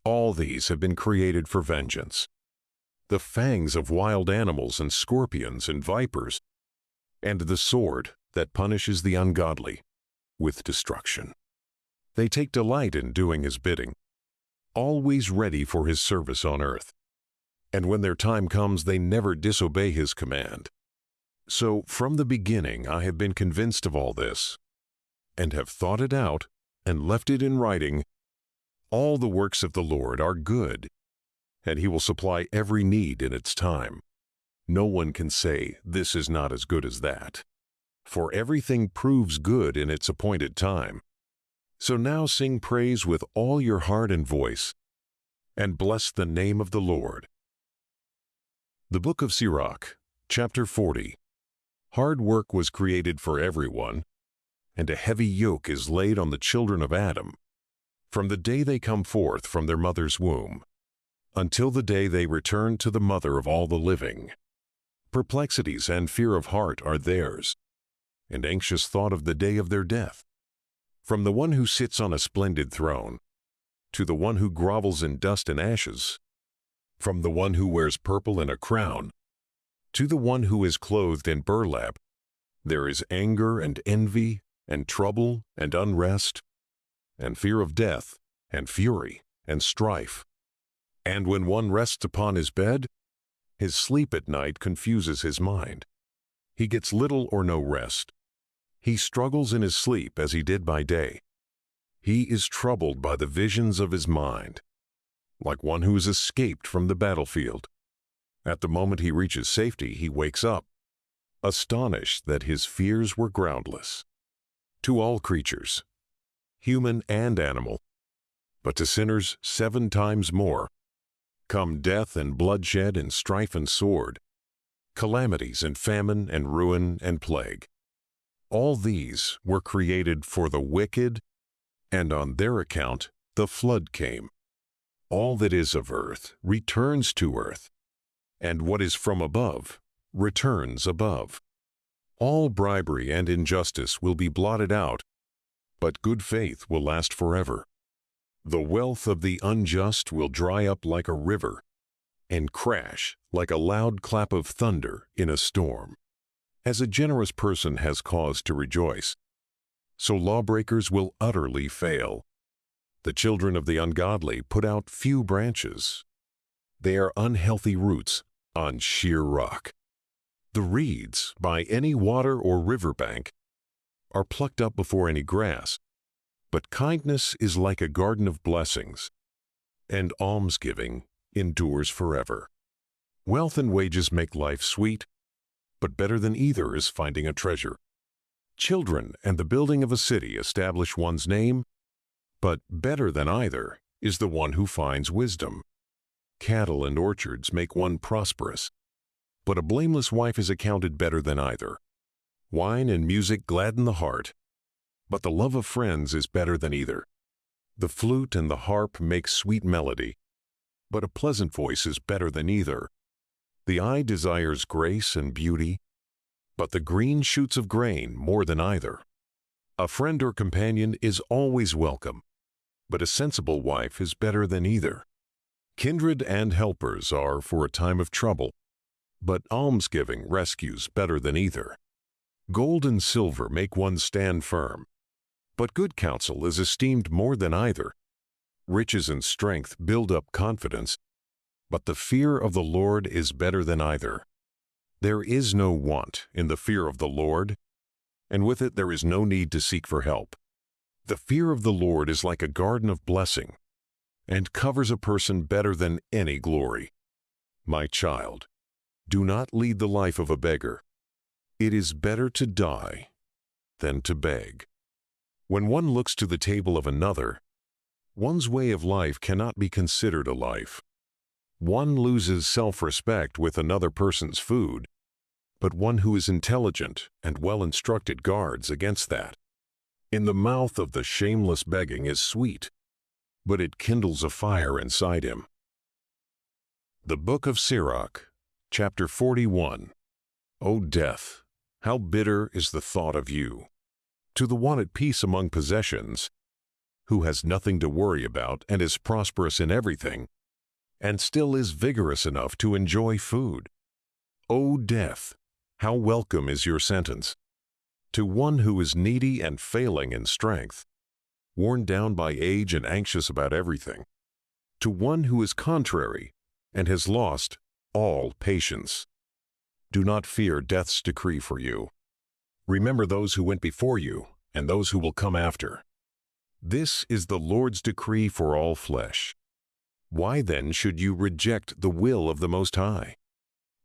all these have been created for vengeance. The fangs of wild animals and scorpions and vipers, and the sword that punishes the ungodly with destruction. They take delight in doing his bidding, always ready for his service on earth. And when their time comes, they never disobey his command. So from the beginning I have been convinced of all this, and have thought it out and left it in writing. All the works of the Lord are good, and he will supply every need in its time. No one can say, this is not as good as that, for everything proves good in its appointed time. So now sing praise with all your heart and voice, and bless the name of the Lord. The Book of Sirach, chapter 40. Hard work was created for everyone, and a heavy yoke is laid on the children of Adam, from the day they come forth from their mother's womb, until the day they return to the mother of all the living. Perplexities and fear of heart are theirs, and anxious thought of the day of their death. From the one who sits on a splendid throne, to the one who grovels in dust and ashes, from the one who wears purple and a crown, to the one who is clothed in burlap, there is anger and envy and trouble and unrest, and fear of death and fury and strife. And when one rests upon his bed, his sleep at night confuses his mind. He gets little or no rest. He struggles in his sleep as he did by day. He is troubled by the visions of his mind, like one who has escaped from the battlefield. At the moment he reaches safety, he wakes up, astonished that his fears were groundless. To all creatures, human and animal, but to sinners 7 times more, come death and bloodshed and strife and sword, calamities and famine and ruin and plague. All these were created for the wicked, and on their account the flood came. All that is of earth returns to earth, and what is from above returns above. All bribery and injustice will be blotted out, but good faith will last forever. The wealth of the unjust will dry up like a river, and crash like a loud clap of thunder in a storm. As a generous person has cause to rejoice, so lawbreakers will utterly fail. The children of the ungodly put out few branches. They are unhealthy roots on sheer rock. The reeds by any water or river bank are plucked up before any grass, but kindness is like a garden of blessings, and almsgiving endures forever. Wealth and wages make life sweet, but better than either is finding a treasure. Children and the building of a city establish one's name, but better than either is the one who finds wisdom. Cattle and orchards make one prosperous, but a blameless wife is accounted better than either. Wine and music gladden the heart, but the love of friends is better than either. The flute and the harp make sweet melody, but a pleasant voice is better than either. The eye desires grace and beauty, but the green shoots of grain more than either. A friend or companion is always welcome, but a sensible wife is better than either. Kindred and helpers are for a time of trouble, but almsgiving rescues better than either. Gold and silver make one stand firm, but good counsel is esteemed more than either. Riches and strength build up confidence, but the fear of the Lord is better than either. There is no want in the fear of the Lord, and with it there is no need to seek for help. The fear of the Lord is like a garden of blessing, and covers a person better than any glory. My child, do not lead the life of a beggar. It is better to die than to beg. When one looks to the table of another, One's way of life cannot be considered a life. One loses self-respect with another person's food, but one who is intelligent and well-instructed guards against that. In the mouth of the shameless begging is sweet, but it kindles a fire inside him. The Book of Sirach, chapter 41. O death, how bitter is the thought of you! To the one at peace among possessions, who has nothing to worry about and is prosperous in everything, and still is vigorous enough to enjoy food. O death, how welcome is your sentence! To one who is needy and failing in strength, worn down by age and anxious about everything. To one who is contrary and has lost all patience. Do not fear death's decree for you. Remember those who went before you and those who will come after. This is the Lord's decree for all flesh. Why then should you reject the will of the Most High?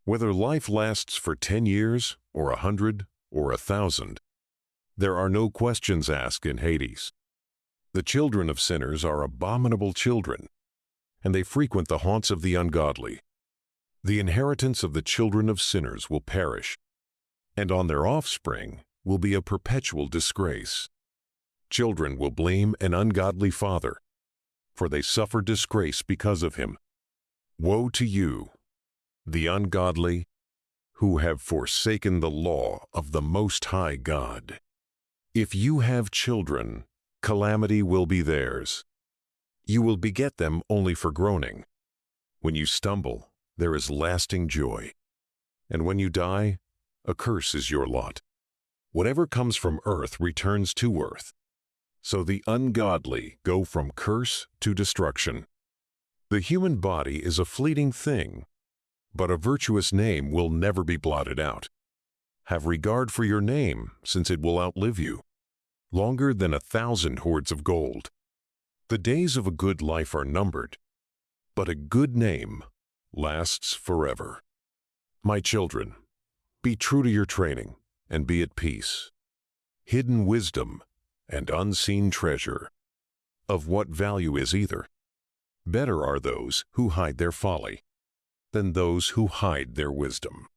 Whether life lasts for 10 years, or 100, or 1,000, there are no questions asked in Hades. The children of sinners are abominable children, and they frequent the haunts of the ungodly. The inheritance of the children of sinners will perish, and on their offspring will be a perpetual disgrace. Children will blame an ungodly father, for they suffer disgrace because of him. Woe to you, the ungodly, who have forsaken the law of the Most High God. If you have children, calamity will be theirs. You will beget them only for groaning. When you stumble, there is lasting joy. And when you die, a curse is your lot. Whatever comes from earth returns to earth. So the ungodly go from curse to destruction. The human body is a fleeting thing, but a virtuous name will never be blotted out. Have regard for your name, since it will outlive you, longer than 1,000 hoards of gold. The days of a good life are numbered, but a good name lasts forever. My children, be true to your training, and be at peace. Hidden wisdom and unseen treasure, of what value is either? Better are those who hide their folly than those who hide their wisdom.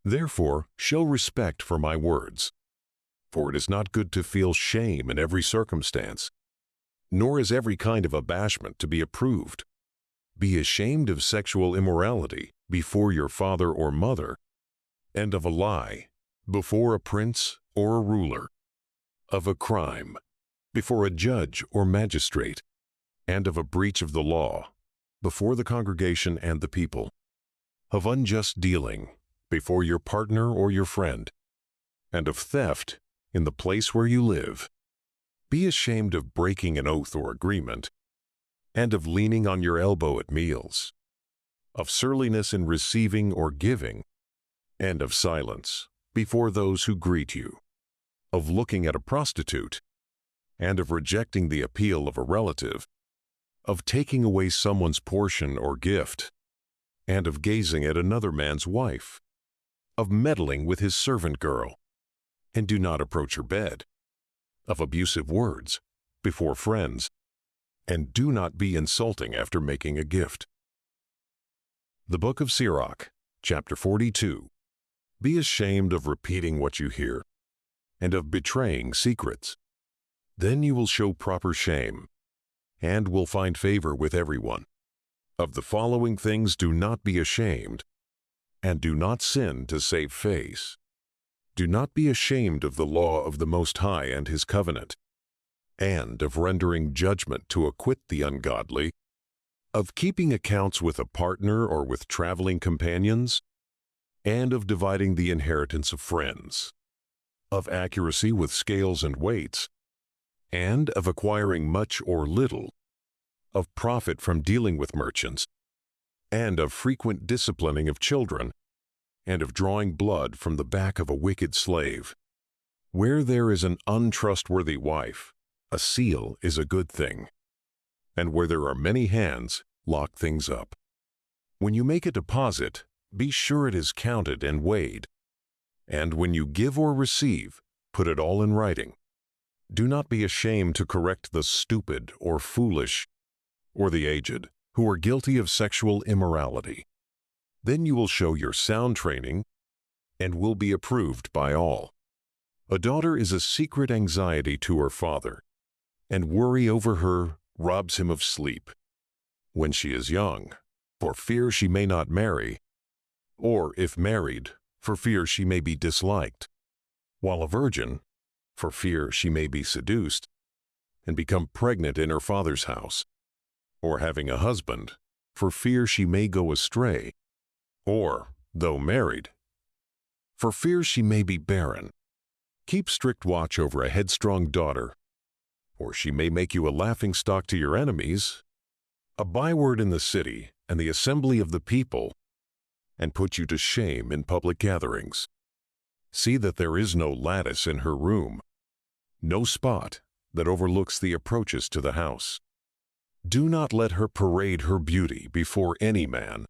Therefore, show respect for my words, for it is not good to feel shame in every circumstance, nor is every kind of abashment to be approved. Be ashamed of sexual immorality before your father or mother, and of a lie before a prince or a ruler, of a crime before a judge or magistrate, and of a breach of the law before the congregation and the people, of unjust dealing before your partner or your friend, and of theft in the place where you live. Be ashamed of breaking an oath or agreement, and of leaning on your elbow at meals, of surliness in receiving or giving, and of silence before those who greet you, of looking at a prostitute, and of rejecting the appeal of a relative, of taking away someone's portion or gift, and of gazing at another man's wife, of meddling with his servant girl, and do not approach her bed, of abusive words before friends, and do not be insulting after making a gift. The Book of Sirach, chapter 42. Be ashamed of repeating what you hear, and of betraying secrets. Then you will show proper shame, and will find favor with everyone. Of the following things do not be ashamed, and do not sin to save face. Do not be ashamed of the law of the Most High and His covenant, and of rendering judgment to acquit the ungodly, of keeping accounts with a partner or with traveling companions, and of dividing the inheritance of friends, of accuracy with scales and weights, and of acquiring much or little, of profit from dealing with merchants, and of frequent disciplining of children, and of drawing blood from the back of a wicked slave. Where there is an untrustworthy wife, a seal is a good thing, and where there are many hands, lock things up. When you make a deposit, be sure it is counted and weighed, and when you give or receive, put it all in writing. Do not be ashamed to correct the stupid or foolish or the aged who are guilty of sexual immorality. Then you will show your sound training and will be approved by all. A daughter is a secret anxiety to her father, and worry over her robs him of sleep. When she is young, for fear she may not marry, or if married, for fear she may be disliked, while a virgin, for fear she may be seduced and become pregnant in her father's house, or having a husband, for fear she may go astray, or, though married, for fear she may be barren. Keep strict watch over a headstrong daughter, or she may make you a laughingstock to your enemies, a byword in the city and the assembly of the people, and put you to shame in public gatherings. See that there is no lattice in her room, no spot that overlooks the approaches to the house. Do not let her parade her beauty before any man,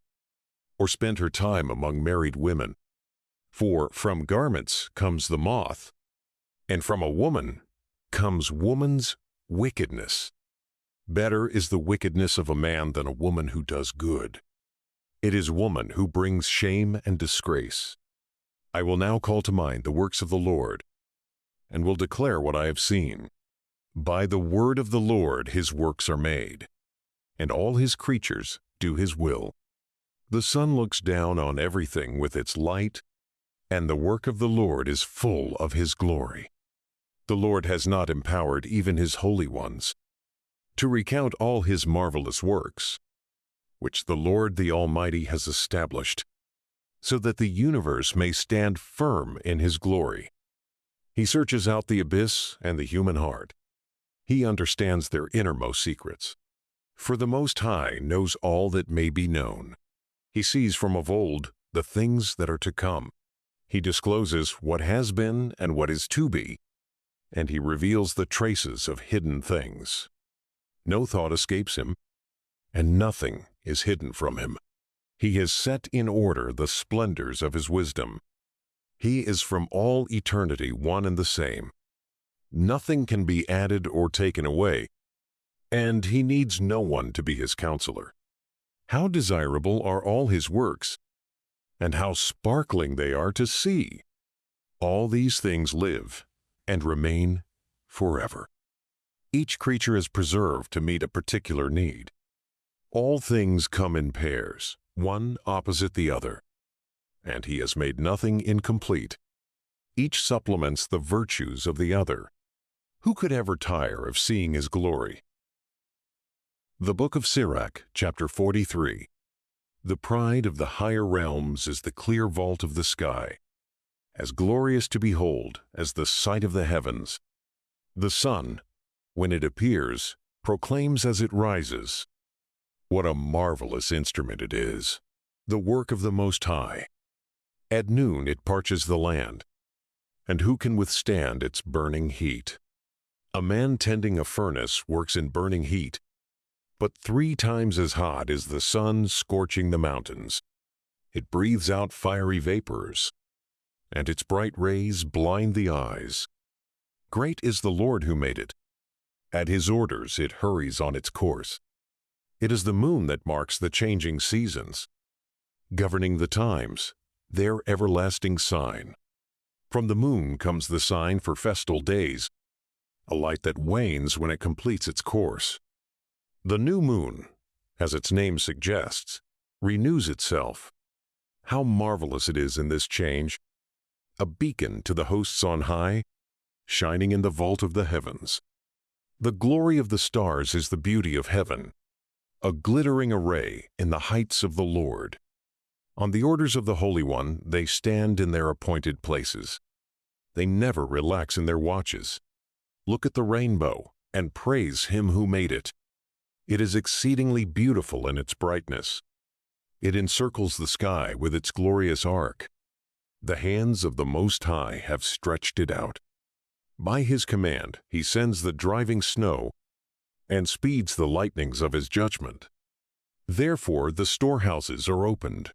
or spend her time among married women. For from garments comes the moth, and from a woman comes woman's wickedness. Better is the wickedness of a man than a woman who does good. It is woman who brings shame and disgrace. I will now call to mind the works of the Lord, and will declare what I have seen. By the word of the Lord his works are made, and all his creatures do his will. The sun looks down on everything with its light, and the work of the Lord is full of his glory. The Lord has not empowered even his holy ones to recount all his marvelous works, which the Lord the Almighty has established, so that the universe may stand firm in his glory. He searches out the abyss and the human heart. He understands their innermost secrets. For the Most High knows all that may be known. He sees from of old the things that are to come. He discloses what has been and what is to be, and he reveals the traces of hidden things. No thought escapes him, and nothing is hidden from him. He has set in order the splendors of his wisdom. He is from all eternity one and the same. Nothing can be added or taken away, and he needs no one to be his counselor. How desirable are all his works, and how sparkling they are to see! All these things live and remain forever. Each creature is preserved to meet a particular need. All things come in pairs, one opposite the other, and he has made nothing incomplete. Each supplements the virtues of the other. Who could ever tire of seeing his glory? The Book of Sirach, chapter 43. The pride of the higher realms is the clear vault of the sky, as glorious to behold as the sight of the heavens. The sun, when it appears, proclaims as it rises. What a marvelous instrument it is, the work of the Most High. At noon it parches the land, and who can withstand its burning heat? A man tending a furnace works in burning heat, but 3 times as hot is the sun scorching the mountains. It breathes out fiery vapors, and its bright rays blind the eyes. Great is the Lord who made it. At his orders it hurries on its course. It is the moon that marks the changing seasons, governing the times, their everlasting sign. From the moon comes the sign for festal days, a light that wanes when it completes its course. The new moon, as its name suggests, renews itself. How marvelous it is in this change! A beacon to the hosts on high, shining in the vault of the heavens. The glory of the stars is the beauty of heaven, a glittering array in the heights of the Lord. On the orders of the Holy One they stand in their appointed places. They never relax in their watches. Look at the rainbow and praise him who made it. It is exceedingly beautiful in its brightness. It encircles the sky with its glorious arc. The hands of the Most High have stretched it out. By his command he sends the driving snow and speeds the lightnings of his judgment. Therefore the storehouses are opened,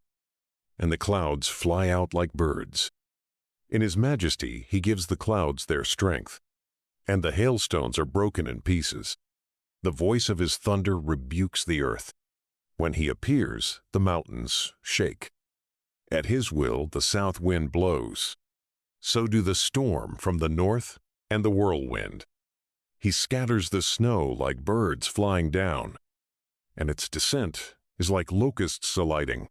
and the clouds fly out like birds. In his majesty he gives the clouds their strength. and the hailstones are broken in pieces. The voice of his thunder rebukes the earth. When he appears, the mountains shake. At his will the south wind blows. So do the storm from the north and the whirlwind. He scatters the snow like birds flying down, and its descent is like locusts alighting.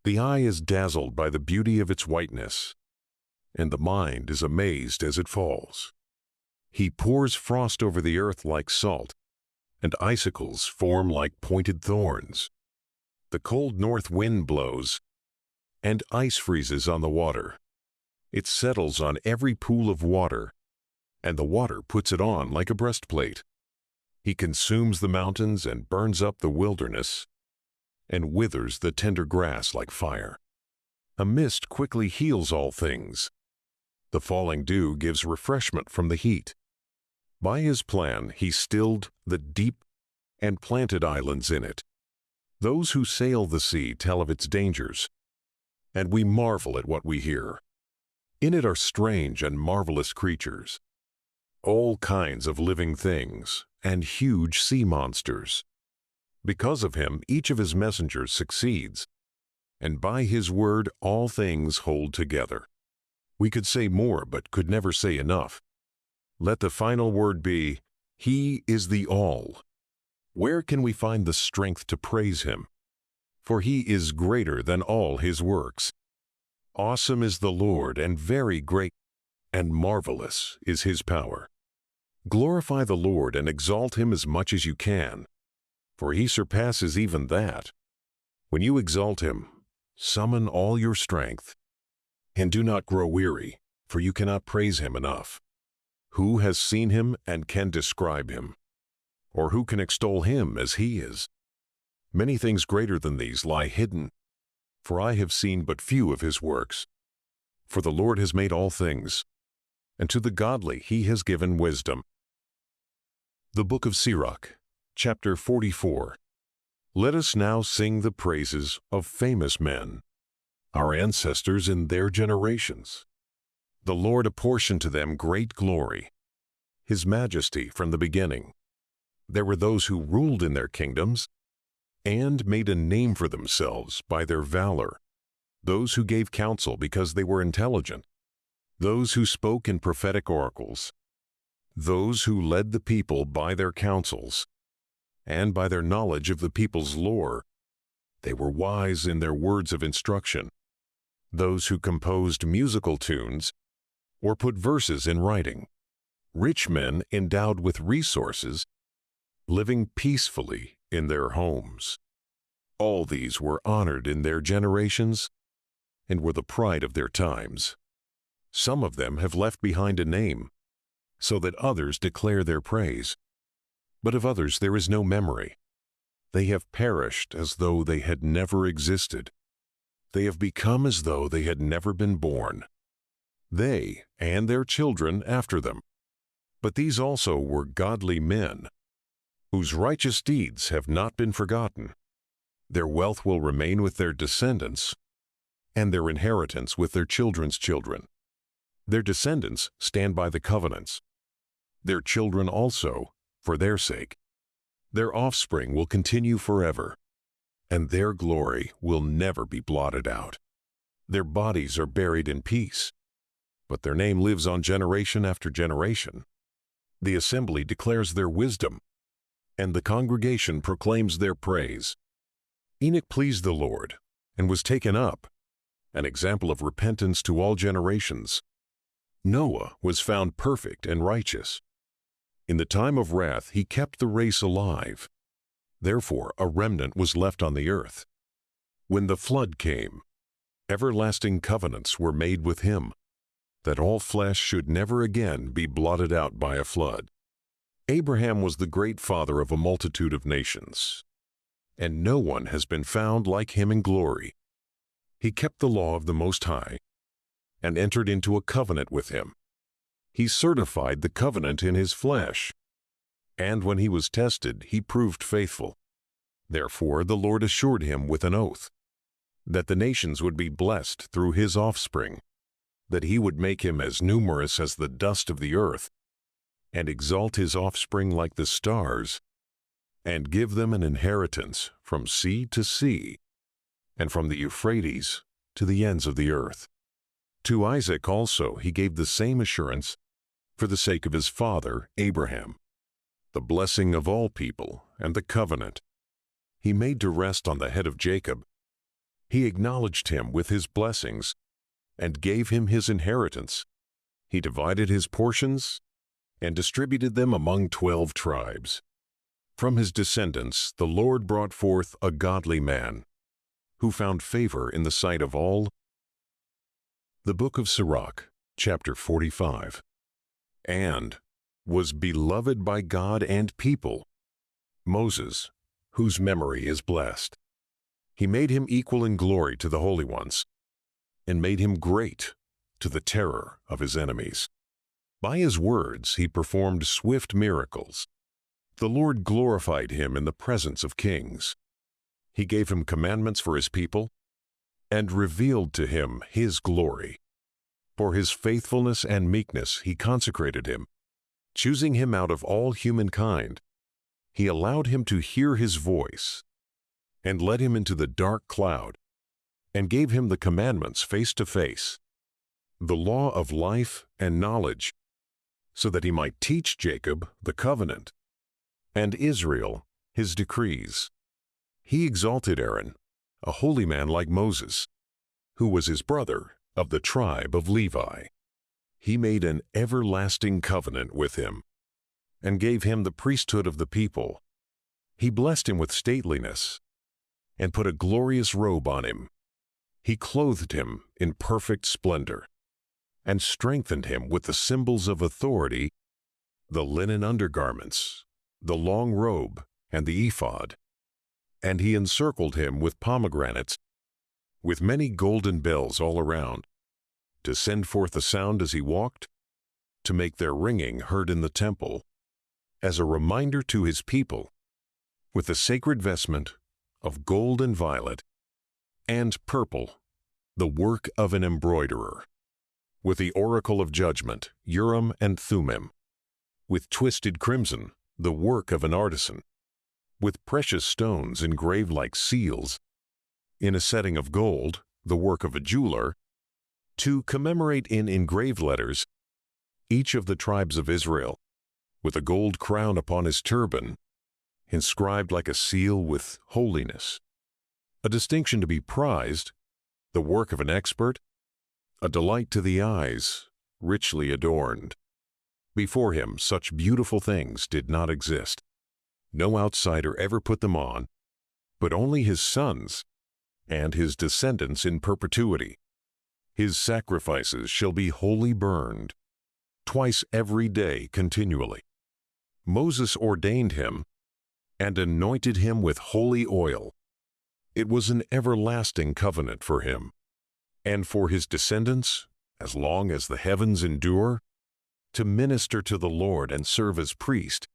The eye is dazzled by the beauty of its whiteness, and the mind is amazed as it falls. He pours frost over the earth like salt, and icicles form like pointed thorns. The cold north wind blows, and ice freezes on the water. It settles on every pool of water, and the water puts it on like a breastplate. He consumes the mountains and burns up the wilderness, and withers the tender grass like fire. A mist quickly heals all things. The falling dew gives refreshment from the heat. By his plan he stilled the deep and planted islands in it. Those who sail the sea tell of its dangers, and we marvel at what we hear. In it are strange and marvelous creatures, all kinds of living things, and huge sea monsters. Because of him, each of his messengers succeeds, and by his word all things hold together. We could say more, but could never say enough. Let the final word be, He is the All. Where can we find the strength to praise him? For he is greater than all his works. Awesome is the Lord, and very great, and marvelous is his power. Glorify the Lord and exalt him as much as you can, for he surpasses even that. When you exalt him, summon all your strength, and do not grow weary, for you cannot praise him enough. Who has seen him and can describe him? Or who can extol him as he is? Many things greater than these lie hidden, for I have seen but few of his works. For the Lord has made all things, and to the godly he has given wisdom. The Book of Sirach, chapter 44. Let us now sing the praises of famous men, our ancestors in their generations. The Lord apportioned to them great glory, his majesty from the beginning. There were those who ruled in their kingdoms and made a name for themselves by their valor, those who gave counsel because they were intelligent, those who spoke in prophetic oracles, those who led the people by their counsels, and by their knowledge of the people's lore. They were wise in their words of instruction, those who composed musical tunes or put verses in writing, rich men endowed with resources, living peacefully in their homes. All these were honored in their generations and were the pride of their times. Some of them have left behind a name, so that others declare their praise. But of others there is no memory. They have perished as though they had never existed. They have become as though they had never been born. They and their children after them. But these also were godly men, whose righteous deeds have not been forgotten. Their wealth will remain with their descendants, and their inheritance with their children's children. Their descendants stand by the covenants, their children also, for their sake. Their offspring will continue forever, and their glory will never be blotted out. Their bodies are buried in peace, but their name lives on generation after generation. The assembly declares their wisdom, and the congregation proclaims their praise. Enoch pleased the Lord, and was taken up, an example of repentance to all generations. Noah was found perfect and righteous. In the time of wrath he kept the race alive. Therefore a remnant was left on the earth. When the flood came, everlasting covenants were made with him, that all flesh should never again be blotted out by a flood. Abraham was the great father of a multitude of nations, and no one has been found like him in glory. He kept the law of the Most High, and entered into a covenant with him. He certified the covenant in his flesh, and when he was tested, he proved faithful. Therefore the Lord assured him with an oath, that the nations would be blessed through his offspring, that he would make him as numerous as the dust of the earth, and exalt his offspring like the stars, and give them an inheritance from sea to sea, and from the Euphrates to the ends of the earth. To Isaac also he gave the same assurance for the sake of his father Abraham, the blessing of all people and the covenant he made to rest on the head of Jacob. He acknowledged him with his blessings and gave him his inheritance. He divided his portions and distributed them among 12 tribes. From his descendants the Lord brought forth a godly man, who found favor in the sight of all. The Book of Sirach, chapter 45. And was beloved by God and people. Moses, whose memory is blessed. He made him equal in glory to the holy ones, and made him great to the terror of his enemies. By his words he performed swift miracles. The Lord glorified him in the presence of kings. He gave him commandments for his people, and revealed to him his glory. For his faithfulness and meekness he consecrated him, choosing him out of all humankind. He allowed him to hear his voice, and led him into the dark cloud, and gave him the commandments face to face, the law of life and knowledge, so that he might teach Jacob the covenant, and Israel his decrees. He exalted Aaron, a holy man like Moses, who was his brother of the tribe of Levi. He made an everlasting covenant with him, and gave him the priesthood of the people. He blessed him with stateliness, and put a glorious robe on him. He clothed him in perfect splendor, and strengthened him with the symbols of authority, the linen undergarments, the long robe, and the ephod. And he encircled him with pomegranates, with many golden bells all around, to send forth a sound as he walked, to make their ringing heard in the temple, as a reminder to his people, with the sacred vestment of gold and violet, and purple, the work of an embroiderer, with the oracle of judgment, Urim and Thummim, with twisted crimson, the work of an artisan, with precious stones engraved like seals, in a setting of gold, the work of a jeweler, to commemorate in engraved letters each of the tribes of Israel, with a gold crown upon his turban, inscribed like a seal with holiness, a distinction to be prized, the work of an expert, a delight to the eyes, richly adorned. Before him such beautiful things did not exist. No outsider ever put them on, but only his sons and his descendants in perpetuity. His sacrifices shall be wholly burned, twice every day continually. Moses ordained him and anointed him with holy oil. It was an everlasting covenant for him, and for his descendants, as long as the heavens endure, to minister to the Lord and serve as priest,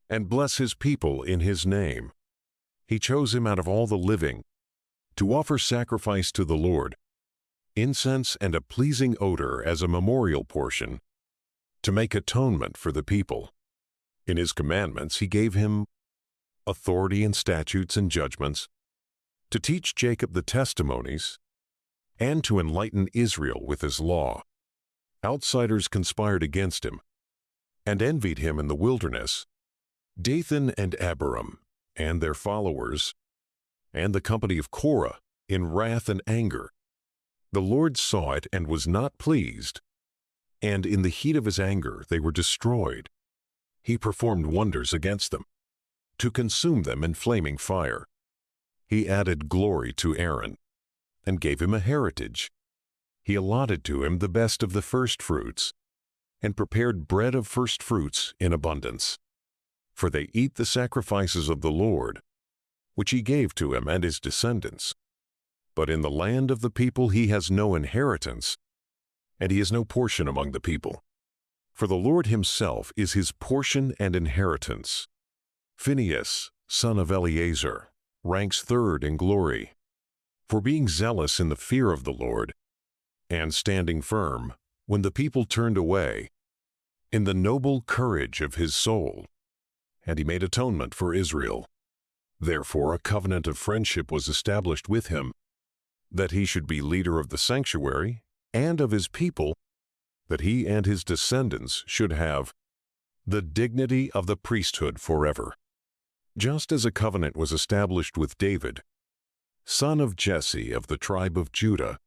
and bless his people in his name. He chose him out of all the living, to offer sacrifice to the Lord, incense and a pleasing odor as a memorial portion, to make atonement for the people. In his commandments he gave him authority and statutes and judgments, to teach Jacob the testimonies, and to enlighten Israel with his law. Outsiders conspired against him, and envied him in the wilderness, Dathan and Abiram, and their followers, and the company of Korah, in wrath and anger. The Lord saw it and was not pleased, and in the heat of his anger they were destroyed. He performed wonders against them, to consume them in flaming fire. He added glory to Aaron, and gave him a heritage. He allotted to him the best of the firstfruits, and prepared bread of firstfruits in abundance. For they eat the sacrifices of the Lord, which he gave to him and his descendants. But in the land of the people he has no inheritance, and he has no portion among the people. For the Lord himself is his portion and inheritance. Phinehas, son of Eleazar, ranks third in glory, for being zealous in the fear of the Lord, and standing firm when the people turned away, in the noble courage of his soul, and he made atonement for Israel. Therefore a covenant of friendship was established with him, that he should be leader of the sanctuary and of his people, that he and his descendants should have the dignity of the priesthood forever. Just as a covenant was established with David, son of Jesse of the tribe of Judah,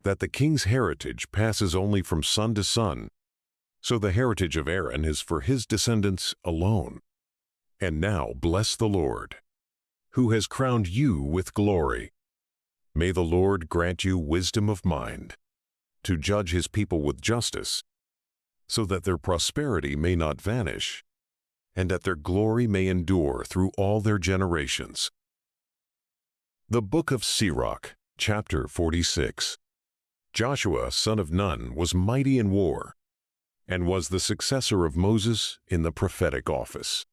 that the king's heritage passes only from son to son, so the heritage of Aaron is for his descendants alone. And now bless the Lord, who has crowned you with glory. May the Lord grant you wisdom of mind, to judge his people with justice, so that their prosperity may not vanish, and that their glory may endure through all their generations. The Book of Sirach, chapter 46. Joshua, son of Nun, was mighty in war, and was the successor of Moses in the prophetic office.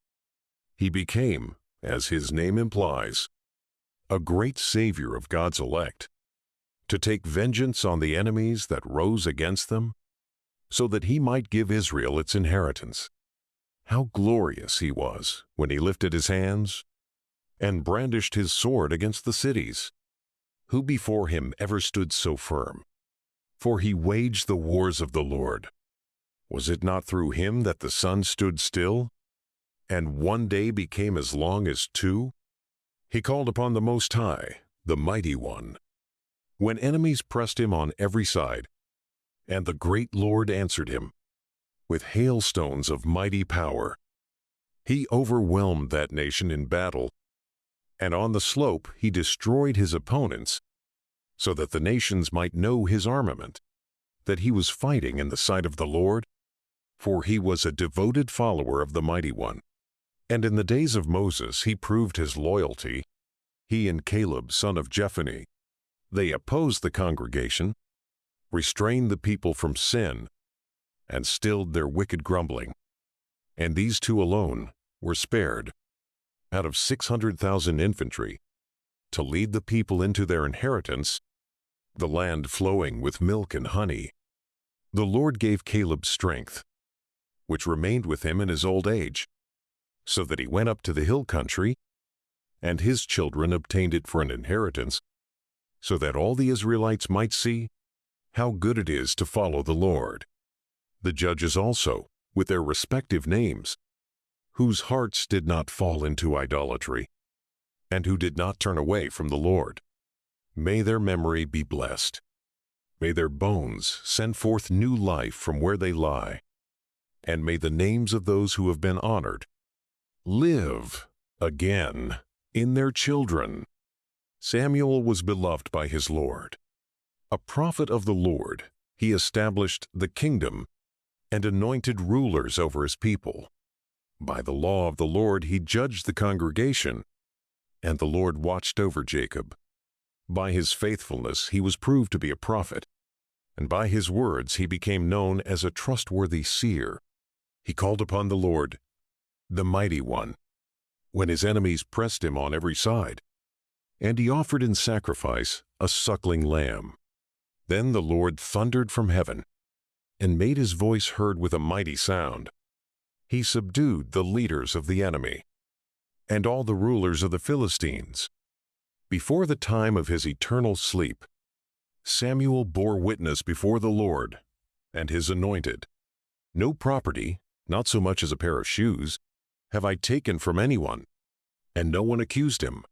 He became, as his name implies, a great savior of God's elect, to take vengeance on the enemies that rose against them, so that he might give Israel its inheritance. How glorious he was when he lifted his hands and brandished his sword against the cities. Who before him ever stood so firm? For he waged the wars of the Lord. Was it not through him that the sun stood still, and one day became as long as two? He called upon the Most High, the Mighty One, when enemies pressed him on every side, and the great Lord answered him with hailstones of mighty power. He overwhelmed that nation in battle, and on the slope he destroyed his opponents, so that the nations might know his armament, that he was fighting in the sight of the Lord, for he was a devoted follower of the Mighty One. And in the days of Moses he proved his loyalty, he and Caleb, son of Jephunneh. They opposed the congregation, restrained the people from sin, and stilled their wicked grumbling. And these two alone were spared, out of 600,000 infantry, to lead the people into their inheritance, the land flowing with milk and honey. The Lord gave Caleb strength, which remained with him in his old age, so that he went up to the hill country, and his children obtained it for an inheritance, so that all the Israelites might see how good it is to follow the Lord. The judges also, with their respective names, whose hearts did not fall into idolatry, and who did not turn away from the Lord. May their memory be blessed. May their bones send forth new life from where they lie, and may the names of those who have been honored live again in their children. Samuel was beloved by his Lord. A prophet of the Lord, he established the kingdom and anointed rulers over his people. By the law of the Lord he judged the congregation, and the Lord watched over Jacob. By his faithfulness he was proved to be a prophet, and by his words he became known as a trustworthy seer. He called upon the Lord, the Mighty One, when his enemies pressed him on every side, and he offered in sacrifice a suckling lamb. Then the Lord thundered from heaven, and made his voice heard with a mighty sound. He subdued the leaders of the enemy, and all the rulers of the Philistines. Before the time of his eternal sleep, Samuel bore witness before the Lord and his anointed. No property, not so much as a pair of shoes, have I taken from anyone, and no one accused him.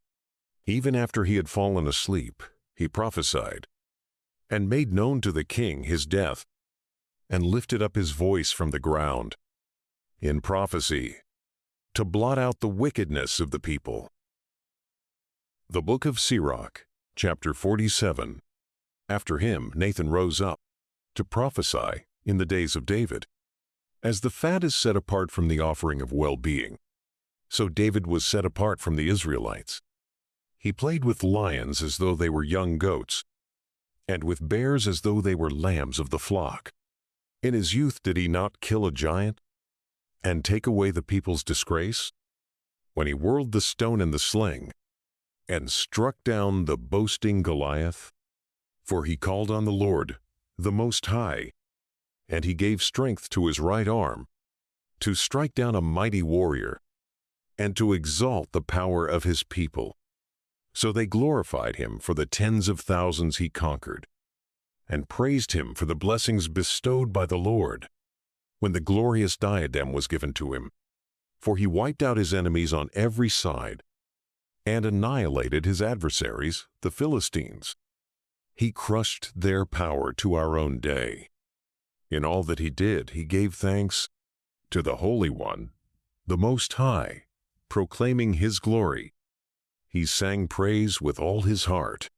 Even after he had fallen asleep, he prophesied, and made known to the king his death, and lifted up his voice from the ground, in prophecy, to blot out the wickedness of the people. The Book of Sirach, chapter 47. After him Nathan rose up to prophesy in the days of David. As the fat is set apart from the offering of well-being, so David was set apart from the Israelites. He played with lions as though they were young goats, and with bears as though they were lambs of the flock. In his youth did he not kill a giant, and take away the people's disgrace? When he whirled the stone in the sling, and struck down the boasting Goliath? For he called on the Lord, the Most High, and he gave strength to his right arm, to strike down a mighty warrior, and to exalt the power of his people. So they glorified him for the tens of thousands he conquered, and praised him for the blessings bestowed by the Lord, when the glorious diadem was given to him. For he wiped out his enemies on every side, and annihilated his adversaries, the Philistines. He crushed their power to our own day. In all that he did, he gave thanks to the Holy One, the Most High, proclaiming his glory. He sang praise with all his heart,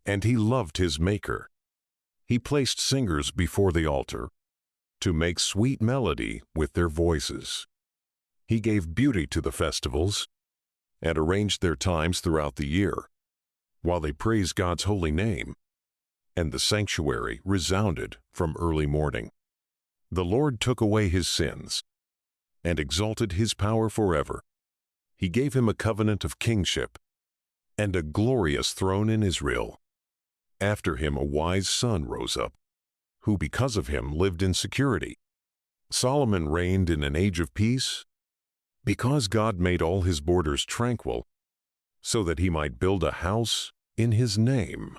and he loved his Maker. He placed singers before the altar to make sweet melody with their voices. He gave beauty to the festivals and arranged their times throughout the year, while they praised God's holy name, and the sanctuary resounded from early morning. The Lord took away his sins and exalted his power forever. He gave him a covenant of kingship and a glorious throne in Israel. After him a wise son rose up, who because of him lived in security. Solomon reigned in an age of peace, because God made all his borders tranquil, so that he might build a house in his name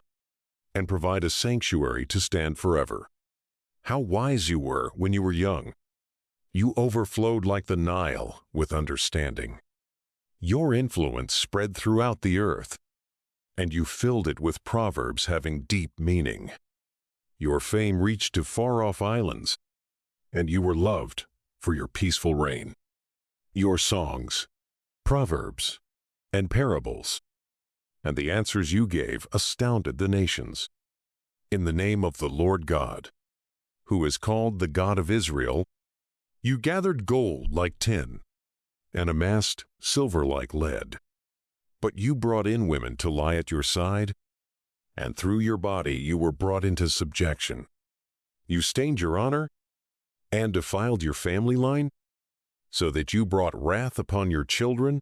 and provide a sanctuary to stand forever. How wise you were when you were young! You overflowed like the Nile with understanding. Your influence spread throughout the earth, and you filled it with proverbs having deep meaning. Your fame reached to far-off islands, and you were loved for your peaceful reign. Your songs, proverbs, and parables, and the answers you gave astounded the nations. In the name of the Lord God, who is called the God of Israel, you gathered gold like tin, and amassed silver like lead. But you brought in women to lie at your side, and through your body you were brought into subjection. You stained your honor and defiled your family line, so that you brought wrath upon your children,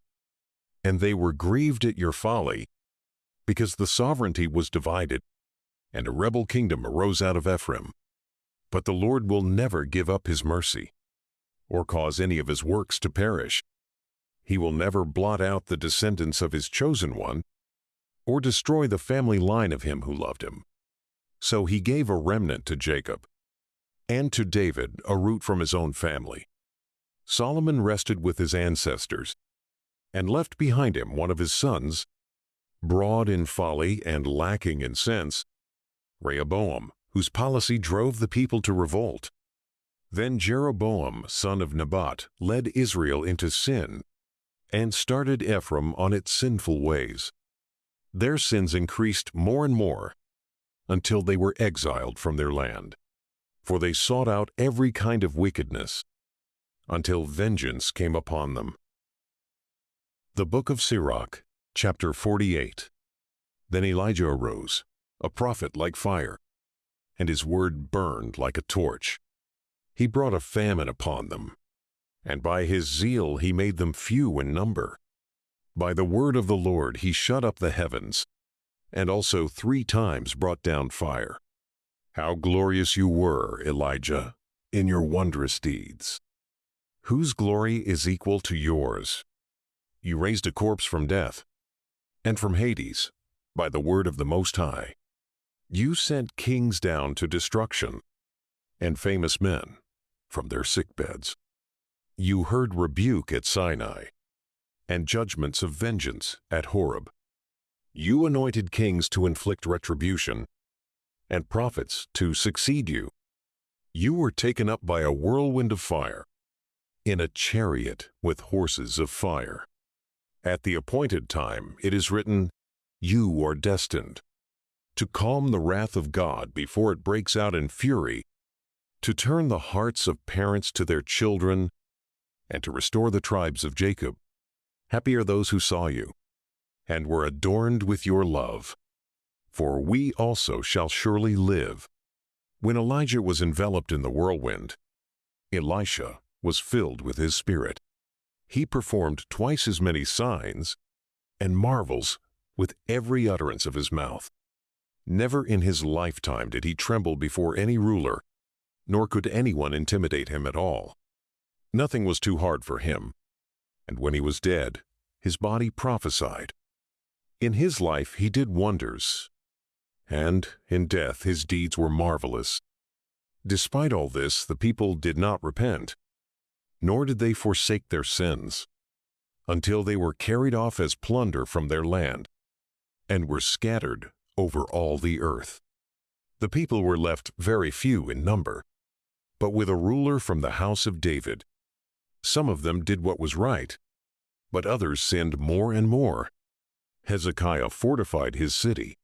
and they were grieved at your folly, because the sovereignty was divided, and a rebel kingdom arose out of Ephraim. But the Lord will never give up his mercy, or cause any of his works to perish. He will never blot out the descendants of his chosen one, or destroy the family line of him who loved him. So he gave a remnant to Jacob, and to David a root from his own family. Solomon rested with his ancestors, and left behind him one of his sons, broad in folly and lacking in sense, Rehoboam, whose policy drove the people to revolt. Then Jeroboam, son of Nebat, led Israel into sin, and started Ephraim on its sinful ways. Their sins increased more and more, until they were exiled from their land. For they sought out every kind of wickedness, until vengeance came upon them. The Book of Sirach, chapter 48. Then Elijah arose, a prophet like fire, and his word burned like a torch. He brought a famine upon them, and by his zeal he made them few in number. By the word of the Lord he shut up the heavens, and also 3 times brought down fire. How glorious you were, Elijah, in your wondrous deeds! Whose glory is equal to yours? You raised a corpse from death, and from Hades, by the word of the Most High. You sent kings down to destruction, and famous men from their sickbeds. You heard rebuke at Sinai, and judgments of vengeance at Horeb. You anointed kings to inflict retribution, and prophets to succeed you. You were taken up by a whirlwind of fire, in a chariot with horses of fire. At the appointed time it is written, you are destined to calm the wrath of God before it breaks out in fury, to turn the hearts of parents to their children, and to restore the tribes of Jacob. Happy are those who saw you, and were adorned with your love. For we also shall surely live. When Elijah was enveloped in the whirlwind, Elisha was filled with his spirit. He performed twice as many signs and marvels with every utterance of his mouth. Never in his lifetime did he tremble before any ruler, nor could anyone intimidate him at all. Nothing was too hard for him, and when he was dead, his body prophesied. In his life he did wonders, and in death his deeds were marvelous. Despite all this, the people did not repent, nor did they forsake their sins, until they were carried off as plunder from their land, and were scattered over all the earth. The people were left very few in number, but with a ruler from the house of David. Some of them did what was right, but others sinned more and more. Hezekiah fortified his city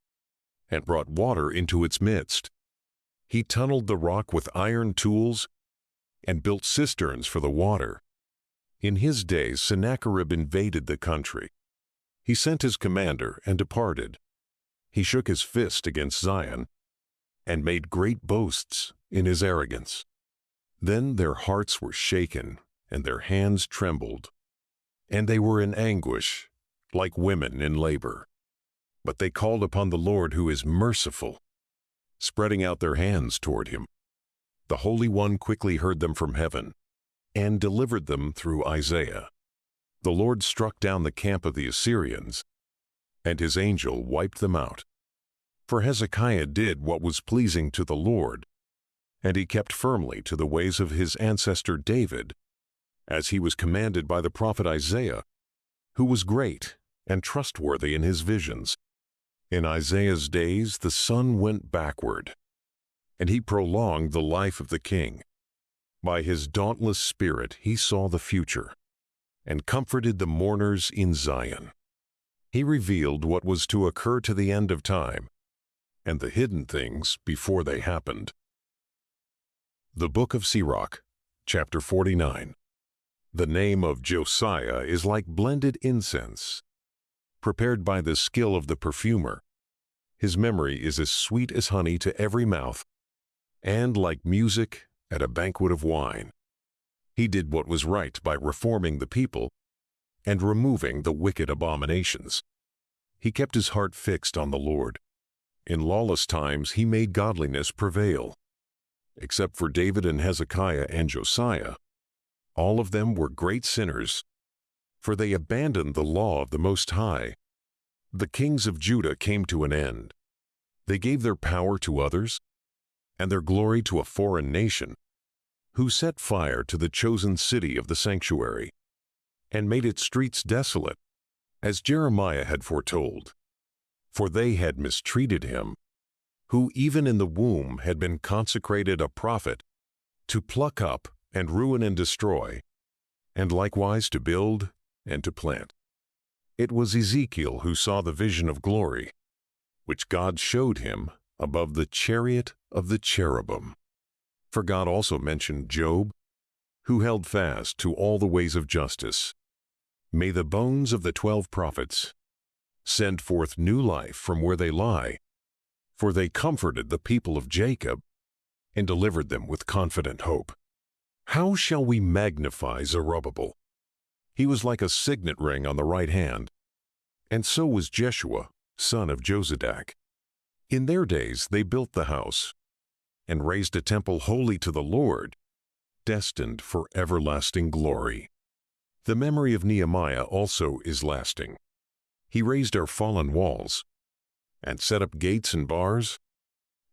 and brought water into its midst. He tunneled the rock with iron tools and built cisterns for the water. In his days Sennacherib invaded the country. He sent his commander and departed. He shook his fist against Zion and made great boasts in his arrogance. Then their hearts were shaken and their hands trembled, and they were in anguish like women in labor. But they called upon the Lord who is merciful, spreading out their hands toward him. The Holy One quickly heard them from heaven and delivered them through Isaiah. The Lord struck down the camp of the Assyrians, and his angel wiped them out. For Hezekiah did what was pleasing to the Lord, and he kept firmly to the ways of his ancestor David, as he was commanded by the prophet Isaiah, who was great and trustworthy in his visions. In Isaiah's days the sun went backward, and he prolonged the life of the king. By his dauntless spirit he saw the future, and comforted the mourners in Zion. He revealed what was to occur to the end of time, and the hidden things before they happened. The Book of Sirach, chapter 49. The name of Josiah is like blended incense, prepared by the skill of the perfumer. His memory is as sweet as honey to every mouth, and like music at a banquet of wine. He did what was right by reforming the people and removing the wicked abominations. He kept his heart fixed on the Lord. In lawless times he made godliness prevail. Except for David and Hezekiah and Josiah, all of them were great sinners, for they abandoned the law of the Most High. The kings of Judah came to an end. They gave their power to others, and their glory to a foreign nation, who set fire to the chosen city of the sanctuary, and made its streets desolate, as Jeremiah had foretold. For they had mistreated him, who even in the womb had been consecrated a prophet, to pluck up and ruin and destroy, and likewise to build and to plant. It was Ezekiel who saw the vision of glory, which God showed him above the chariot of the cherubim. For God also mentioned Job, who held fast to all the ways of justice. May the bones of the 12 prophets send forth new life from where they lie, for they comforted the people of Jacob and delivered them with confident hope. How shall we magnify Zerubbabel? He was like a signet ring on the right hand, and so was Jeshua, son of Jozadak. In their days they built the house and raised a temple holy to the Lord, destined for everlasting glory. The memory of Nehemiah also is lasting. He raised our fallen walls, and set up gates and bars,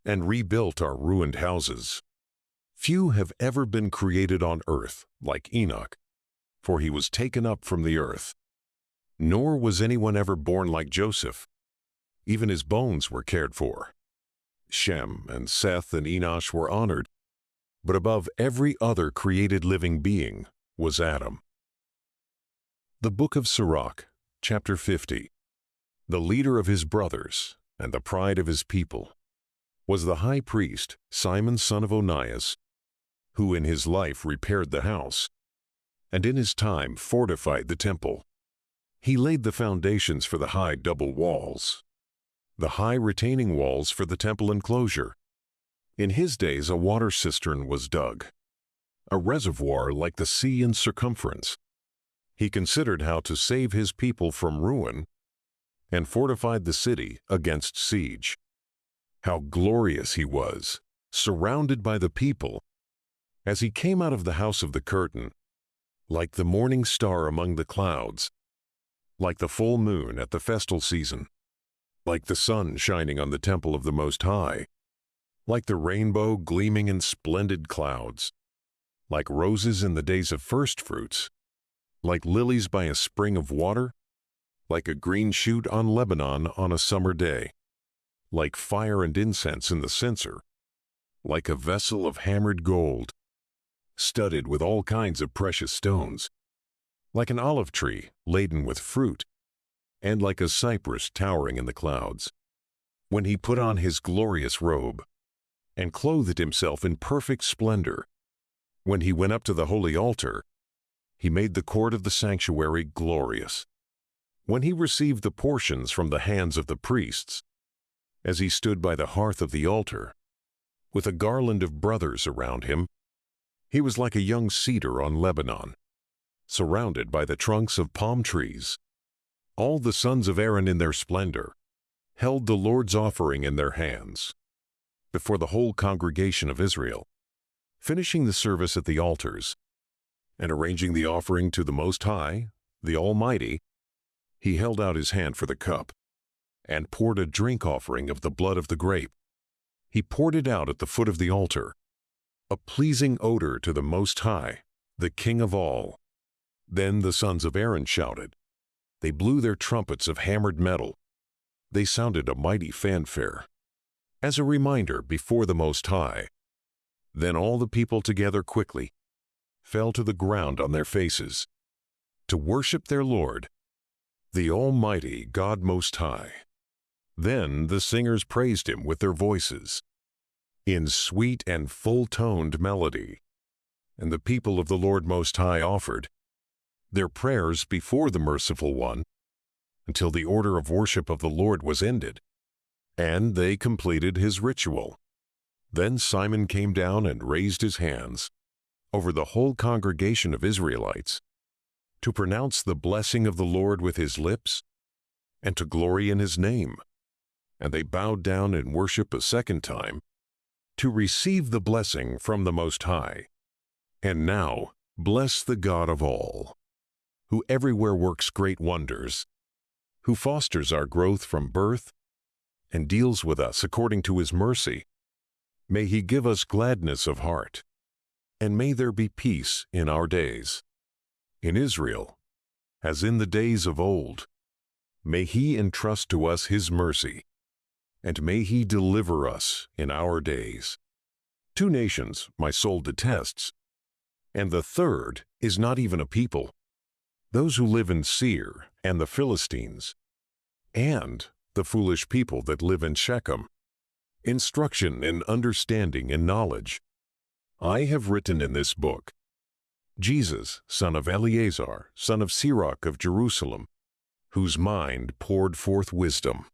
and rebuilt our ruined houses. Few have ever been created on earth like Enoch, for he was taken up from the earth. Nor was anyone ever born like Joseph. Even his bones were cared for. Shem and Seth and Enosh were honored, but above every other created living being was Adam. The Book of Sirach, chapter 50. The leader of his brothers and the pride of his people was the high priest Simon son of Onias, who in his life repaired the house, and in his time fortified the temple. He laid the foundations for the high double walls, the high retaining walls for the temple enclosure. In his days a water cistern was dug, a reservoir like the sea in circumference. He considered how to save his people from ruin, and fortified the city against siege. How glorious he was, surrounded by the people, As he came out of the house of the curtain, like the morning star among the clouds, like the full moon at the festal season, like the sun shining on the temple of the Most High, like the rainbow gleaming in splendid clouds, like roses in the days of first fruits, like lilies by a spring of water, like a green shoot on Lebanon on a summer day, like fire and incense in the censer, like a vessel of hammered gold, studded with all kinds of precious stones, like an olive tree laden with fruit, and like a cypress towering in the clouds. When he put on his glorious robe, and clothed himself in perfect splendor, when he went up to the holy altar, he made the court of the sanctuary glorious. When he received the portions from the hands of the priests, as he stood by the hearth of the altar, with a garland of brothers around him, he was like a young cedar on Lebanon, surrounded by the trunks of palm trees. All the sons of Aaron in their splendor held the Lord's offering in their hands before the whole congregation of Israel, finishing the service at the altars and arranging the offering to the Most High, the Almighty. He held out his hand for the cup and poured a drink offering of the blood of the grape. He poured it out at the foot of the altar, a pleasing odor to the Most High, the King of all. Then the sons of Aaron shouted. They blew their trumpets of hammered metal. They sounded a mighty fanfare, as a reminder before the Most High. Then all the people together quickly fell to the ground on their faces to worship their Lord, the Almighty God Most High. Then the singers praised him with their voices in sweet and full-toned melody, and the people of the Lord Most High offered their prayers before the Merciful One until the order of worship of the Lord was ended, and they completed his ritual. Then Simon came down and raised his hands over the whole congregation of Israelites to pronounce the blessing of the Lord with his lips and to glory in his name. And they bowed down in worship a second time to receive the blessing from the Most High. And now bless the God of all, who everywhere works great wonders, who fosters our growth from birth and deals with us according to his mercy. May he give us gladness of heart, and may there be peace in our days. In Israel, as in the days of old, may he entrust to us his mercy, and may he deliver us in our days. 2 nations my soul detests, and the third is not even a people, those who live in Seir and the Philistines, and the foolish people that live in Shechem. Instruction and understanding and knowledge I have written in this book. Jesus, son of Eleazar, son of Sirach of Jerusalem, whose mind poured forth wisdom.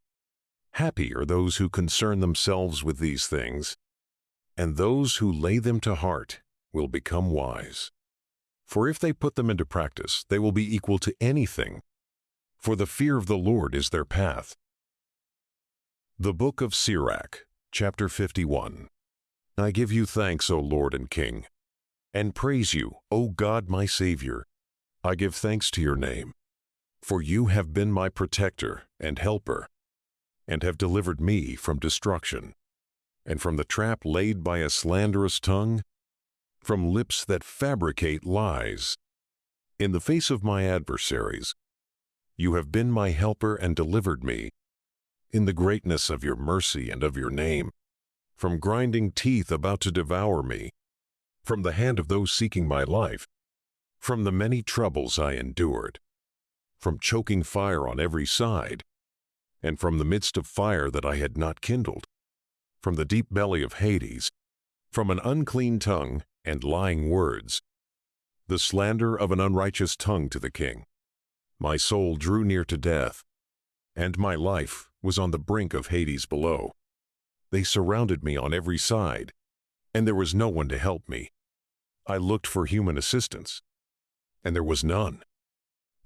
Happy are those who concern themselves with these things, and those who lay them to heart will become wise. For if they put them into practice, they will be equal to anything, for the fear of the Lord is their path. The Book of Sirach, chapter 51. I give you thanks, O Lord and King, and praise you, O God my Savior. I give thanks to your name, for you have been my protector and helper, and have delivered me from destruction, and from the trap laid by a slanderous tongue, from lips that fabricate lies. In the face of my adversaries, you have been my helper and delivered me, in the greatness of your mercy and of your name, from grinding teeth about to devour me, from the hand of those seeking my life, from the many troubles I endured, from choking fire on every side, and from the midst of fire that I had not kindled, from the deep belly of Hades, from an unclean tongue and lying words, the slander of an unrighteous tongue to the king. My soul drew near to death, and my life was on the brink of Hades below. They surrounded me on every side, and there was no one to help me. I looked for human assistance, and there was none.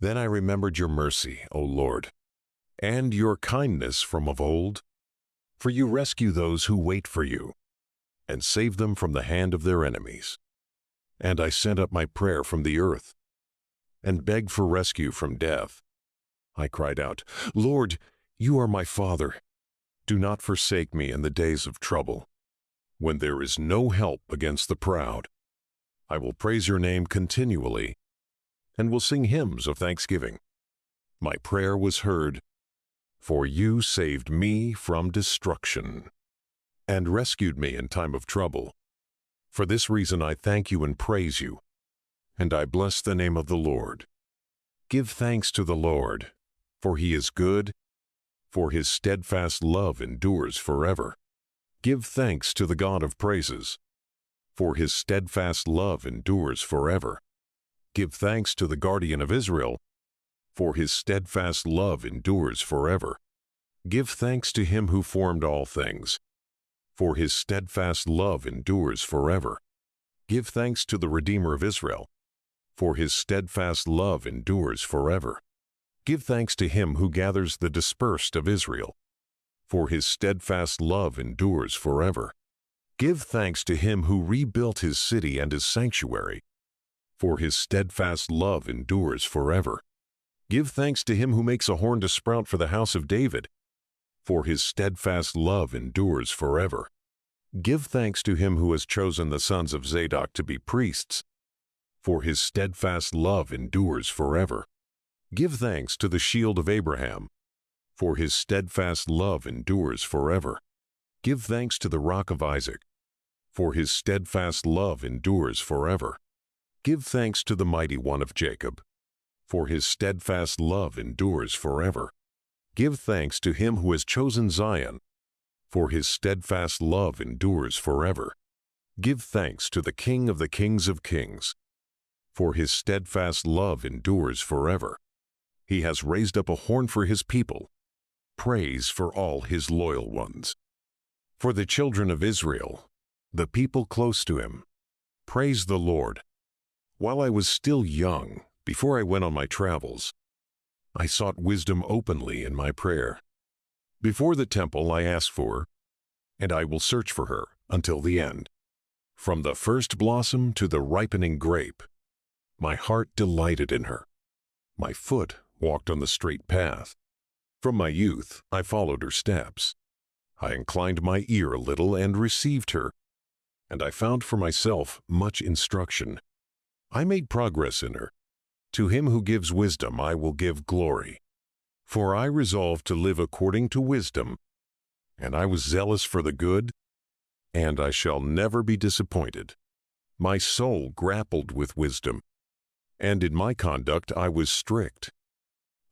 Then I remembered your mercy, O Lord, and your kindness from of old, for you rescue those who wait for you, and save them from the hand of their enemies. and I sent up my prayer from the earth, and begged for rescue from death. I cried out, Lord, you are my Father. Do not forsake me in the days of trouble, when there is no help against the proud. I will praise your name continually, and will sing hymns of thanksgiving. My prayer was heard, for you saved me from destruction, and rescued me in time of trouble. For this reason I thank you and praise you, and I bless the name of the Lord. Give thanks to the Lord, for he is good, for his steadfast love endures forever. Give thanks to the God of praises, for his steadfast love endures forever. Give thanks to the guardian of Israel, for his steadfast love endures forever. Give thanks to him who formed all things, for his steadfast love endures forever. Give thanks to the Redeemer of Israel, for his steadfast love endures forever. Give thanks to him who gathers the dispersed of Israel, for his steadfast love endures forever. Give thanks to him who rebuilt his city and his sanctuary, for his steadfast love endures forever. Give thanks to him who makes a horn to sprout for the house of David, for his steadfast love endures forever. Give thanks to him who has chosen the sons of Zadok to be priests, for his steadfast love endures forever. Give thanks to the shield of Abraham, for his steadfast love endures forever. Give thanks to the rock of Isaac, for his steadfast love endures forever. Give thanks to the mighty one of Jacob, for his steadfast love endures forever. Give thanks to him who has chosen Zion, for his steadfast love endures forever. Give thanks to the King of the kings of kings, for his steadfast love endures forever. He has raised up a horn for his people, praise for all his loyal ones. For the children of Israel, the people close to him, praise the Lord. While I was still young, before I went on my travels, I sought wisdom openly in my prayer. Before the temple I asked for, and I will search for her until the end. From the first blossom to the ripening grape, my heart delighted in her. My foot walked on the straight path. From my youth I followed her steps. I inclined my ear a little and received her, and I found for myself much instruction. I made progress in her. To him who gives wisdom I will give glory. For I resolved to live according to wisdom, and I was zealous for the good, and I shall never be disappointed. My soul grappled with wisdom, and in my conduct I was strict.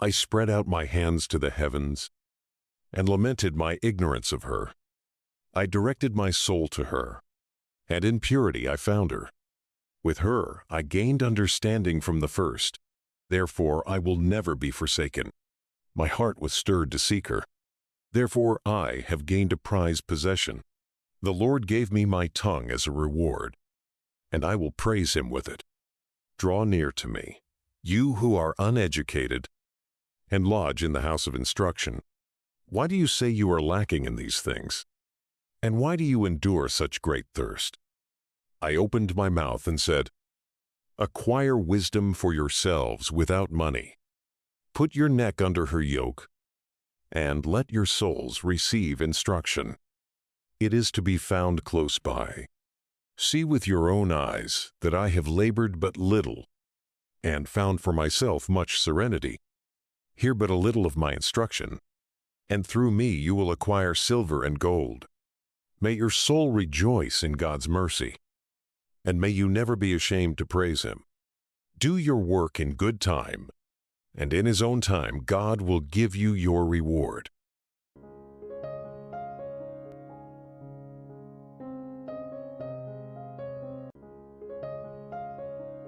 I spread out my hands to the heavens, and lamented my ignorance of her. I directed my soul to her, and in purity I found her. With her I gained understanding from the first. Therefore I will never be forsaken. My heart was stirred to seek her. Therefore I have gained a prized possession. The Lord gave me my tongue as a reward, and I will praise him with it. Draw near to me, you who are uneducated, and lodge in the house of instruction. Why do you say you are lacking in these things? And why do you endure such great thirst? I opened my mouth and said, acquire wisdom for yourselves without money. Put your neck under her yoke, and let your souls receive instruction. It is to be found close by. See with your own eyes that I have labored but little, and found for myself much serenity. Hear but a little of my instruction, and through me you will acquire silver and gold. May your soul rejoice in God's mercy, and may you never be ashamed to praise him. Do your work in good time, and in his own time God will give you your reward.